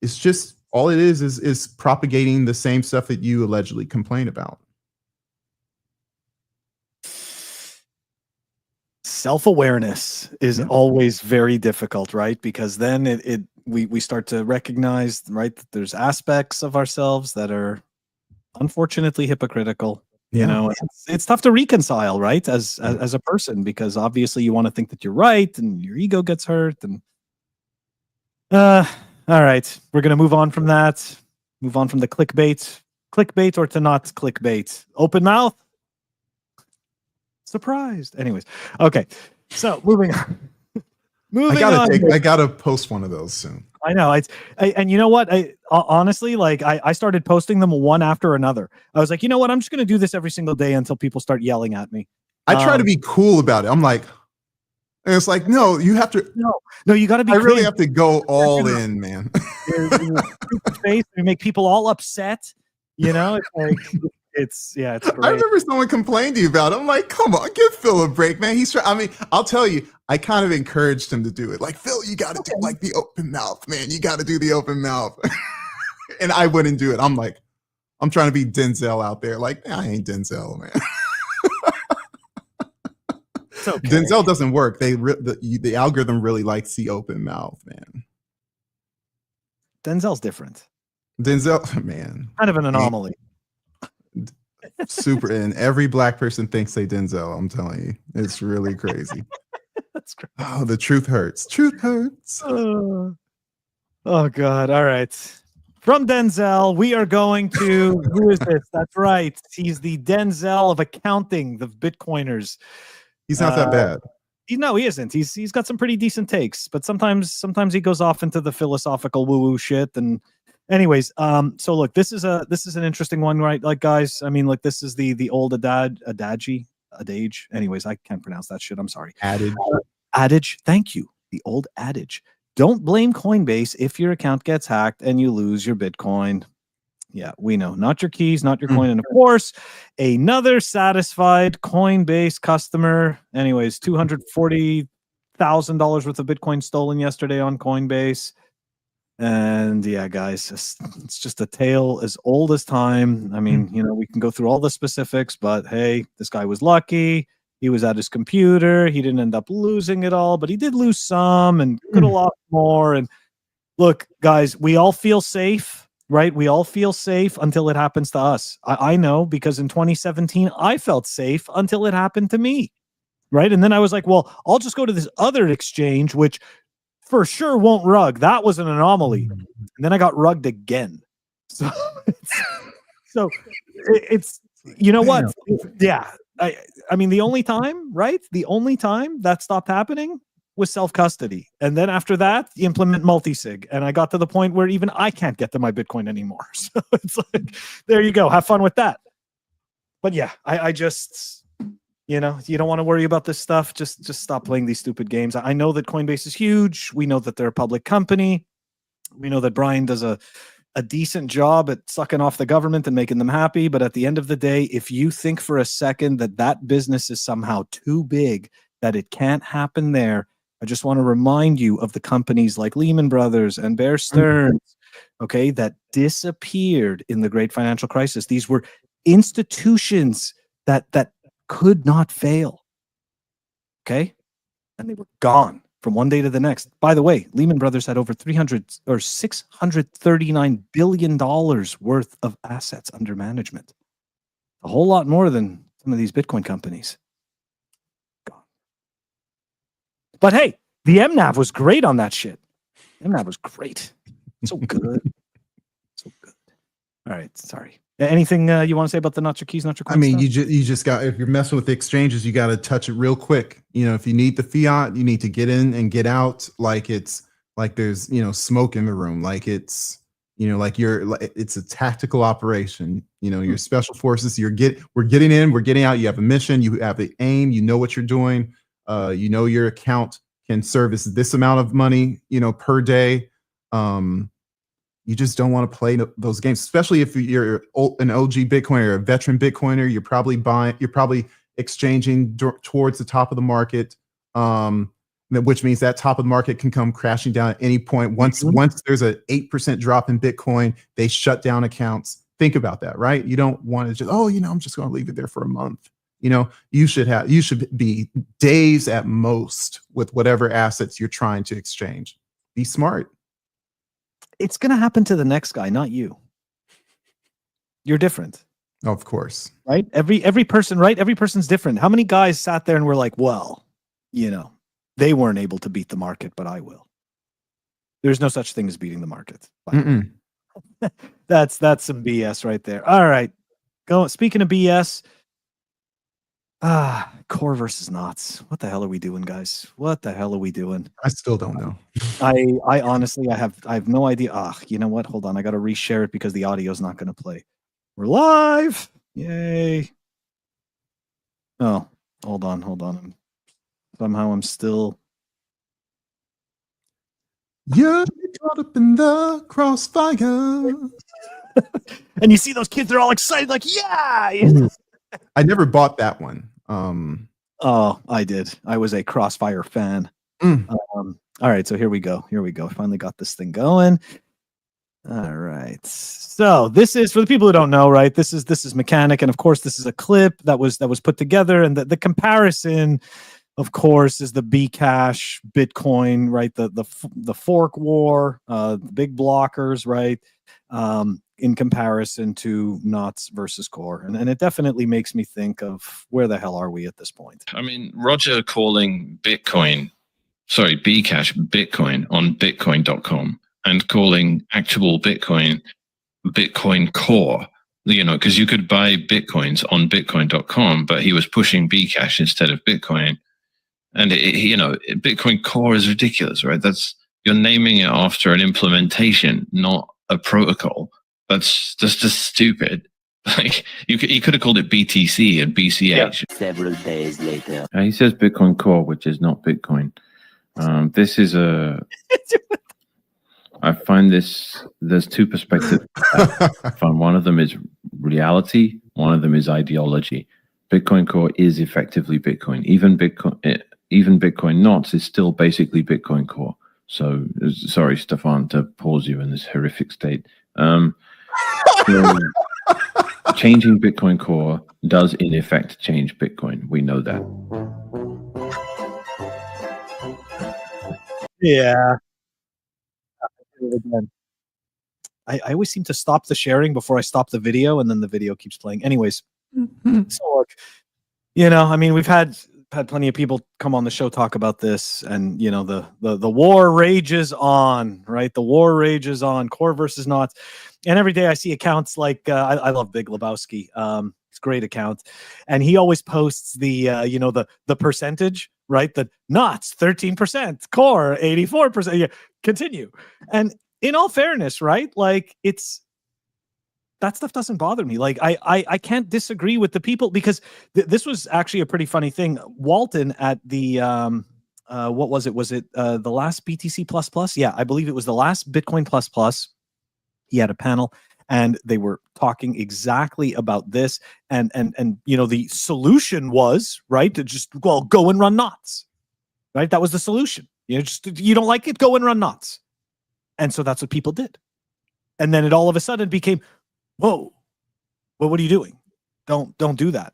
it's just, all it is propagating the same stuff that you allegedly complain about. Self-awareness is always very difficult, right? Because then we start to recognize, right, that there's aspects of ourselves that are unfortunately hypocritical. You know, it's tough to reconcile, right? As a person, because obviously you want to think that you're right, and your ego gets hurt. And all right, we're gonna move on from that. Move on from the clickbait, or to not clickbait. Open mouth. Surprised. Anyways, okay. So moving on. I gotta post one of those soon. I know. And you know what? Honestly, like I started posting them one after another. I was like, you know what? I'm just going to do this every single day until people start yelling at me. I try to be cool about it. I'm like, and it's like, no, you have to. No, you got to be. I really have to go all in, man. You make people all upset. You know, it's like it's great. I remember someone complained to you about it. I'm like, come on, give Phil a break, man. I mean, I'll tell you, I kind of encouraged him to do it. Like, Phil, you got to do like the open mouth, man. You got to do the open mouth. And I wouldn't do it. I'm like, I'm trying to be Denzel out there. Like, I ain't Denzel, man. Okay. Denzel doesn't work. The algorithm really likes the open mouth, man. Denzel's different. Denzel, man, kind of an anomaly. Super, and every black person thinks they Denzel. I'm telling you, it's really crazy. That's great. Oh, the truth hurts. Truth hurts. Oh God! All right. From Denzel, we are going to who is this? That's right. He's the Denzel of accounting, the Bitcoiners. He's not that bad. No, he isn't. He's got some pretty decent takes, but sometimes he goes off into the philosophical woo-woo shit. And anyways, so look, this is an interesting one, right? Like, guys, I mean, like, this is the old adage. Anyways, I can't pronounce that shit. I'm sorry. Adage. Thank you. The old adage. Don't blame Coinbase if your account gets hacked and you lose your Bitcoin. Yeah, we know. Not your keys, not your coin. And of course, another satisfied Coinbase customer. Anyways, $240,000 worth of Bitcoin stolen yesterday on Coinbase. And yeah, guys, it's just a tale as old as time. I mean, you know, we can go through all the specifics, but hey, this guy was lucky. He was at his computer. He didn't end up losing it all, but he did lose some and could have lost more. And look, guys, we all feel safe. Right? We all feel safe until it happens to us. I know, because in 2017, I felt safe until it happened to me. Right? And then I was like, well, I'll just go to this other exchange, which for sure won't rug. That was an anomaly. And then I got rugged again. So it's you know what? Yeah. I mean, the only time, right? The only time that stopped happening was self-custody. And then after that, you implement multi-sig. And I got to the point where even I can't get to my Bitcoin anymore. So it's like, there you go. Have fun with that. But yeah, I just, you know, you don't want to worry about this stuff. Just stop playing these stupid games. I know that Coinbase is huge. We know that they're a public company. We know that Brian does a decent job at sucking off the government and making them happy. But at the end of the day, if you think for a second that business is somehow too big, that it can't happen there, I just want to remind you of the companies like Lehman Brothers and Bear Stearns, okay, that disappeared in the great financial crisis. These were institutions that could not fail, okay? And they were gone from one day to the next. By the way, Lehman Brothers had over $639 billion worth of assets under management. A whole lot more than some of these Bitcoin companies. But hey, the MNAV was great on that shit. MNAV was great. So good. So good. All right. Sorry. Anything you want to say about the not your keys, not your coins? I mean, stuff? you just got, if you're messing with the exchanges, you got to touch it real quick. You know, if you need the fiat, you need to get in and get out like it's like there's, you know, smoke in the room, like it's, you know, like it's a tactical operation. You know, your special forces, we're getting in, we're getting out. You have a mission, you have the aim, you know what you're doing. You know, your account can service this amount of money, you know, per day. You just don't want to play those games, especially if you're an OG Bitcoiner, a veteran Bitcoiner. You're probably exchanging towards the top of the market, which means that top of the market can come crashing down at any point. Once there's an 8% drop in Bitcoin, they shut down accounts. Think about that, right? You don't want to just, oh, you know, I'm just going to leave it there for a month. You know, you should be days at most with whatever assets you're trying to exchange. Be smart. It's going to happen to the next guy, not you. You're different. Of course. Right? Every person, right? Every person's different. How many guys sat there and were like, well, they weren't able to beat the market, but I will. There's no such thing as beating the market. That's some BS right there. All right. Speaking of BS, core versus knots. What the hell are we doing, guys? What the hell are we doing? I still don't know. I honestly, I have no idea. You know what? Hold on. I got to reshare it because the audio is not going to play. We're live. Yay. Oh, hold on. Somehow I'm still. You're caught up in the crossfire. And you see those kids, they're all excited, like, yeah. I never bought that one. Oh, I did. I was a Crossfire fan. All right, so here we go. Finally got this thing going. All right. So this is, for the people who don't know, right? This is NYKNYK, and of course this is a clip that was put together, and the comparison, of course, is the Bcash Bitcoin, right? The fork war, the big blockers, right? In comparison to knots versus core. And it definitely makes me think of where the hell are we at this point? I mean, Roger calling Bcash Bitcoin on bitcoin.com and calling actual Bitcoin core, because you could buy Bitcoins on bitcoin.com, but he was pushing Bcash instead of Bitcoin. And Bitcoin core is ridiculous, right? You're naming it after an implementation, not a protocol. That's just stupid. Like you could have called it BTC and BCH. Yeah. Several days later, he says Bitcoin core, which is not Bitcoin. This is I find there's two perspectives. I find one of them is reality, one of them is ideology. Bitcoin core is effectively Bitcoin. Even Bitcoin knots is still basically Bitcoin core. So sorry, Stefan, to pause you in this horrific state. So changing Bitcoin core does in effect change Bitcoin. We know that. Yeah. I always seem to stop the sharing before I stop the video, and then the video keeps playing. Anyways, so look, I mean, we've had plenty of people come on the show talk about this, and the war rages on, right? The war rages on, core versus knots. And every day I see accounts like I love Big Lebowski. It's a great account, and he always posts the the percentage, right? The knots 13%, core 84%. Yeah, continue. And in all fairness, right? Like that stuff doesn't bother me. Like I can't disagree with the people, because this was actually a pretty funny thing. Walton at the what was it? Was it the last BTC plus? Yeah, I believe it was the last Bitcoin plus. He had a panel, and they were talking exactly about this. And the solution was, right, to just go and run knots. Right? That was the solution. You don't like it, go and run knots. And so that's what people did. And then it all of a sudden became, whoa, well, what are you doing? Don't do that.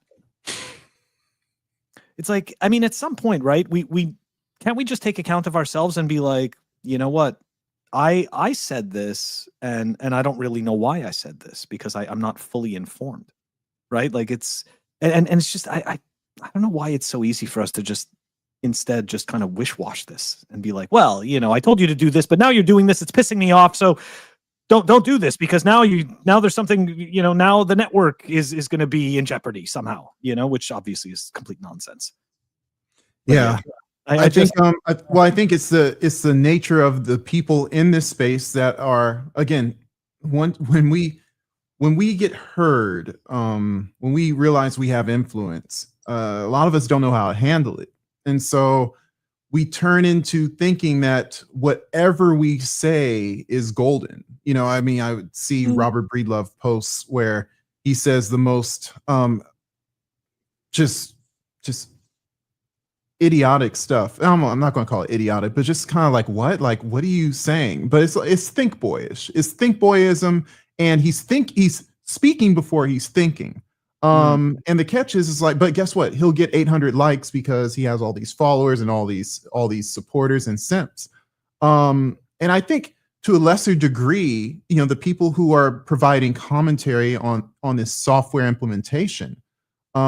It's like, I mean, at some point, right? We can't we just take account of ourselves and be like, you know what? I said this, and I don't really know why I said this, because I'm not fully informed, right? Like it's and it's just I don't know why it's so easy for us to just instead just kind of wish-wash this and be like, well, I told you to do this, but now you're doing this. It's pissing me off, so don't do this, because now there's something, now the network is going to be in jeopardy somehow, which obviously is complete nonsense. But yeah. I think it's the nature of the people in this space that are, again, when we get heard, when we realize we have influence, a lot of us don't know how to handle it, and so we turn into thinking that whatever we say is golden. I mean, I would see Robert Breedlove posts where he says the most just idiotic stuff. I'm not going to call it idiotic, but just kind of like, what are you saying? But it's think boyish. It's think boyism, and he's speaking before he's thinking. And the catch is like, but guess what? He'll get 800 likes because he has all these followers and all these supporters and simps. And I think to a lesser degree, the people who are providing commentary on this software implementation, they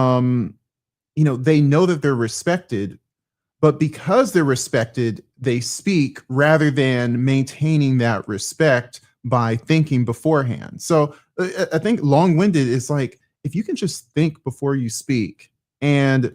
know that they're respected, but because they're respected, they speak rather than maintaining that respect by thinking beforehand. So I think long-winded is like, if you can just think before you speak, and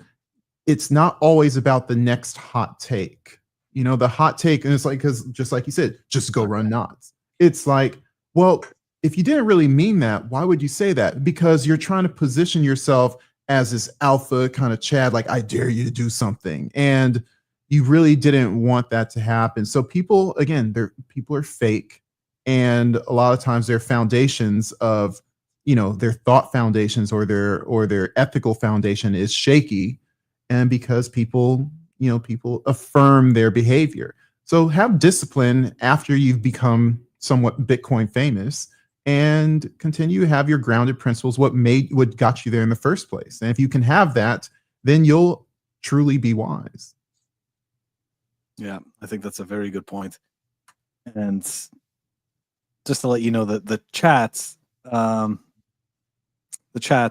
it's not always about the next hot take. The hot take, and it's like, because just like you said, just go run knots. It's like, well, if you didn't really mean that, why would you say that? Because you're trying to position yourself as this alpha kind of Chad, like, I dare you to do something. And you really didn't want that to happen. So people, again, people are fake. And a lot of times their foundations of, their thought foundations or their ethical foundation is shaky. And because people affirm their behavior. So have discipline after you've become somewhat Bitcoin famous, and continue to have your grounded principles, what got you there in the first place. And if you can have that, then you'll truly be wise. Yeah, I think that's a very good point. And just to let you know that the chat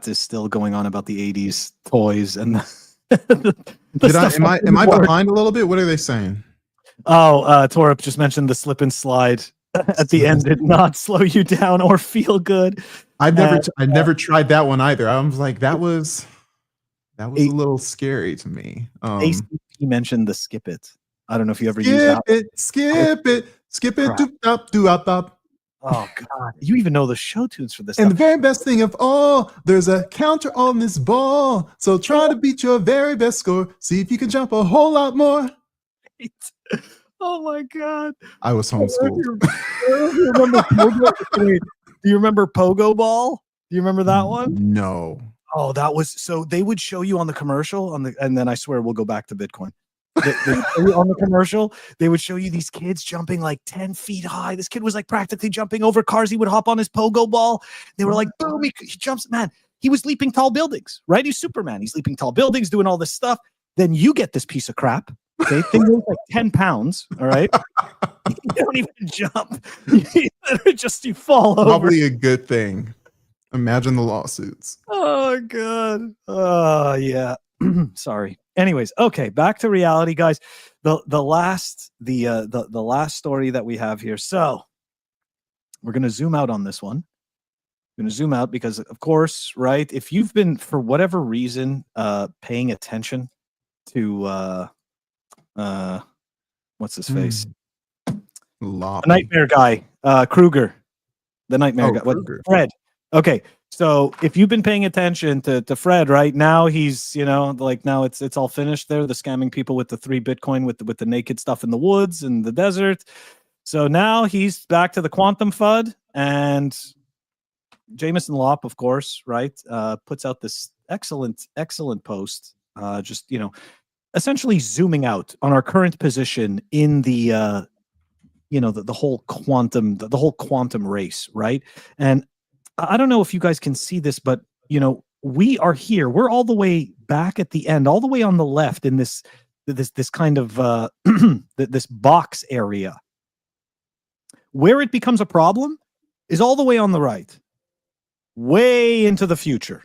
is still going on about the 80s toys and am I behind a little bit? What are they saying? Oh, Torup just mentioned the slip and slide at the end did not slow you down or feel good. I've never tried that one either. I was like, that was a little scary to me. ACP mentioned the skip it. I don't know if you ever used that. Skip it, do up. Oh God, you even know the show tunes for this. And stuff. the very best thing of all, there's a counter on this ball. So try to beat your very best score. See if you can jump a whole lot more. Oh my God. I was homeschooled. Do you remember Pogo Ball? Do you remember that one? No. Oh, that was so they would show you on the commercial and then I swear we'll go back to Bitcoin. On the commercial, they would show you these kids jumping like 10 feet high. This kid was like practically jumping over cars. He would hop on his pogo ball. They were like, boom, he jumps. Man, he was leaping tall buildings, right? He's Superman. He's leaping tall buildings, doing all this stuff. Then you get this piece of crap. Okay, thing weighs like 10 pounds. All right. You don't even jump. You fall over. Probably a good thing. Imagine the lawsuits. Oh, God. Oh, yeah. Sorry. Anyways, okay, back to reality, guys. The last story that we have here. So we're gonna zoom out on this one. I'm gonna zoom out because, of course, right? If you've been, for whatever reason, paying attention to what's his face? The nightmare guy, Kruger. The nightmare guy. What? Fred. Okay. So if you've been paying attention to Fred, right now he's, like now it's all finished there. The scamming people with the 3 Bitcoin with the naked stuff in the woods and the desert. So now he's back to the quantum FUD, and Jameson Lopp, of course, right, puts out this excellent post, just essentially zooming out on our current position in the the whole quantum race, right? And I don't know if you guys can see this, but we are here. We're all the way back at the end, all the way on the left in this kind of this box area. Where it becomes a problem is all the way on the right, way into the future.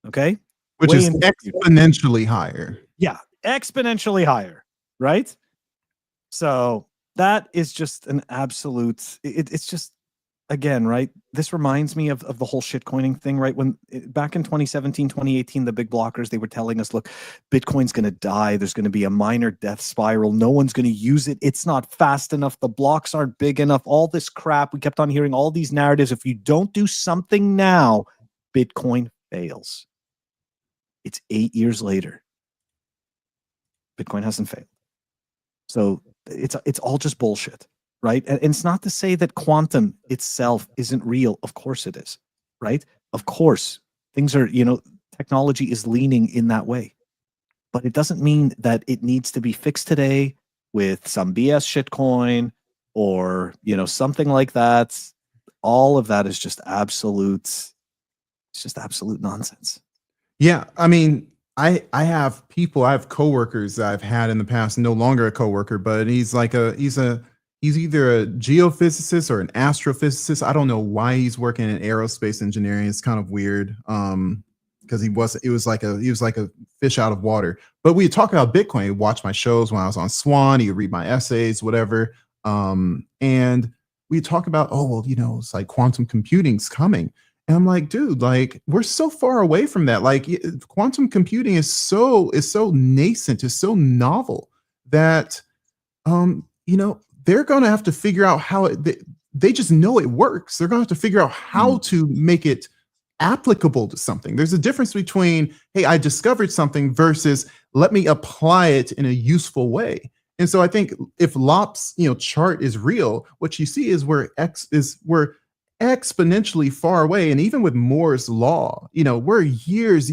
Okay, which is exponentially higher. Yeah, exponentially higher, right? So that is just an absolute. It's just. Again, right? This reminds me of the whole shitcoining thing, right? When back in 2017, 2018, the big blockers, they were telling us, look, Bitcoin's going to die. There's going to be a minor death spiral. No one's going to use it. It's not fast enough. The blocks aren't big enough. All this crap. We kept on hearing all these narratives. If you don't do something now, Bitcoin fails. It's 8 years later. Bitcoin hasn't failed. So it's all just bullshit. Right. And it's not to say that quantum itself isn't real. Of course it is. Right. Of course, things are, technology is leaning in that way. But it doesn't mean that it needs to be fixed today with some BS shitcoin or, something like that. All of that is just absolute. It's just absolute nonsense. Yeah. I mean, I have coworkers that I've had in the past, no longer a coworker, but he's he's either a geophysicist or an astrophysicist. I don't know why he's working in aerospace engineering. It's kind of weird. Because he was like a fish out of water. But we talk about Bitcoin. He'd watch my shows when I was on Swan. He'd read my essays, whatever. And we talk about, oh, well, you know, it's like quantum computing's coming. And I'm like, dude, like we're so far away from that. Like quantum computing is so nascent, is so novel that, you know, they're going to have to figure out how they just know it works. They're going to have to figure out how to make it applicable to something. There's a difference between, hey, I discovered something versus let me apply it in a useful way. And so I think if Lop's, you know, chart is real, what you see is we're exponentially far away. And even with Moore's law, you know, we're years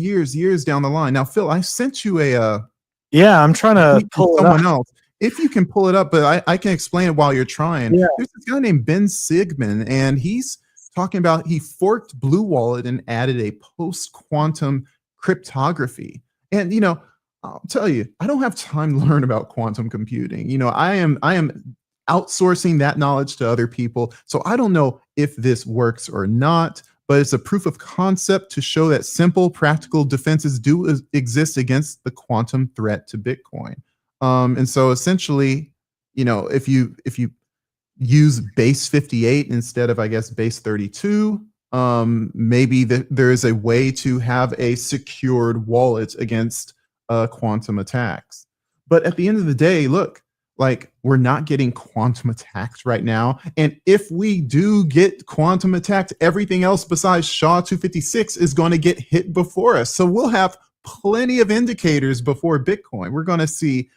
down the line. Now, Phil, I sent you yeah, I'm trying to pull someone else. If you can pull it up, but I can explain it while you're trying. Yeah. There's this guy named Ben Sigman, and he's talking about he forked Blue Wallet and added a post-quantum cryptography. And, you know, I'll tell you, I don't have time to learn about quantum computing. You know, I am outsourcing that knowledge to other people. So I don't know if this works or not, but it's a proof of concept to show that simple, practical defenses do exist against the quantum threat to Bitcoin. And so essentially, you know, if you use base 58 instead of, I guess, base 32, maybe there is a way to have a secured wallet against quantum attacks. But at the end of the day, look, like we're not getting quantum attacked right now. And if we do get quantum attacked, everything else besides SHA-256 is going to get hit before us. So we'll have plenty of indicators before Bitcoin. We're going to see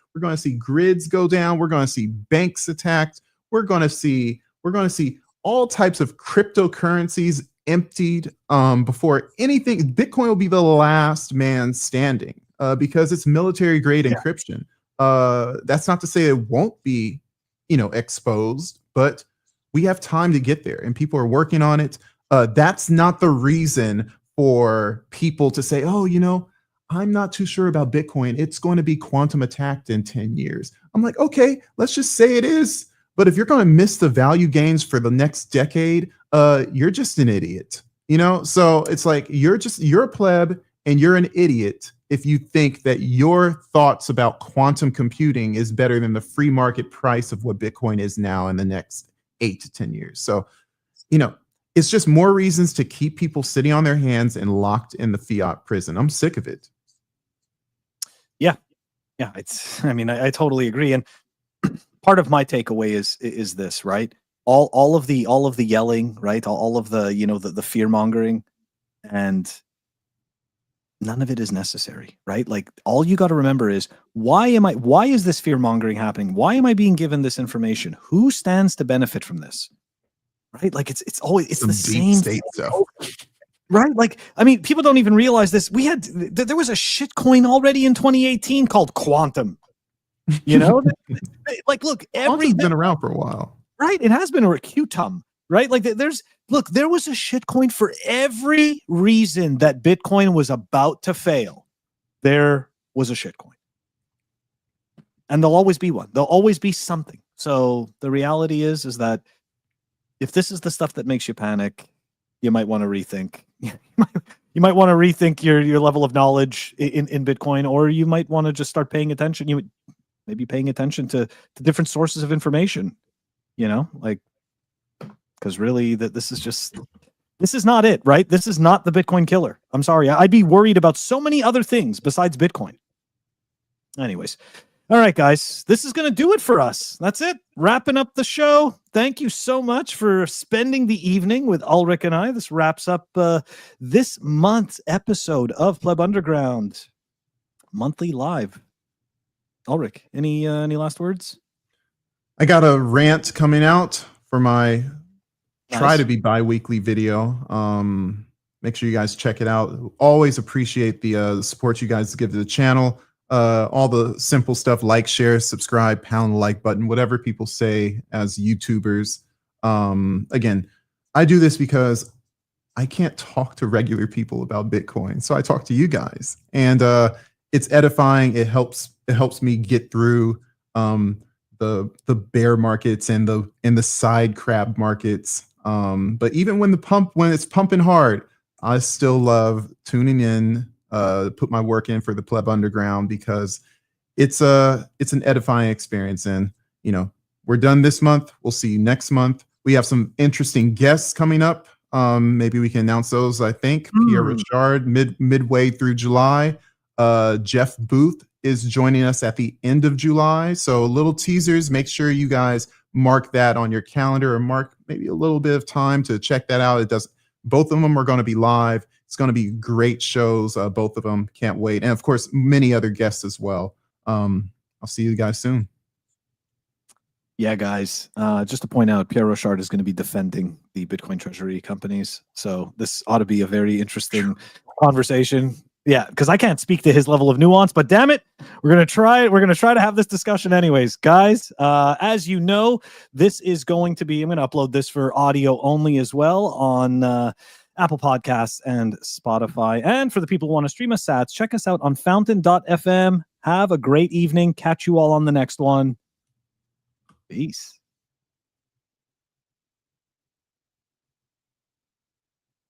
grids go down. We're going to see banks attacked. We're going to see all types of cryptocurrencies emptied before anything. Bitcoin will be the last man standing because it's military grade encryption. That's not to say it won't be, you know, exposed, but we have time to get there, and people are working on it. That's not the reason for people to say, oh, you know, I'm not too sure about Bitcoin. It's going to be quantum attacked in 10 years. I'm like, okay, let's just say it is. But if you're going to miss the value gains for the next decade, you're just an idiot, you know? So it's like, you're a pleb and you're an idiot if you think that your thoughts about quantum computing is better than the free market price of what Bitcoin is now in the next 8 to 10 years. So, you know, it's just more reasons to keep people sitting on their hands and locked in the fiat prison. I'm sick of it. Yeah, I mean, I totally agree. And part of my takeaway is this, right? All of the yelling, right? All of the, you know, the fear mongering, and none of it is necessary, right? Like all you got to remember is why is this fear mongering happening? Why am I being given this information? Who stands to benefit from this? Right? Like it's always the same state stuff. Right? Like, I mean, people don't even realize this. There was a shit coin already in 2018 called Quantum. You know, like, look, Quantum's been around for a while, right? It has been, or Qtum, right? Like, there was a shit coin for every reason that Bitcoin was about to fail. There was a shit coin, and there'll always be one. There'll always be something. So the reality is that if this is the stuff that makes you panic, you might want to rethink. You might want to rethink your level of knowledge in Bitcoin, or you might want to just start paying attention. You maybe paying attention to different sources of information, you know, like, because really this is not it, right? This is not the Bitcoin killer. I'm sorry. I'd be worried about so many other things besides Bitcoin. Anyways. All right, guys, this is going to do it for us. That's it. Wrapping up the show. Thank you so much for spending the evening with Ulric and I. This wraps up this month's episode of Pleb Underground monthly live. Ulric, any last words? I got a rant coming out for my try to be bi-weekly video. Make sure you guys check it out. Always appreciate the support you guys give to the channel. All the simple stuff, like, share, subscribe, pound the like button, whatever people say as YouTubers. Again, I do this because I can't talk to regular people about Bitcoin. So I talk to you guys, and it's edifying. It helps me get through the bear markets and the side crab markets. But even when it's pumping hard, I still love tuning in, put my work in for the Pleb Underground, because it's an edifying experience. And we're done this month. We'll see you next month. We have some interesting guests coming up. Maybe we can announce those. I think Pierre Richard midway through July. Jeff Booth is joining us at the end of July. So little teasers. Make sure you guys mark that on your calendar, or mark maybe a little bit of time to check that out. Both of them are going to be live. It's going to be great shows. Both of them. Can't wait. And of course, many other guests as well. I'll see you guys soon. Yeah, guys, just to point out, Pierre Rochard is going to be defending the Bitcoin treasury companies. So this ought to be a very interesting conversation. Yeah, because I can't speak to his level of nuance, but damn it, we're going to try. We're going to try to have this discussion anyways. Guys, as you know, this is going to be, I'm going to upload this for audio only as well on Apple Podcasts and Spotify. And for the people who want to stream us sats, check us out on fountain.fm. Have a great evening. Catch you all on the next one. Peace.